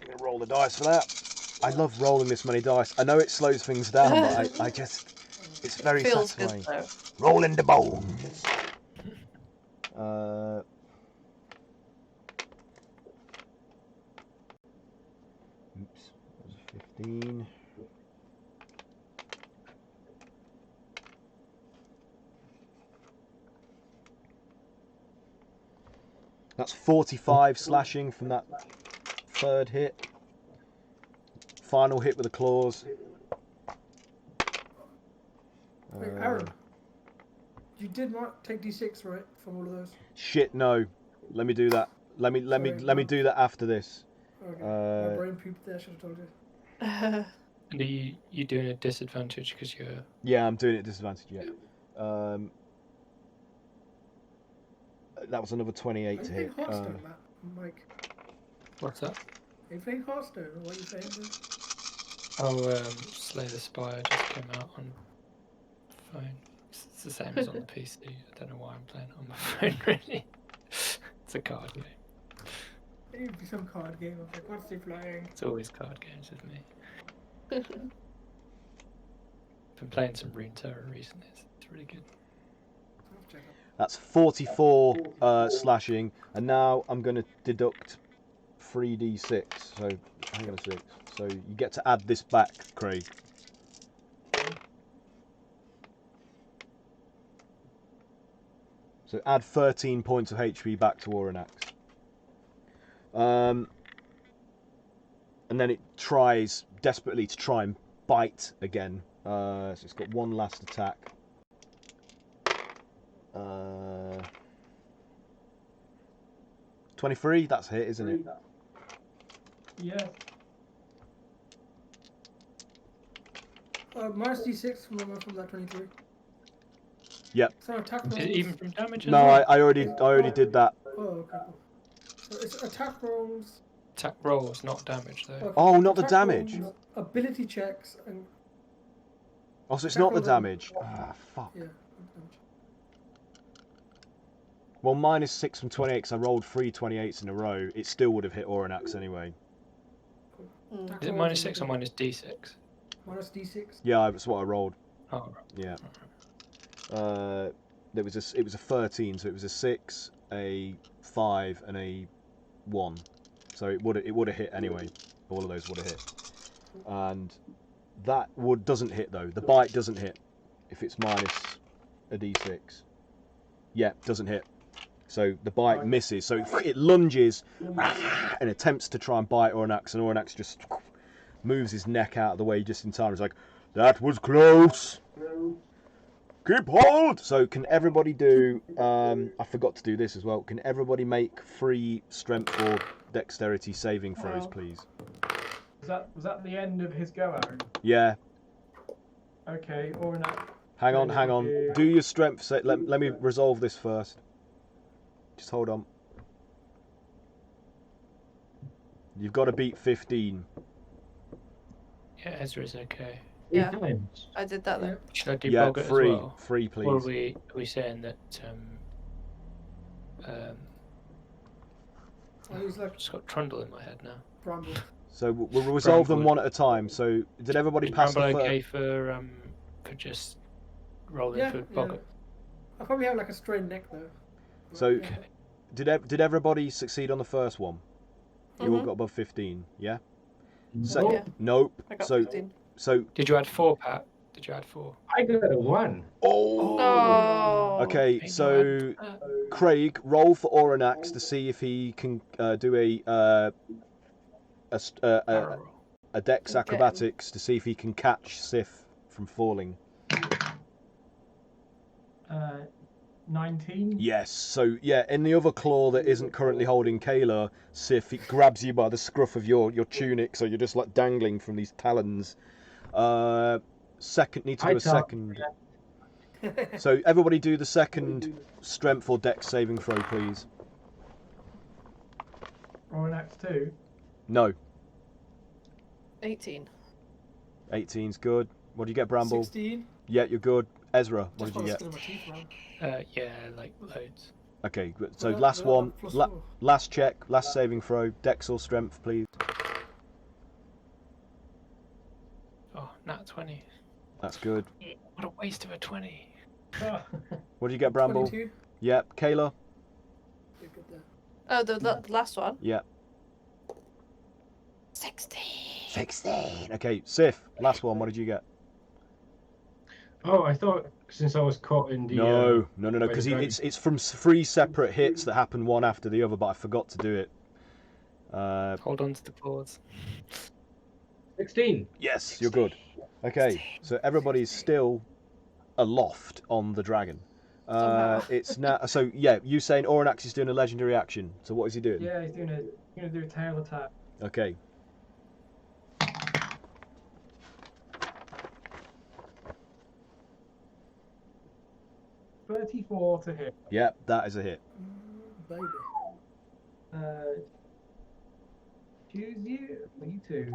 going to roll the dice for that. I love rolling this many dice. I know it slows things down, but I just, it's very Feels satisfying. good though. Rolling the bones. 15. That's 45 slashing from that third hit. Final hit with the claws. Wait, Aaron, you did not take D6, right, from all of those? Shit, no. Let me do that. Let me do that after this. Okay. My brain pooped there. Should have told you. And are you doing a disadvantage because you're? Yeah, I'm doing it at disadvantage. Yeah. That was another 28 to hit. Are you playing Hearthstone, Matt? Mike. What's that? Are you playing Hearthstone? Or what are you playing? Then? Oh, Slay the Spire just came out on phone. It's the same as on the PC. I don't know why I'm playing it on my phone, really. It's a card game. It would be some card game. I was like, what's he playing? It's always card games with me. Been playing some Rune Terror recently. It's really good. I'll check it. That's 44 slashing, and now I'm going to deduct 3d6. So hang on a sec. So you get to add this back, Craig. So add 13 points of HP back to Wherein. And then it tries desperately to try and bite again. So it's got one last attack. 23, that's a hit, isn't it? Yeah. Minus D6 from that 23. Yep. So attack rolls. Is it even from damage? as No, well? I already did that. Oh, okay, cool. So it's attack rolls. Attack rolls, not damage though. Okay, Oh, not the attack damage. rolls, ability checks, and Oh, so it's attack not the rolls are- damage. Ah, fuck. yeah. not damage. Well, minus 6 from 28 because I rolled 3 28s in a row. It still would have hit Oranax anyway. Cool. Attack Is it rolls minus are 6 or good. minus D6? Minus D6. Yeah, that's what I rolled. Oh, right. Yeah. Alright. It was a 13, so it was a 6, a 5, and a 1. So it would have hit anyway. All of those would have hit. And that doesn't hit though. The bite doesn't hit if it's minus a d6. Yeah, doesn't hit. So the bite misses. So it lunges and attempts to try and bite Oranax, and Oranax just moves his neck out of the way just in time. It's like, that was close. Keep hold! So can everybody do, I forgot to do this as well, can everybody make 3 strength or dexterity saving throws, Wow. please? Was that the end of his go, Aaron? Yeah, Okay, or in that. hang on. Do your strength, let me resolve this first. Just hold on. You've got to beat 15. Yeah, Ezra's okay. Yeah. Times. I did that then. Should I do Yeah, Boggart 3, as well? 3 please. Or are we saying that Oh, he's like I've just got Trundle in my head now. Bramble. So we'll resolve them Bramble. one at a time. So did everybody Is pass the Bramble first? okay for just rolling Yeah, for yeah. Boggart? I probably have like a strained neck though. So Yeah. Okay. did everybody succeed on the first one? You all Mhm. got above 15, yeah? Nope. Yeah. Nope. I got So 15. Did you add 4, Pat? Did you add 4? I got a 1. Oh. Okay, Maybe so not add- Craig, roll for Oranax to see if he can do barrel roll. a dex Get him. acrobatics to see if he can catch Sif from falling. 19. Yes. So yeah, in the other claw that isn't currently holding Kayla, Sif, it grabs you by the scruff of your tunic, so you're just like dangling from these talons. Need to do a second. So everybody do the second strength or dex saving throw, please. Or an axe 2. No, 18. 18's good. What do you get, Bramble? 16. Yeah, you're good. Ezra, what Just did you by the get? skin of my teeth, man. Yeah, like loads. Okay, good. So Well, last well, one, plus 4. last check, last saving throw, dex or strength, please. Oh, nat 20. That's good. What a waste of a 20. What do you get, Bramble? 22. Yep. Kayla? You're good there. Oh, the last one? Yeah. 16. 16. Okay, Sif, last one. What did you get? Oh, I thought since I was caught in the No, by the because dragon- it's from 3 separate hits that happen one after the other, but I forgot to do it. Hold on to the pause. 16. Yes, you're good. Okay, so everybody's still aloft on the dragon. Somehow. It's now. So yeah, you saying Oranax is doing a legendary action. So what is he doing? Yeah, he's gonna do a tail attack. Okay. $34 to hit. Yep, that is a hit. Baby. Choose you. Me too.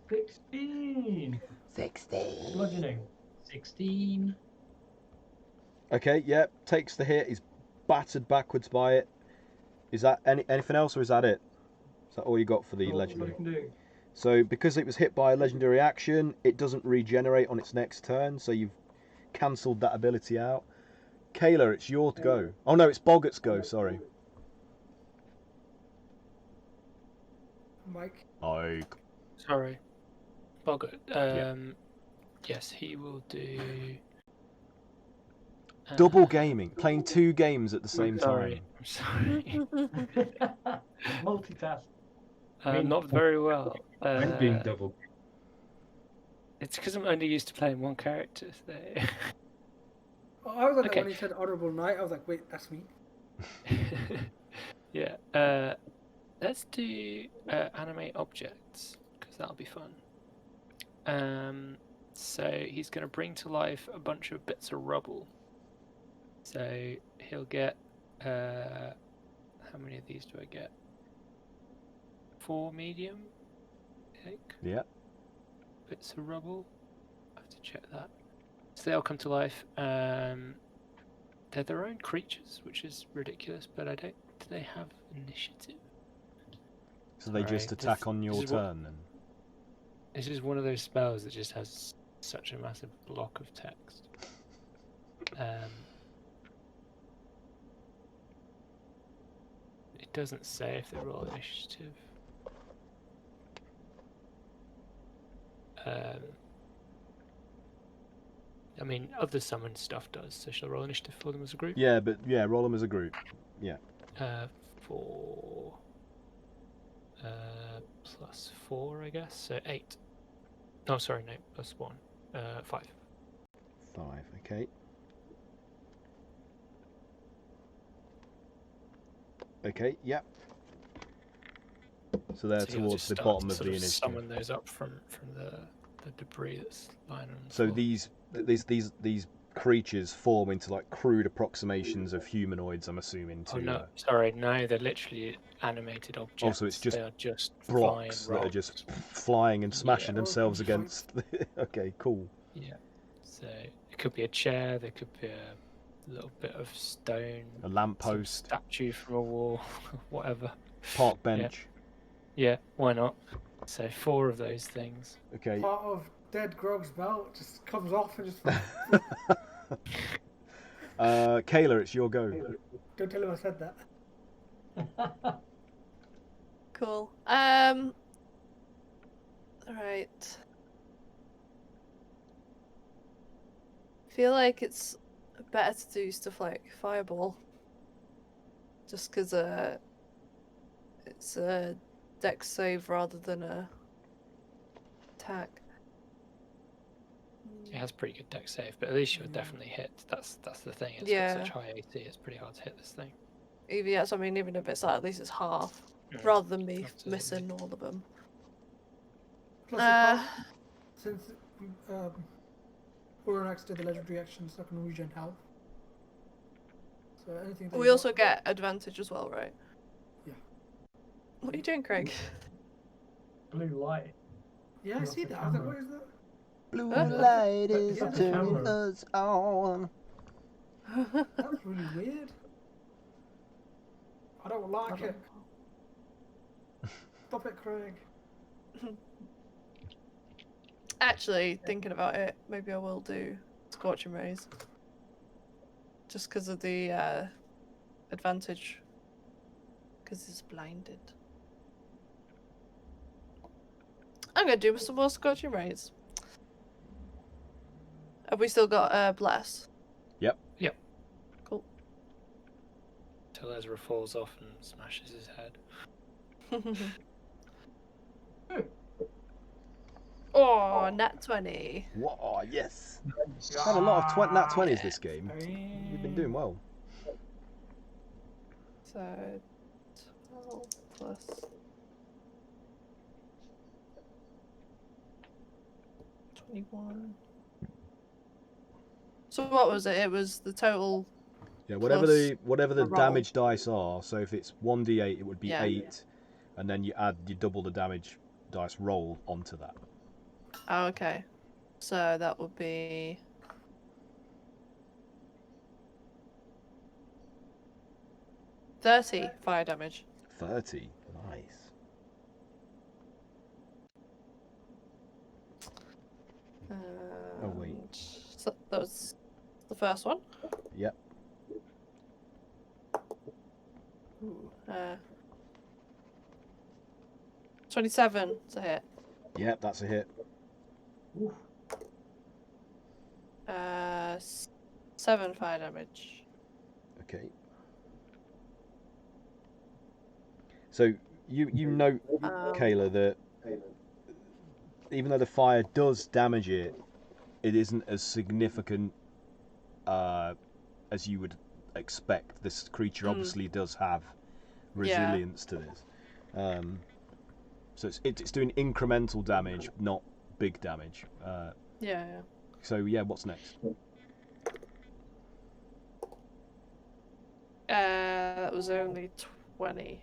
$16. 16. Bludgeoning. 16. Okay, yep, takes the hit. He's battered backwards by it. Is that anything else, or is that it? Is that all you got for the That's all legendary? you can do. So because it was hit by a legendary action, it doesn't regenerate on its next turn, so you've cancelled that ability out. Kayla, it's your go. Oh no, it's Boggart's go, sorry. Mike. Ike. Sorry. Boggart. Yes, he will do. Double gaming, playing 2 games at the same time. I'm sorry. Multitask. Not very well. I'm being double. It's because I'm only used to playing one character. So... I was like Okay. when he said Honorable Knight, I was like, wait, that's me. Yeah. Let's do animate objects because that'll be fun. So he's going to bring to life a bunch of bits of rubble. So he'll get how many of these do I get? 4 medium, I think. Yeah. Bits of rubble. I have to check that. So they'll come to life. They're their own creatures, which is ridiculous. But I don't. Do they have initiative? So they just Right, attack on this your is what- turn then. This is one of those spells that just has such a massive block of text. It doesn't say if they roll initiative. I mean, other summon stuff does, so shall I roll initiative for them as a group? Yeah, but yeah, roll them as a group. Yeah. 4 plus 4, I guess, so 8. Oh, sorry, no, plus 1. 5. 5, okay. Okay, yeah. So they're So you'll towards just the start bottom to of sort the of initiative. summon those up from the debris that's lying on the So floor. these creatures form into like crude approximations of humanoids, I'm assuming. Oh no, they're literally animated objects. Oh, so it's just they are just blocks flying that are just flying and smashing Yeah. themselves against. Okay, cool. Yeah. So it could be a chair. There could be a little bit of stone. A some lamppost, statue from a wall, whatever. park bench. Yeah, why not? So 4 of those things. Okay. Part of Dead Grog's belt just comes off and just. Kayla, it's your go. Don't tell him I said that. Cool. Alright. Feel like it's better to do stuff like fireball. Just because it's a dex save rather than a attack. It has pretty good dex save, but at least you'll definitely hit. That's the thing. It's Yeah. got such high AC. It's pretty hard to hit this thing. Yes, I mean, even if it's like, at least it's half. Mm. Rather than me Absolutely. missing all of them. Plus, you can't- since Oranax did the legendary action, so I can regen health. So anything. That We you also got- get advantage as well, right? Yeah. What are you doing, Craig? Blue light. Yeah, I Not see the that. I was like, camera. what is that? Blue Huh? light is is turning turning us on. That was really weird. I don't like it. Stop it, Craig. Actually, thinking about it, maybe I will do Scorching Rays. Just because of the advantage because he's blinded. I'm gonna do some more scorching rays. Have we still got bless? Yep. Yep. Cool. Till Ezra falls off and smashes his head. Oh, nat 20. Whoa, yes. Had a lot of nat 20s this game. You've been doing well. So 12 plus 21. So what was it? It was the total. Yeah, whatever Plus the roll. damage dice are. So if it's 1d8, it would be Yeah. 8, and then you double the damage dice roll onto that. Oh, okay. So that would be 30 fire damage. 30. Nice. Oh, wait. So that was the first one. Yep. Ooh, 27 to hit. Yep, that's a hit. 7 fire damage. Okay. So you note, Kayla, that even though the fire does damage it, it isn't as significant as you would expect. This creature obviously does have resilience to this. So it's doing incremental damage, not big damage. Yeah. So yeah, what's next? That was only 20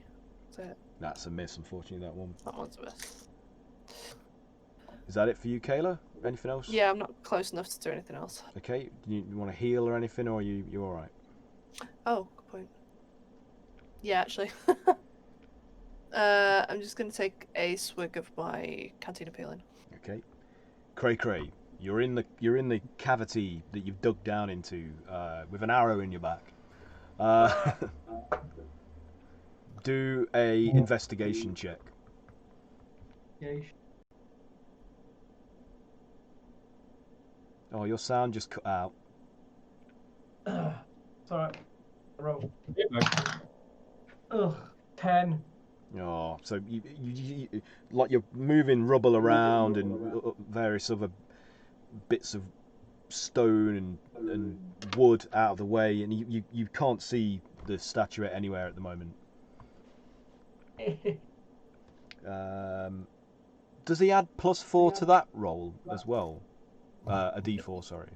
to hit. That's a miss, unfortunately, that one. That one's a miss. Is that it for you, Kayla? Anything else? Yeah, I'm not close enough to do anything else. Okay, you want to heal or anything, or you alright? Oh, good point. Yeah, actually. I'm just going to take a swig of my canteen of healing. Okay. Cray-Cray, you're in the cavity that you've dug down into with an arrow in your back. Do a investigation check. Oh, your sound just cut out. It's alright. Roll. Ugh. 10. Oh, so you like you're moving rubble around and various other bits of stone and wood out of the way, and you can't see the statuette anywhere at the moment. Does he add +4 to that roll as well? A D4, sorry.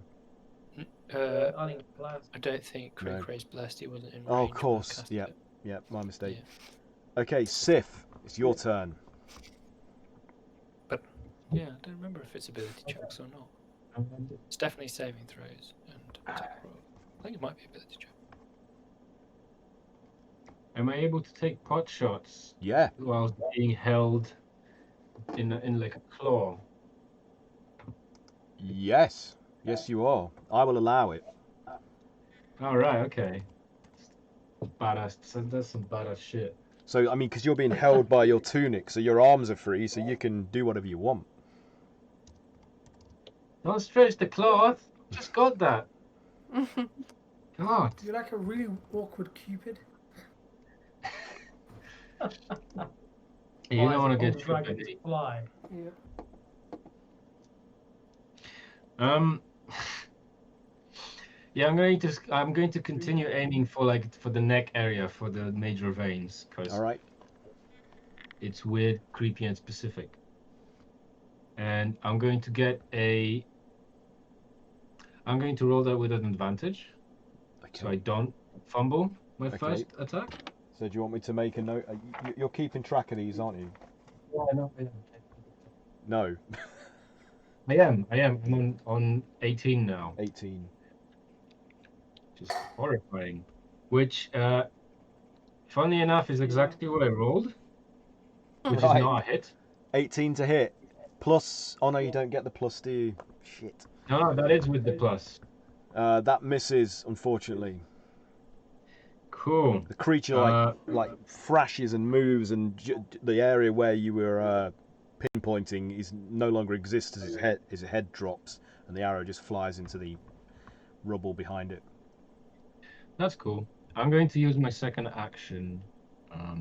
I think blast. I don't think No. Cray-Cray's blessed. He wasn't in range. Oh, of when I course. cast Yeah, it. yeah, my mistake. Yeah. Okay, Sif, it's your turn. Yeah, I don't remember if it's ability checks or not. It's definitely saving throws and attack roll. I think it might be ability check. Am I able to take pot shots Yeah. while being held in like a claw? Yes. Yes, you are. I will allow it. All right, okay. Badass. That's some badass shit. So, I mean, because you're being held by your tunic, so your arms are free, so you can do whatever you want. Don't stretch the cloth. Just got that. God. You're like a really awkward Cupid. You don't want to get dragon tripped. fly. Yeah. Yeah, I'm going to continue aiming for the neck area for the major veins because All right. it's weird, creepy, and specific. And I'm going to roll that with an advantage, so I Okay. don't fumble my Okay. first attack. So do you want me to make a note? You're keeping track of these, aren't you? Yeah, no, I am. No. I am. I'm on 18 now, 18. which is horrifying. Which, funny enough, is exactly what I rolled, which Right. is not a hit. 18 to hit. Plus... Oh, no, you don't get the plus, do you? Shit. No, that is with the plus. That misses, unfortunately. Cool. The creature like thrashes and moves, and the area where you were pinpointing is no longer exists as his head drops, and the arrow just flies into the rubble behind it. That's cool. I'm going to use my second action. I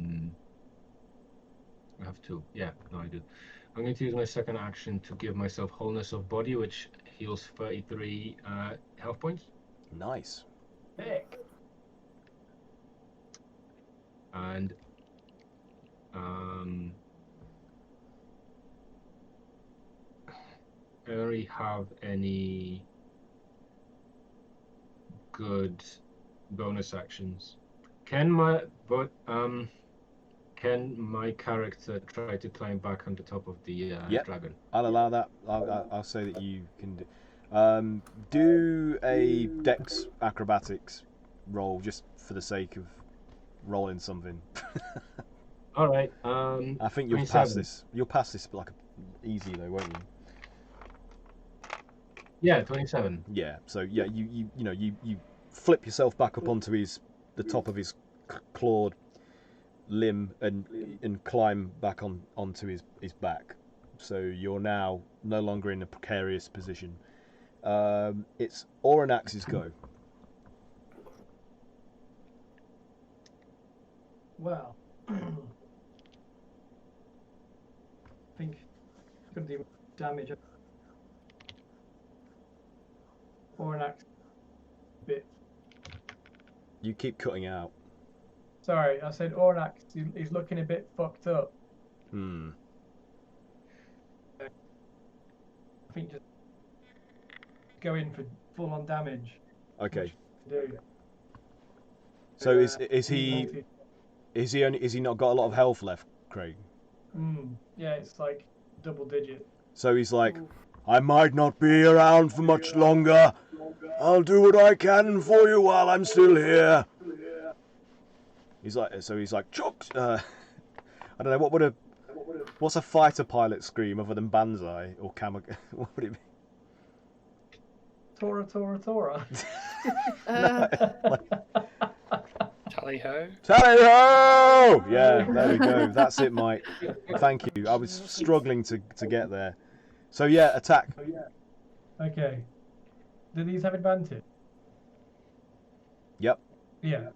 have two. Yeah, no, I do. I'm going to use my second action to give myself wholeness of body, which heals 33 health points. Nice. Sick. And I don't really have any good bonus actions. Can my character try to climb back on the top of the dragon? I'll allow that. I'll say that you can do a Dex acrobatics roll just for the sake of rolling something. All right. I think you'll 27. pass this. You'll pass this like easy though, won't you? Yeah, 27. Yeah. So yeah, you flip yourself back up onto the top of his clawed limb and climb back onto his back. So you're now no longer in a precarious position. It's Oranax's go. Well, I think it's going to do damage. Or an axe bit. You keep cutting out. Sorry, I said Ornax. He's looking a bit fucked up. Hmm. I think just go in for full-on damage. Okay. Do. So is he not got a lot of health left, Craig? Yeah, it's like double digit. So he's like, I might not be around for much longer. I'll do what I can for you while I'm still here. He's like, Chucks. I don't know what's a fighter pilot scream other than Banzai or Kamikaze? What would it be? Tora, Tora, Tora. Tally ho! Tally ho! Yeah, there we go. That's it, Mike. Thank you. I was struggling to get there. So yeah, attack. Okay. Do these have advantage? Yep. Yeah.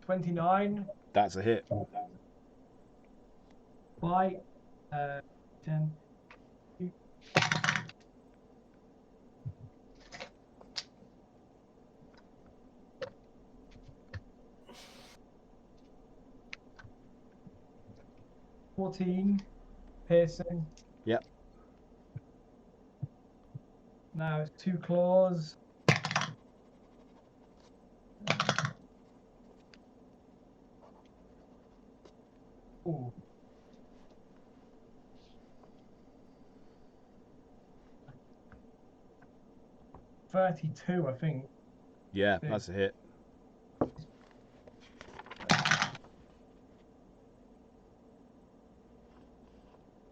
$29. That's a hit. Bite. 10. 14. Piercing. Yep. Now it's 2 claws. Ooh. $32, I think. Yeah, that's a hit.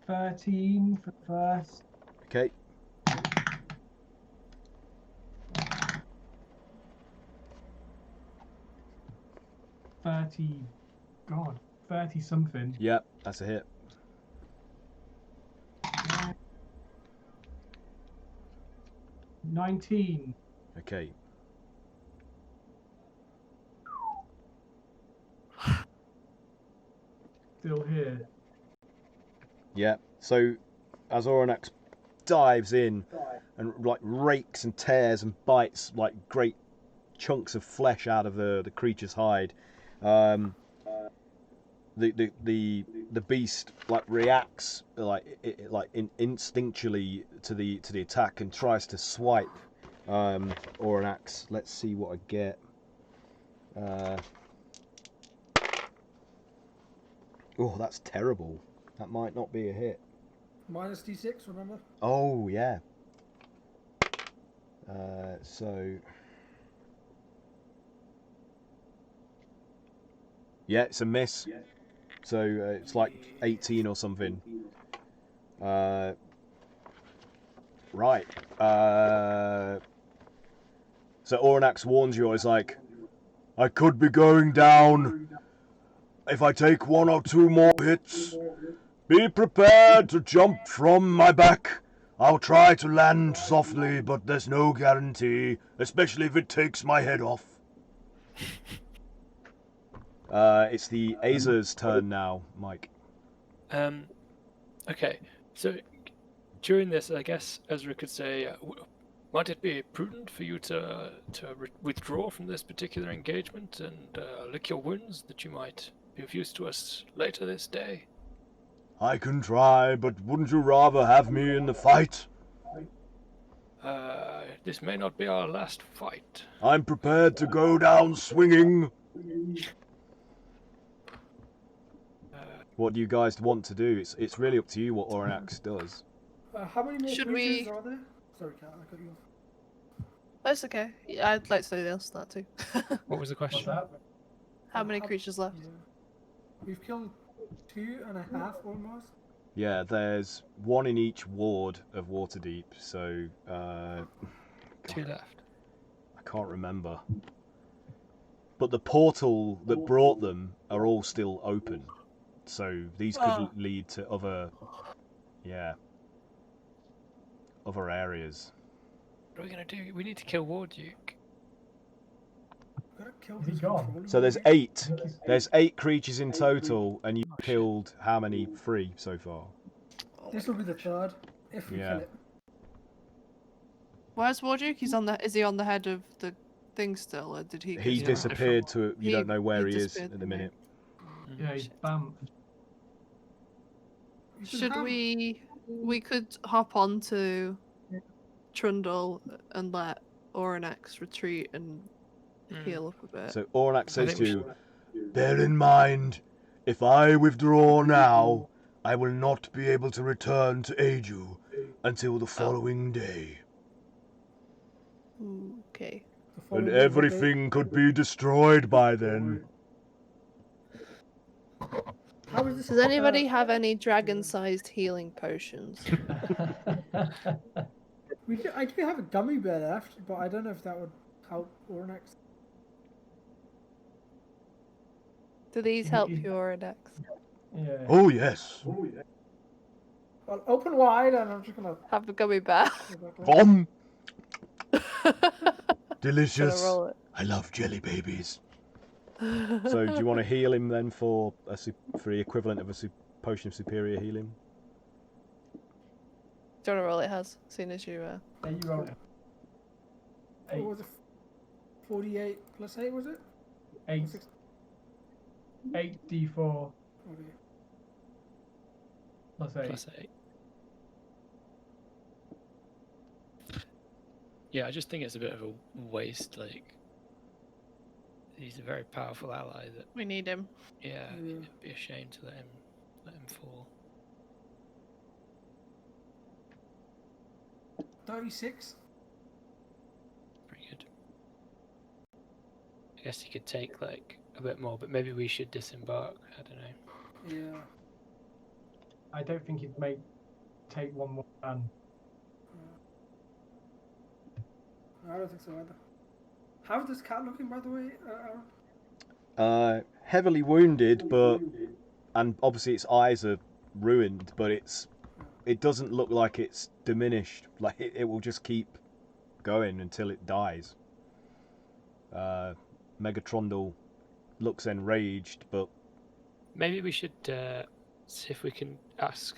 $13 for the first. Okay. God, 30 something. Yep, that's a hit. $19. Okay. Still here. Yeah. So as Oranax dives in and like rakes and tears and bites like great chunks of flesh out of the creature's hide, the beast like reacts instinctually to the attack and tries to swipe Oranax. Let's see what I get. Oh, that's terrible. That might not be a hit. Minus D6, remember? Oh, yeah. So... Yeah, it's a miss. So it's like 18 or something. Right. So Oranax warns you. He's like, I could be going down. If I take 1 or 2 more hits, be prepared to jump from my back. I'll try to land softly, but there's no guarantee, especially if it takes my head off. It's the Azer's turn now, Mike. Okay, so during this, I guess Ezra could say, might it be prudent for you to withdraw from this particular engagement and lick your wounds that you might be of use to us later this day? I can try, but wouldn't you rather have me in the fight? This may not be our last fight. I'm prepared to go down swinging. What do you guys want to do? It's really up to you what Oranax does. How many more Should creatures we- are there? Sorry, Kat, I cut you off. That's okay. Yeah, I'd like to know the answer to that too. What was the What's question? that? How many creatures left? Yeah. We've killed 2.5 almost. Yeah, there's 1 in each ward of Waterdeep, so 2 left. I can't remember. But the portal that brought them are all still open, so these could lead to other areas. What are we gonna do? We need to kill War Duke. Gotta kill Is he his gone? controller. So there's I 8. think he's- There's 8 creatures in total, and you've Oh, shit. killed how many? 3 so far. This will be the 3rd if we Yeah. kill it. Where's Warduke? Is he on the head of the thing still, or did he? He Yeah. disappeared to. You He- don't know where he he is disappeared at the from minute. Yeah, he's bam. You can Should have- we could hop on to Trundle and let Oranax retreat and heal up a bit. So Oranax says think to we you, bear in mind, if I withdraw now, I will not be able to return to aid you until the following day. Okay. the following And day- everything could be destroyed by then. How is this? Does anybody have any dragon-sized healing potions? I do have a gummy bear left, but I don't know if that would help Oranax. Do these help you, Oranax? Yeah. Oh, yes. Well, open wide, and I'm just gonna Have a gummy bear. go back there. Vom! Gonna Delicious. roll it. I love jelly babies. So, do you want to heal him then for the equivalent of a potion of superior healing? Do you want to roll it, Has? Seeing as you Hey, you roll it. What was it? 48 plus 8, was it? 8, Six- 8d4 48. plus 8. Plus 8. Yeah, I just think it's a bit of a waste. Like, he's a very powerful ally. That we need him. yeah, Yeah. it'd be a shame to let him fall. 36. Pretty good. I guess he could take like a bit more, but maybe we should disembark. I don't know. Yeah. I don't think he'd take one more man. I don't think so either. How's this cat looking, by the way, Aaron? Heavily wounded, and obviously its eyes are ruined, but it doesn't look like it's diminished. Like it will just keep going until it dies. Megatrondle looks enraged, but Maybe we should see if we can ask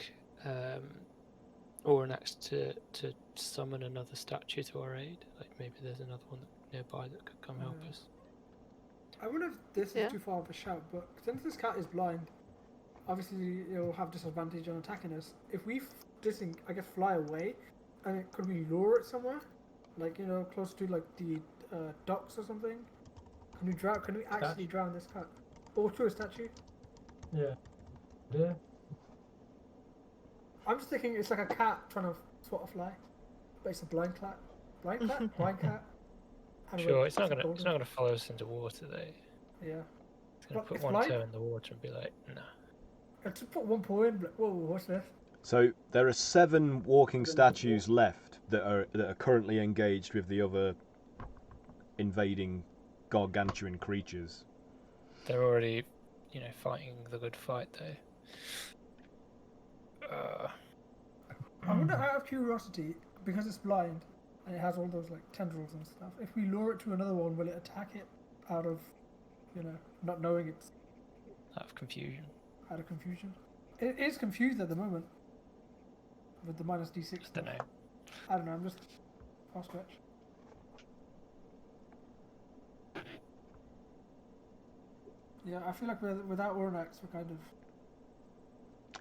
Oranax to summon another statue to our aid. Like maybe there's another one nearby that could come help us. I wonder if this Yeah. is too far of a shout, but since this cat is blind, obviously it will have disadvantage on attacking us. If we fly away, and could we lure it somewhere, like close to like the docks or something? Can we drown? Can we actually drown this cat? Or to a statue? Yeah. Yeah. I'm just thinking it's like a cat trying to swat a fly, but it's a blind cat. Blind cat? Blind cat? And Sure, we're it's not actually gonna follow us into water though. Yeah. It's gonna But put it's one blind. toe in the water and be like, no. And just put one paw in, like, whoa, what's this? So there are 7 walking statues left that are currently engaged with the other invading gargantuan creatures. They're already, fighting the good fight, though. I wonder, out of curiosity, because it's blind and it has all those like tendrils and stuff, if we lure it to another one, will it attack it out of, not knowing it's Out of confusion. out of confusion? It is confused at the moment with the minus D6 I stuff. don't know. I don't know. I'm just fast stretch. Yeah, I feel like without Ornax, we're kind of.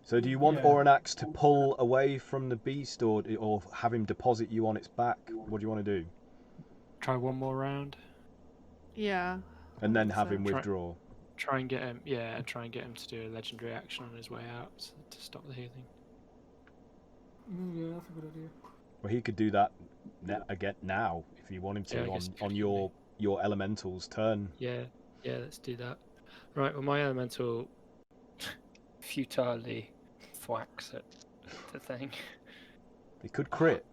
So do you want Yeah. Oranax to pull away from the beast, or have him deposit you on its back? What do you want to do? Try one more round. Yeah. And then have So- him withdraw. Try and get him. Yeah, try and get him to do a legendary action on his way out to stop the healing. Yeah, that's a good idea. Well, he could do that again now if you want him Yeah, to I guess on he your elemental's turn. Yeah, let's do that. Right, well, my elemental futilely thwacks at the thing. He could crit.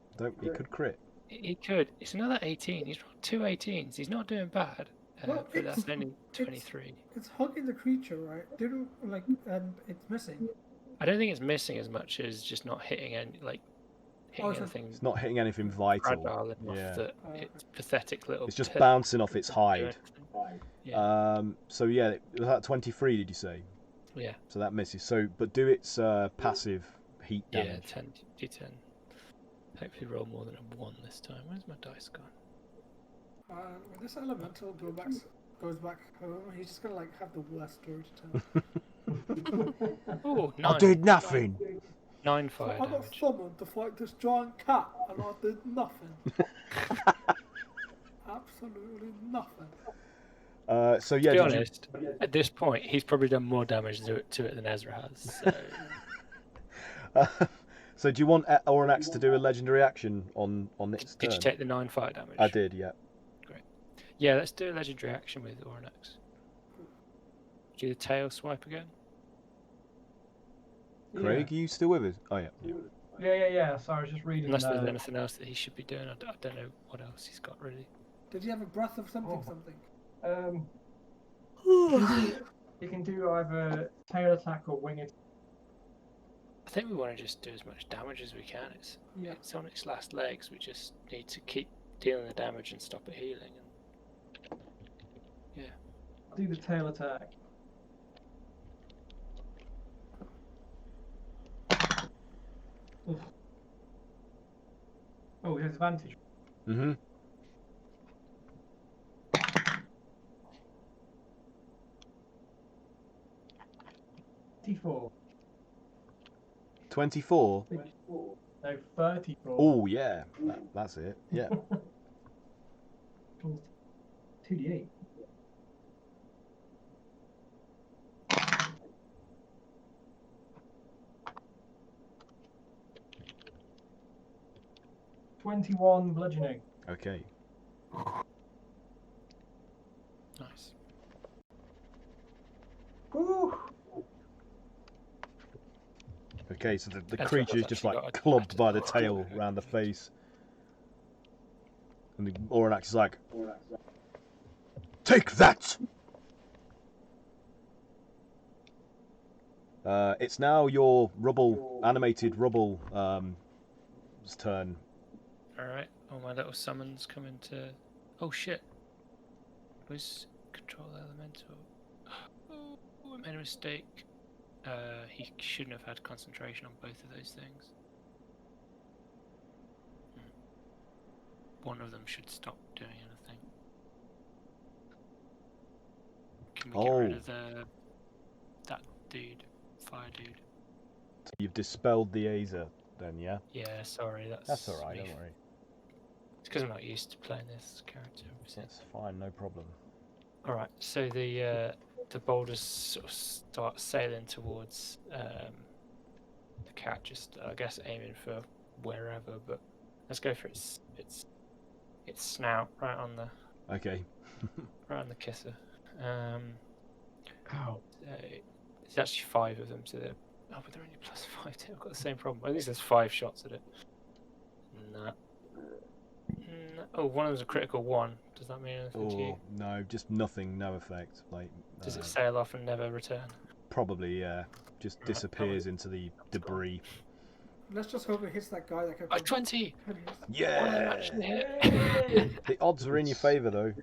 He could crit. He could. It's another 18. He's rolled 2 18s. He's not doing bad. Well, But that's only 23. It's hugging the creature, right? They don't it's missing. I don't think it's missing as much as just not hitting hitting Oh, so- anything It's not hitting anything vital. fragile enough Yeah. that it's pathetic little. It's just pit bouncing off its do hide. anything. Yeah. So yeah, was that 23? Did you say? Yeah. So that misses. So, but do its passive heat Yeah, damage. 10 d10. Hopefully roll more than a 1 this time. Where's my dice gone? When this elemental goes back home, he's just gonna have the worst story to tell. Oh, 9. I did nothing. 9 fire I got damage. summoned to fight this giant cat, and I did nothing. Absolutely nothing. So yeah. To be did you- honest, at this point, he's probably done more damage to it than Ezra has. So. So do you want Oranax to do a legendary action on its turn? Did you take the 9 fire damage? I did, yeah. Yeah, let's do a legendary action with Oranax. Do the tail swipe again? Craig, are you still with us? Oh yeah. Yeah. So I was just reading. Unless there's anything else that he should be doing. I don't know what else he's got really. Did he have a breath of something? Oh. You can do either tail attack or wing attack. I think we want to just do as much damage as we can. It's on its last legs. We just need to keep dealing the damage and stop it healing. And... I'll do the tail attack. Oof. Oh, he has advantage. Mm-hmm. T4. 24. No, 34. Oh yeah, that's it. Yeah. 2d8. $21 bludgeoning. Okay. Nice. Ooh. Okay, so the That's creature is right, just I've like actually got a clubbed by the massive tail hole. around the face. And the Oranax is like, take that! It's now your animated rubble turn. Alright, all my little summons come into... Oh shit. Was control elemental. Oh, I made a mistake. He shouldn't have had concentration on both of those things. One of them should stop doing anything. Can we get rid of that dude? Fire dude. So you've dispelled the Azer then, yeah? Yeah, sorry, That's alright, me. don't worry. It's because I'm not used to playing this character. obviously. That's fine, no problem. Alright, so the boulders sort of start sailing towards the cat, just I guess aiming for wherever, but let's go for its snout right on the Okay. kisser. Ow. It's actually 5 of them, so they're Oh, but they're only +5 too. I've got the same problem. At least there's 5 shots at it. Nah. Oh, one of them's a critical 1. Does that mean anything to you? Or no, just nothing, no effect. Like Does it sail off and never return? probably, yeah. Just disappears into the debris. Let's just hope it hits that guy that kept. 20. Yeah. Actually hit. The odds are in your favour though.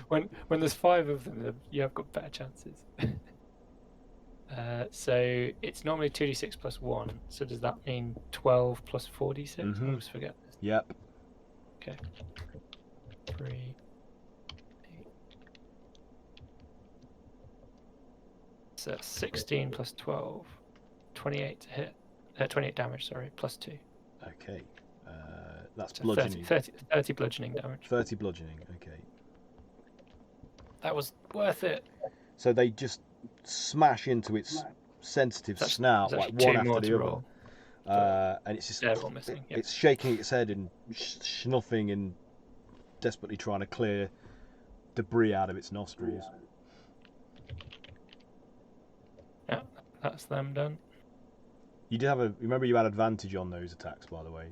when there's 5 of them, you have got better chances. So it's normally 2d6 plus 1. So does that mean 12 plus 4d6? I always forget this. Yep. Okay. 3, 8. So 16 plus 12, 28 to hit. 28 damage, sorry, plus 2. Okay. That's So bludgeoning. 30 bludgeoning damage. 30 bludgeoning, okay. That was worth it. So they just smash into its sensitive snout, There's like actually one 2 after more the to other. roll. And it's just They're all missing. Yep. it's shaking its head and snuffing and desperately trying to clear debris out of its nostrils. Yeah, that's them done. You did have remember you had advantage on those attacks, by the way.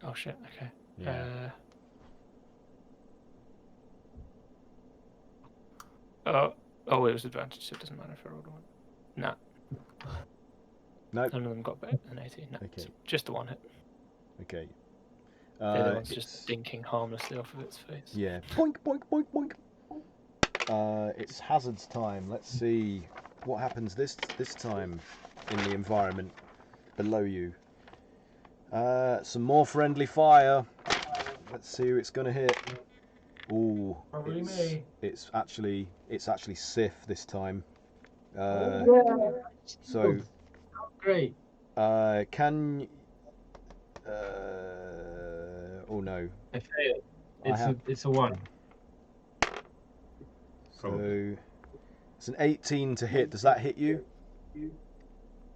Oh shit, okay. Yeah. Oh, it was advantage, so it doesn't matter if I rolled a 1. Nah. Nope. None of them got better than 18. No, Okay. just the 1 hit. Okay. The other one's it's- just dinking harmlessly off of its face. Yeah. Boink, boink, boink, boink. It's hazards time. Let's see what happens this time in the environment below you. Some more friendly fire. Let's see who it's gonna hit. Ooh, Probably me. it's actually Sif this time. So Great. can oh no. I failed. I have- It's a 1. So it's an 18 to hit. Does that hit you?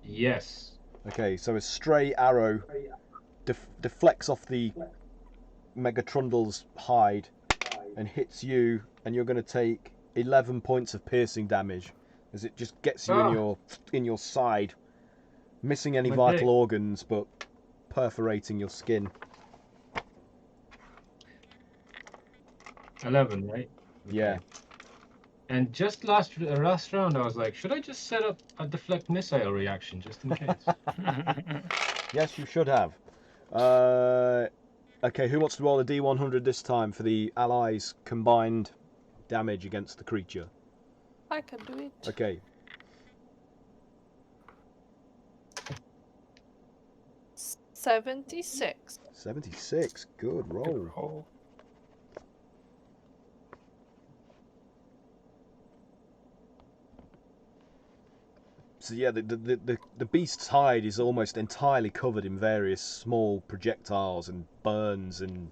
Yes. Okay, so a stray arrow deflects off the Megatrundle's hide and hits you, and you're going to take 11 points of piercing damage as it just gets you in your side, missing any My vital dick. organs but perforating your skin. 11, right? Yeah. And just last round, I was like, should I just set up a deflect missile reaction just in case? Yes, you should have. Okay, who wants to roll a D100 this time for the allies' combined damage against the creature? I can do it. Okay. 76. 76. Good roll. Good roll. So yeah, the beast's hide is almost entirely covered in various small projectiles and burns and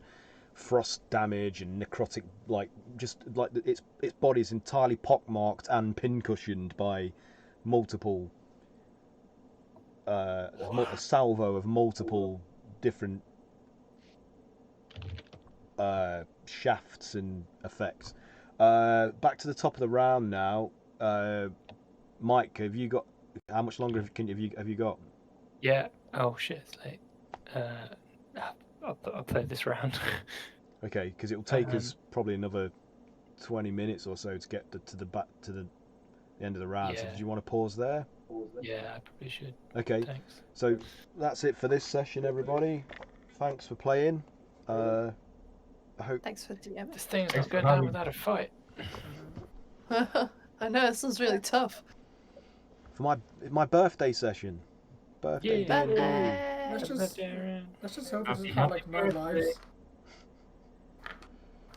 frost damage and necrotic, its body is entirely pockmarked and pincushioned by multiple a salvo of multiple different shafts and effects. Back to the top of the round now. Mike, have you got? How much longer have you got? Yeah. Oh shit, it's late. I'll play this round. Okay, because it will take us probably another 20 minutes or so to get to the end of the round. So Yeah. did you want to pause there? Yeah, I probably should. Okay. Thanks. So that's it for this session, everybody. Thanks for playing. I hope. Thanks for DM. This thing's Thanks not for going down having- without a fight. I know, this one's really tough. For my birthday session. Birthday. Yeah. D&D. Birthday! Let's just hope this Happy is not like 9 birthday. lives.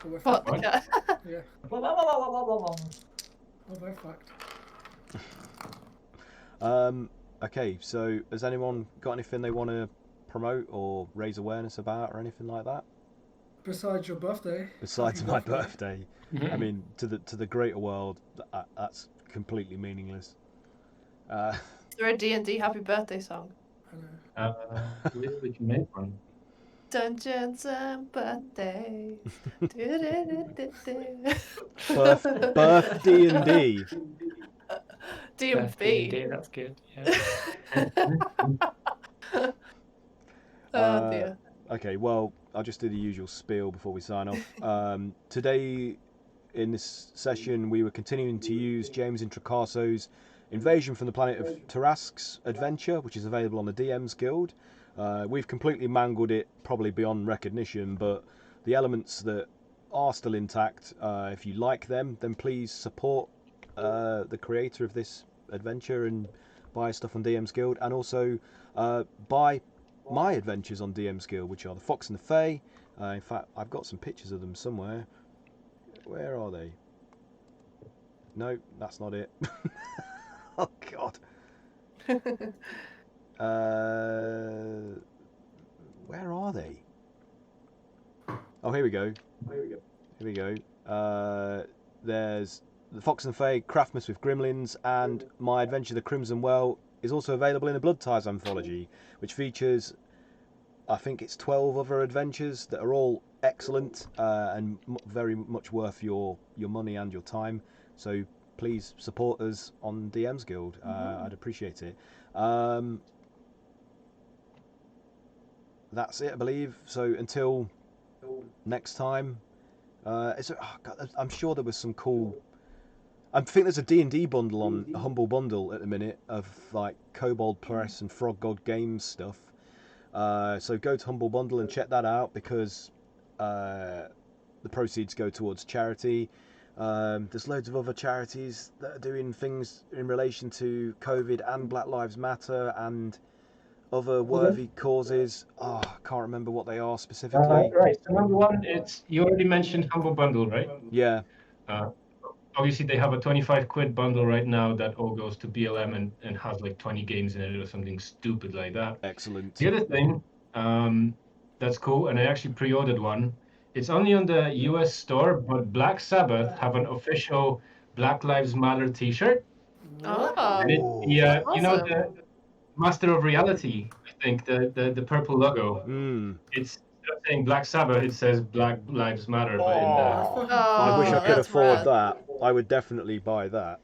Oh, we're What? fucked. Yeah. Yeah. Blah, blah, blah, blah, blah, blah, blah. Oh, we're fucked. Okay, so has anyone got anything they want to promote or raise awareness about or anything like that? Besides your birthday. Besides Happy my birthday. Mm-hmm. I mean, to the greater world, that's completely meaningless. Is there a D&D happy birthday song? I know. We can make one. Dungeons and birthdays. Birth D&D. DMV. That's good. Yeah. Oh dear. Okay, well, I'll just do the usual spiel before we sign off. Today, in this session, we were continuing to use James Introcaso's Invasion from the Planet of Terrasques adventure, which is available on the DM's Guild. We've completely mangled it, probably beyond recognition, but the elements that are still intact, if you like them, then please support the creator of this adventure and buy stuff on DM's Guild, and also buy my adventures on DM's Guild, which are the Fox and the Fae. In fact, I've got some pictures of them somewhere. Where are they? No, that's not it. Oh God. Where are they? Oh, here we go. Here we go. There's the Fox and Fae, Craftmas with Gremlins, and my adventure, The Crimson Well, is also available in the Blood Ties anthology, which features, I think it's 12 other adventures that are all excellent and very much worth your money and your time. So please support us on DM's Guild. I'd appreciate it. That's it, I believe. So until next time, I'm sure there was some cool. I think there's a D&D bundle on a Humble Bundle at the minute of like Kobold Press and Frog God Games stuff. So go to Humble Bundle and check that out, because the proceeds go towards charity. There's loads of other charities that are doing things in relation to COVID and Black Lives Matter and other worthy causes. Oh, I can't remember what they are specifically. Right. So number one, you already mentioned Humble Bundle, right? Yeah. Obviously, they have a 25 quid bundle right now that all goes to BLM and has like 20 games in it or something stupid like that. Excellent. The other thing, that's cool, and I actually pre-ordered one. It's only on the US store, but Black Sabbath have an official Black Lives Matter t-shirt. Oh, And it's you know, the Master of Reality, I think, the purple logo. It's not saying Black Sabbath, it says Black Lives Matter. But I wish I could afford that. I would definitely buy that.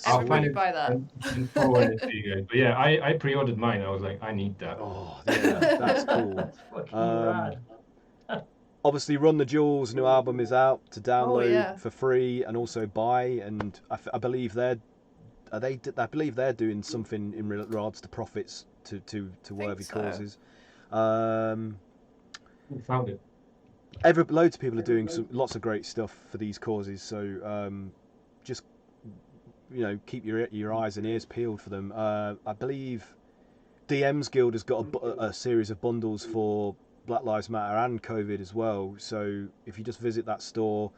Everybody buy that. And forward it to you guys. But yeah, I pre-ordered mine. I was like, I need that. Oh, yeah, that's cool. That's fucking rad. Obviously, Run the Jewels new album is out to download for free and also buy. And I believe they're doing something in regards to profits to worthy causes. Who found it? Loads of people are doing lots of great stuff for these causes. So just keep your eyes and ears peeled for them. I believe DM's Guild has got a series of bundles for Black Lives Matter and COVID as well. So if you just visit that store,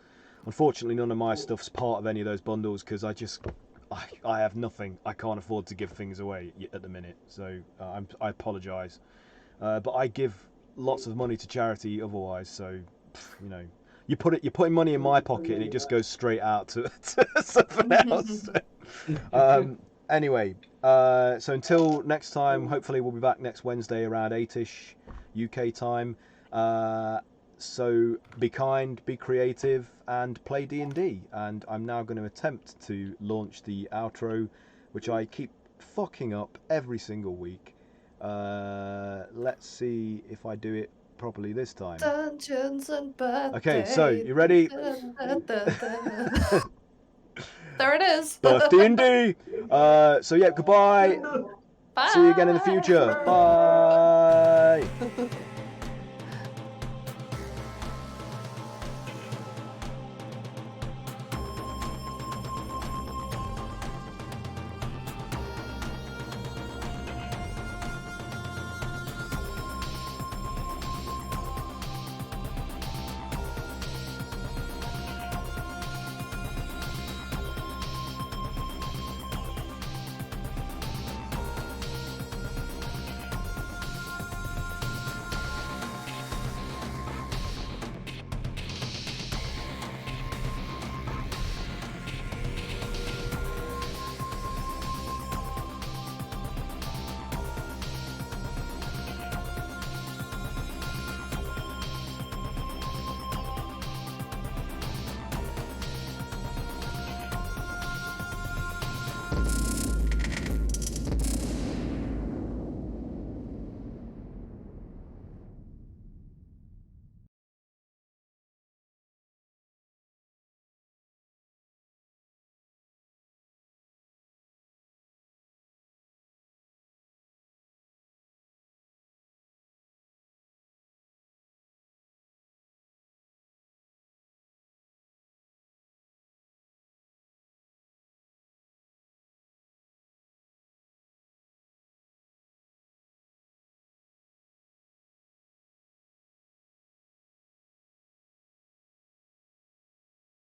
unfortunately none of my stuff's part of any of those bundles, because I have nothing. I can't afford to give things away at the minute. So I apologise. But I give lots of money to charity otherwise. So you're putting money in my pocket and it just goes straight out to something else. Anyway, so until next time, hopefully we'll be back next Wednesday around 8ish UK time. So be kind, be creative, and play D&D. And I'm now going to attempt to launch the outro, which I keep fucking up every single week. Let's see if I do it properly this time. Dungeons and birthdays. Okay, so you ready? There it is. D&D. So yeah, goodbye. Bye. See you again in the future. Bye.